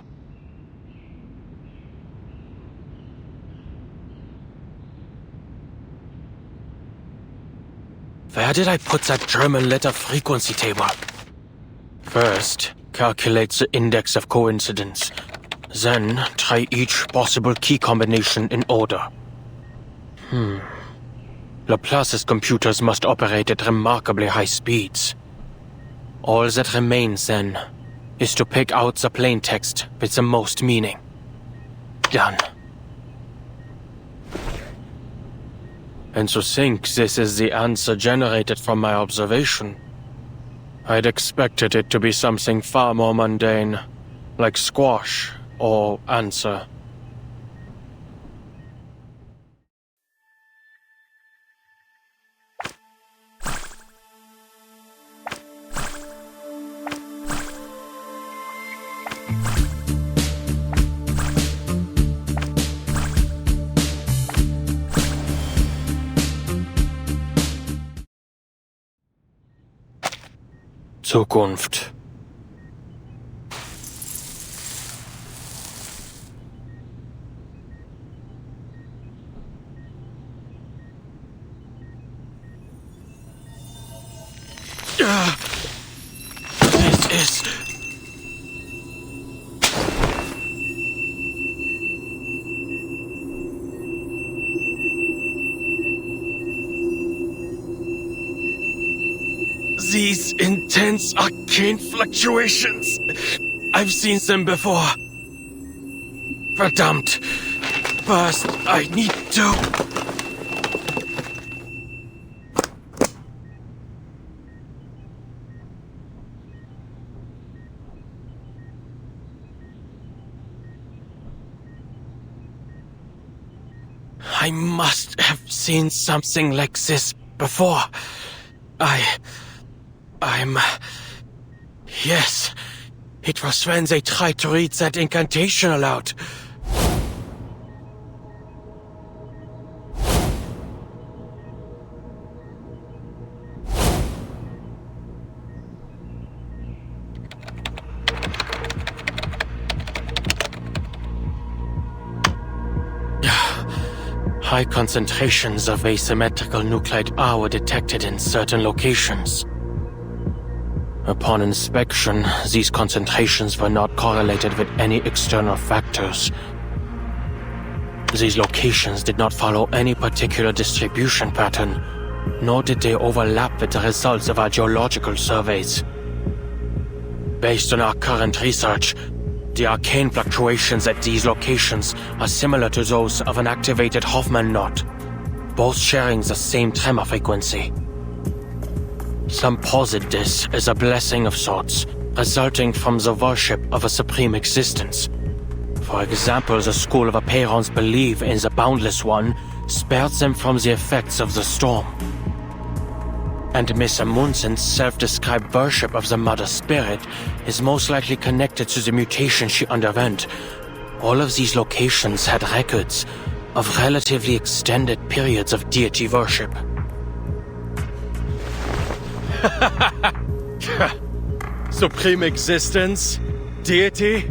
[SPEAKER 6] Where did I put that German letter frequency table? First, calculate the index of coincidence. Then, try each possible key combination in order. Laplace's computers must operate at remarkably high speeds. All that remains, then, is to pick out the plaintext with the most meaning. Done. And to think this is the answer generated from my observation, I'd expected it to be something far more mundane, like squash or answer. Zukunft. This is... These intense arcane fluctuations. I've seen them before. Verdammt. First, I need to... I must have seen something like this before. Yes. It was when they tried to read that incantation aloud. High concentrations of asymmetrical nuclide R were detected in certain locations. Upon inspection, these concentrations were not correlated with any external factors. These locations did not follow any particular distribution pattern, nor did they overlap with the results of our geological surveys. Based on our current research, the arcane fluctuations at these locations are similar to those of an activated Hoffman knot, both sharing the same tremor frequency. Some posit this as a blessing of sorts, resulting from the worship of a supreme existence. For example, the School of Aperons believe in the Boundless One spared them from the effects of the storm. And Miss Amundsen's self-described worship of the Mother Spirit is most likely connected to the mutation she underwent. All of these locations had records of relatively extended periods of deity worship. Supreme existence? Deity?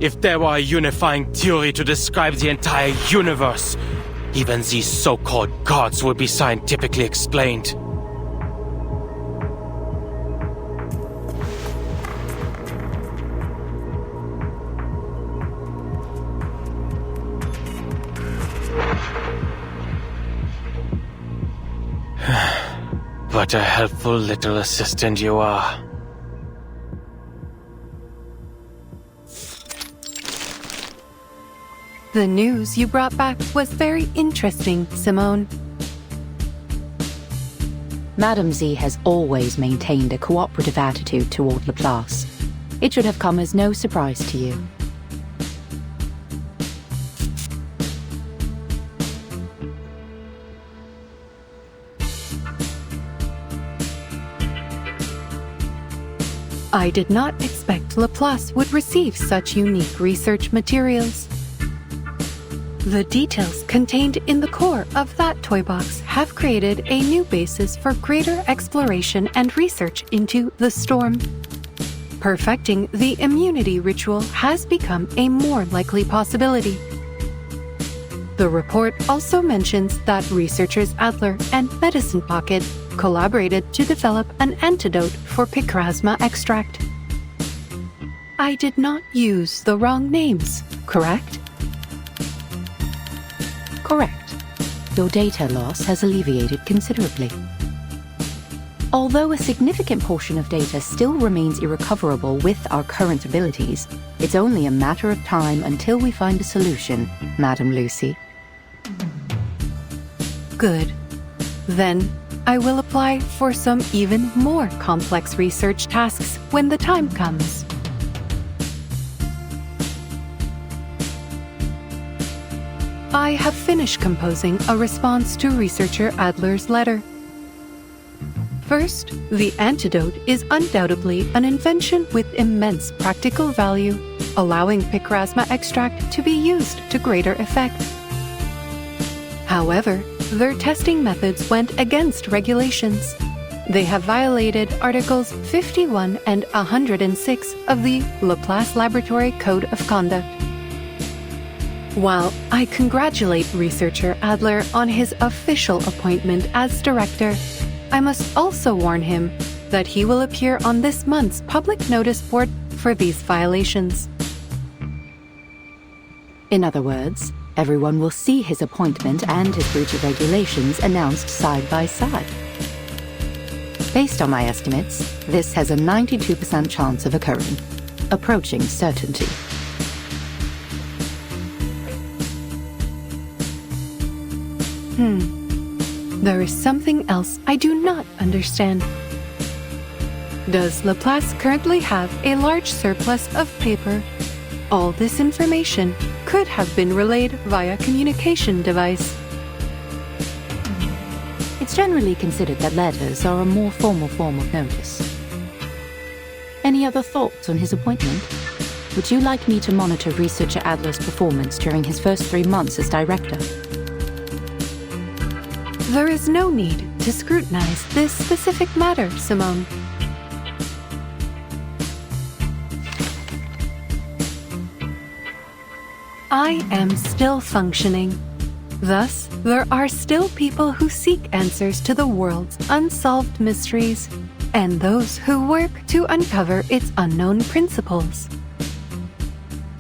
[SPEAKER 6] If there were a unifying theory to describe the entire universe, even these so-called gods would be scientifically explained. What a helpful little assistant you are.
[SPEAKER 14] The news you brought back was very interesting, Simone.
[SPEAKER 16] Madame Z has always maintained a cooperative attitude toward Laplace. It should have come as no surprise to you.
[SPEAKER 14] I did not expect Laplace would receive such unique research materials. The details contained in the core of that toy box have created a new basis for greater exploration and research into the storm. Perfecting the immunity ritual has become a more likely possibility. The report also mentions that researchers Adler and Medicine Pocket collaborated to develop an antidote for picrasma extract. I did not use the wrong names, correct?
[SPEAKER 16] Correct. Your data loss has alleviated considerably. Although a significant portion of data still remains irrecoverable with our current abilities, it's only a matter of time until we find a solution, Madame Lucy.
[SPEAKER 14] Good. Then, I will apply for some even more complex research tasks when the time comes. I have finished composing a response to researcher Adler's letter. First, the antidote is undoubtedly an invention with immense practical value, allowing picrasma extract to be used to greater effect. However, their testing methods went against regulations. They have violated Articles 51 and 106 of the Laplace Laboratory Code of Conduct. While I congratulate researcher Adler on his official appointment as director, I must also warn him that he will appear on this month's public notice board for these violations.
[SPEAKER 16] In other words, everyone will see his appointment and his breach of regulations announced side by side. Based on my estimates, this has a 92% chance of occurring, approaching certainty.
[SPEAKER 14] There is something else I do not understand. Does Laplace currently have a large surplus of paper? All this information could have been relayed via communication device.
[SPEAKER 16] It's generally considered that letters are a more formal form of notice. Any other thoughts on his appointment? Would you like me to monitor researcher Adler's performance during his first 3 months as director?
[SPEAKER 14] There is no need to scrutinize this specific matter, Simone. I am still functioning. Thus, there are still people who seek answers to the world's unsolved mysteries, and those who work to uncover its unknown principles.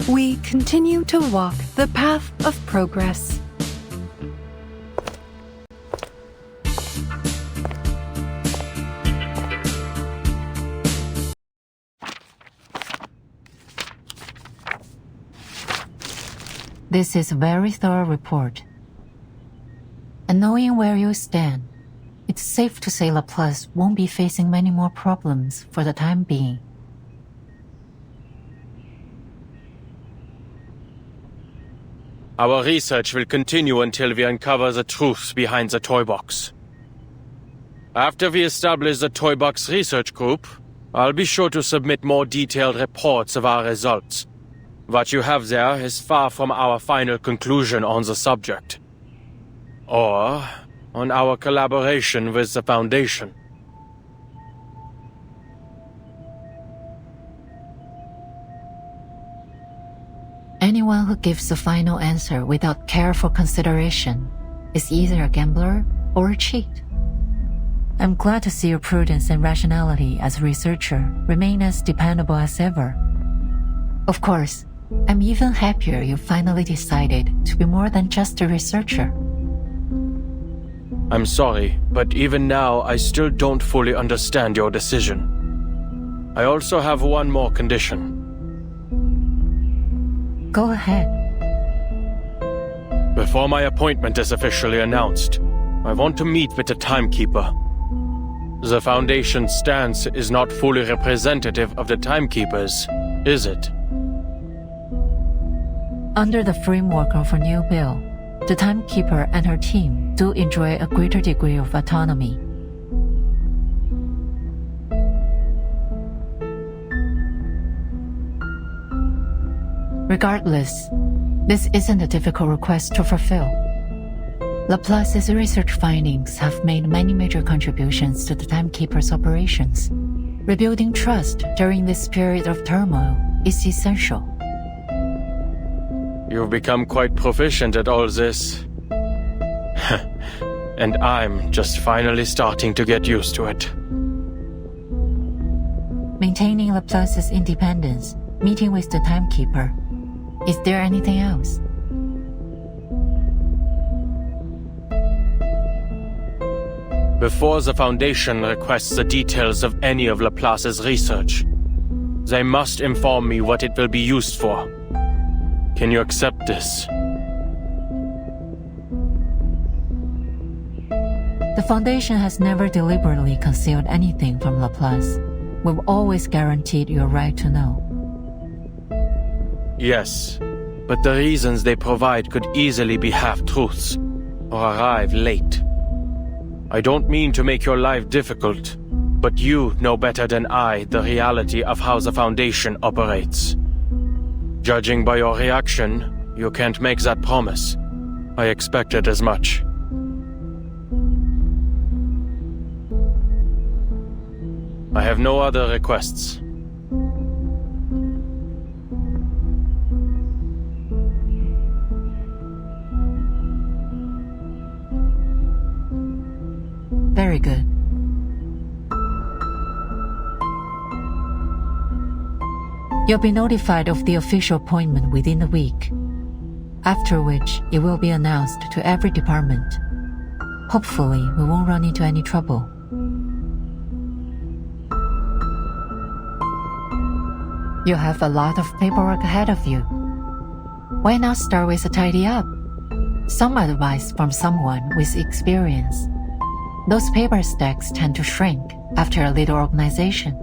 [SPEAKER 14] We continue to walk the path of progress.
[SPEAKER 5] This is a very thorough report. And knowing where you stand, it's safe to say Laplace won't be facing many more problems for the time being.
[SPEAKER 6] Our research will continue until we uncover the truth behind the toy box. After we establish the toy box research group, I'll be sure to submit more detailed reports of our results. What you have there is far from our final conclusion on the subject, or on our collaboration with the Foundation.
[SPEAKER 5] Anyone who gives the final answer without careful consideration is either a gambler or a cheat. I'm glad to see your prudence and rationality as a researcher remain as dependable as ever. Of course, I'm even happier you finally decided to be more than just a researcher.
[SPEAKER 6] I'm sorry, but even now I still don't fully understand your decision. I also have one more condition.
[SPEAKER 5] Go ahead.
[SPEAKER 6] Before my appointment is officially announced, I want to meet with the Timekeeper. The Foundation's stance is not fully representative of the Timekeepers, is it?
[SPEAKER 5] Under the framework of a new bill, the Timekeeper and her team do enjoy a greater degree of autonomy. Regardless, this isn't a difficult request to fulfill. Laplace's research findings have made many major contributions to the Timekeeper's operations. Rebuilding trust during this period of turmoil is essential.
[SPEAKER 6] You've become quite proficient at all this. And I'm just finally starting to get used to it.
[SPEAKER 5] Maintaining Laplace's independence, meeting with the Timekeeper. Is there anything else?
[SPEAKER 6] Before the Foundation requests the details of any of Laplace's research, they must inform me what it will be used for. Can you accept this?
[SPEAKER 5] The Foundation has never deliberately concealed anything from Laplace. We've always guaranteed your right to know.
[SPEAKER 6] Yes, but the reasons they provide could easily be half-truths, or arrive late. I don't mean to make your life difficult, but you know better than I the reality of how the Foundation operates. Judging by your reaction, you can't make that promise. I expected as much. I have no other requests.
[SPEAKER 5] Very good. You'll be notified of the official appointment within a week, after which it will be announced to every department. Hopefully, we won't run into any trouble. You have a lot of paperwork ahead of you. Why not start with a tidy up? Some advice from someone with experience. Those paper stacks tend to shrink after a little organization.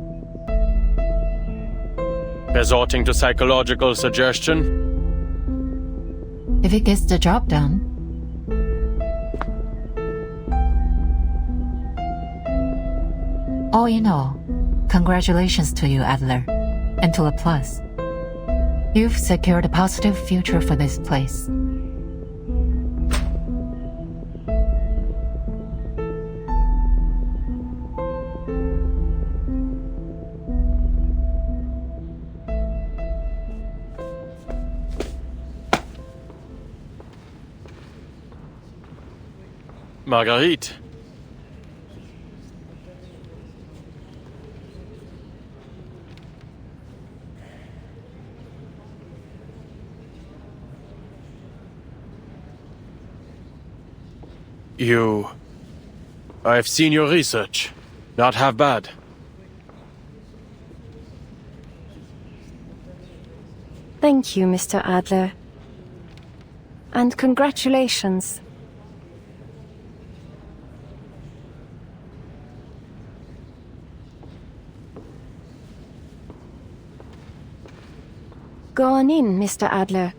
[SPEAKER 6] Resorting to psychological suggestion?
[SPEAKER 5] If it gets the job done. All in all, congratulations to you, Adler, and to Laplace. You've secured a positive future for this place.
[SPEAKER 6] Marguerite. I've seen your research. Not half bad.
[SPEAKER 4] Thank you, Mr. Adler. And congratulations. Go on in, Mr. Adler.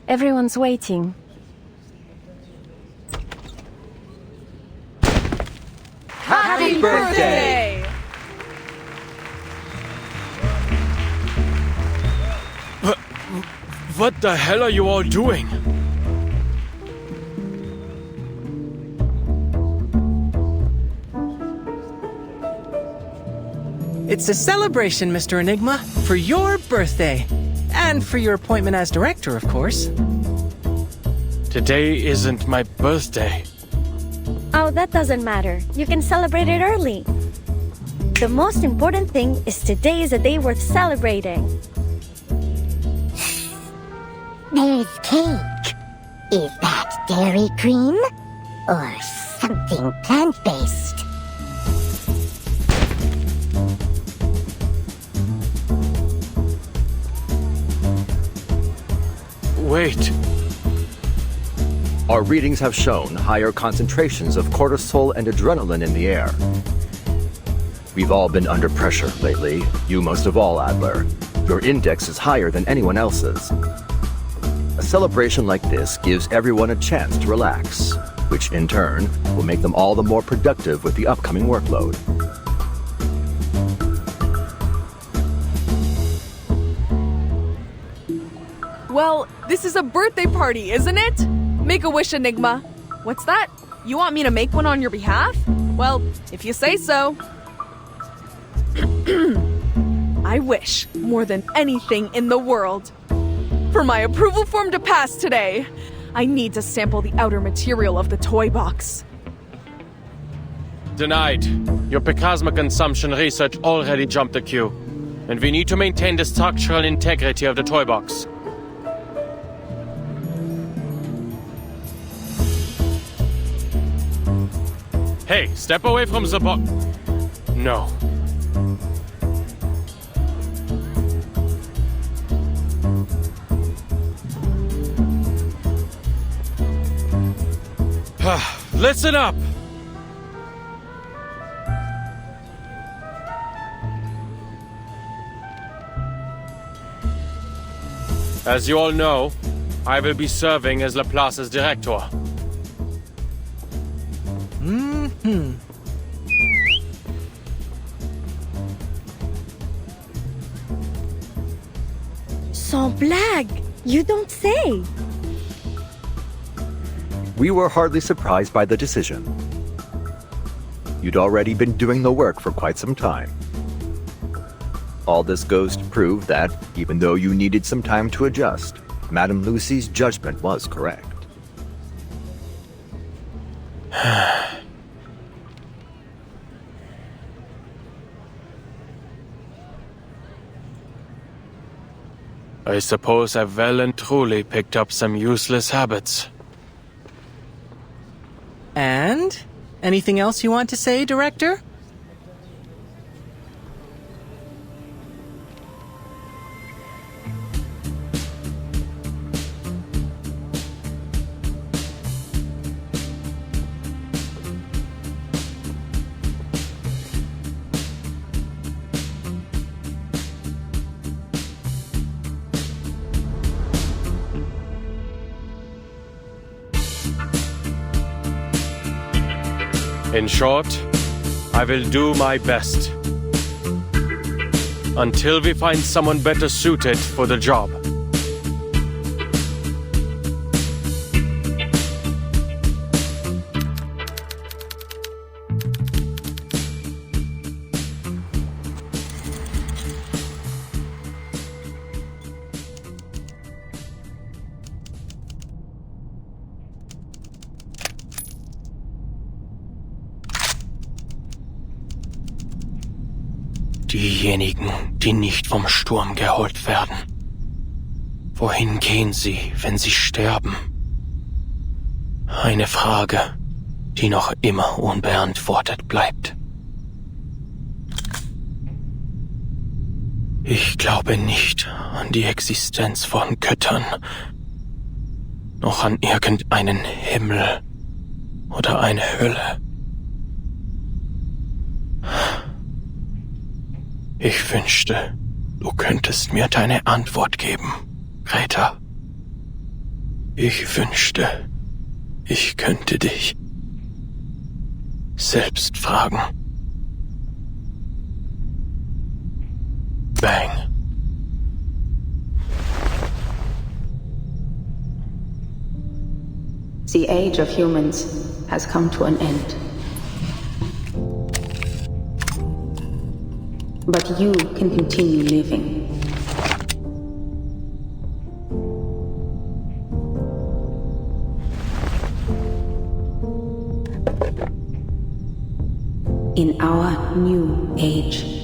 [SPEAKER 4] Everyone's waiting.
[SPEAKER 8] Happy birthday!
[SPEAKER 6] What the hell are you all doing?
[SPEAKER 8] It's a celebration, Mr. Enigma, for your birthday. And for your appointment as director, of course.
[SPEAKER 6] Today isn't my birthday.
[SPEAKER 4] Oh, that doesn't matter. You can celebrate it early. The most important thing is today is a day worth celebrating.
[SPEAKER 9] There's cake. Is that dairy cream? Or something plant-based?
[SPEAKER 6] Wait.
[SPEAKER 3] Our readings have shown higher concentrations of cortisol and adrenaline in the air. We've all been under pressure lately, you most of all, Adler. Your index is higher than anyone else's. A celebration like this gives everyone a chance to relax, which in turn will make them all the more productive with the upcoming workload.
[SPEAKER 23] Well, this is a birthday party, isn't it? Make a wish, Enigma. What's that? You want me to make one on your behalf? Well, if you say so. I wish, more than anything in the world, for my approval form to pass today. I need to sample the outer material of the toy box.
[SPEAKER 6] Denied. Your plasma consumption research already jumped the queue. And we need to maintain the structural integrity of the toy box. Hey, step away from the box. No. Listen up! As you all know, I will be serving as Laplace's director.
[SPEAKER 4] Sans blague! You don't say!
[SPEAKER 3] We were hardly surprised by the decision. You'd already been doing the work for quite some time. All this goes to prove that, even though you needed some time to adjust, Madame Lucy's judgment was correct.
[SPEAKER 6] I suppose I've well and truly picked up some useless habits.
[SPEAKER 8] And? Anything else you want to say, Director?
[SPEAKER 6] In short, I will do my best. Until we find someone better suited for the job. Diejenigen, die nicht vom Sturm geholt werden. Wohin gehen sie, wenn sie sterben? Eine Frage, die noch immer unbeantwortet bleibt. Ich glaube nicht an die Existenz von Göttern, noch an irgendeinen Himmel oder eine Hölle. Ich wünschte, du könntest mir deine Antwort geben, Greta. Ich wünschte, ich könnte dich selbst fragen. Bang.
[SPEAKER 1] The age of humans has come to an end. But you can continue living. In our new age.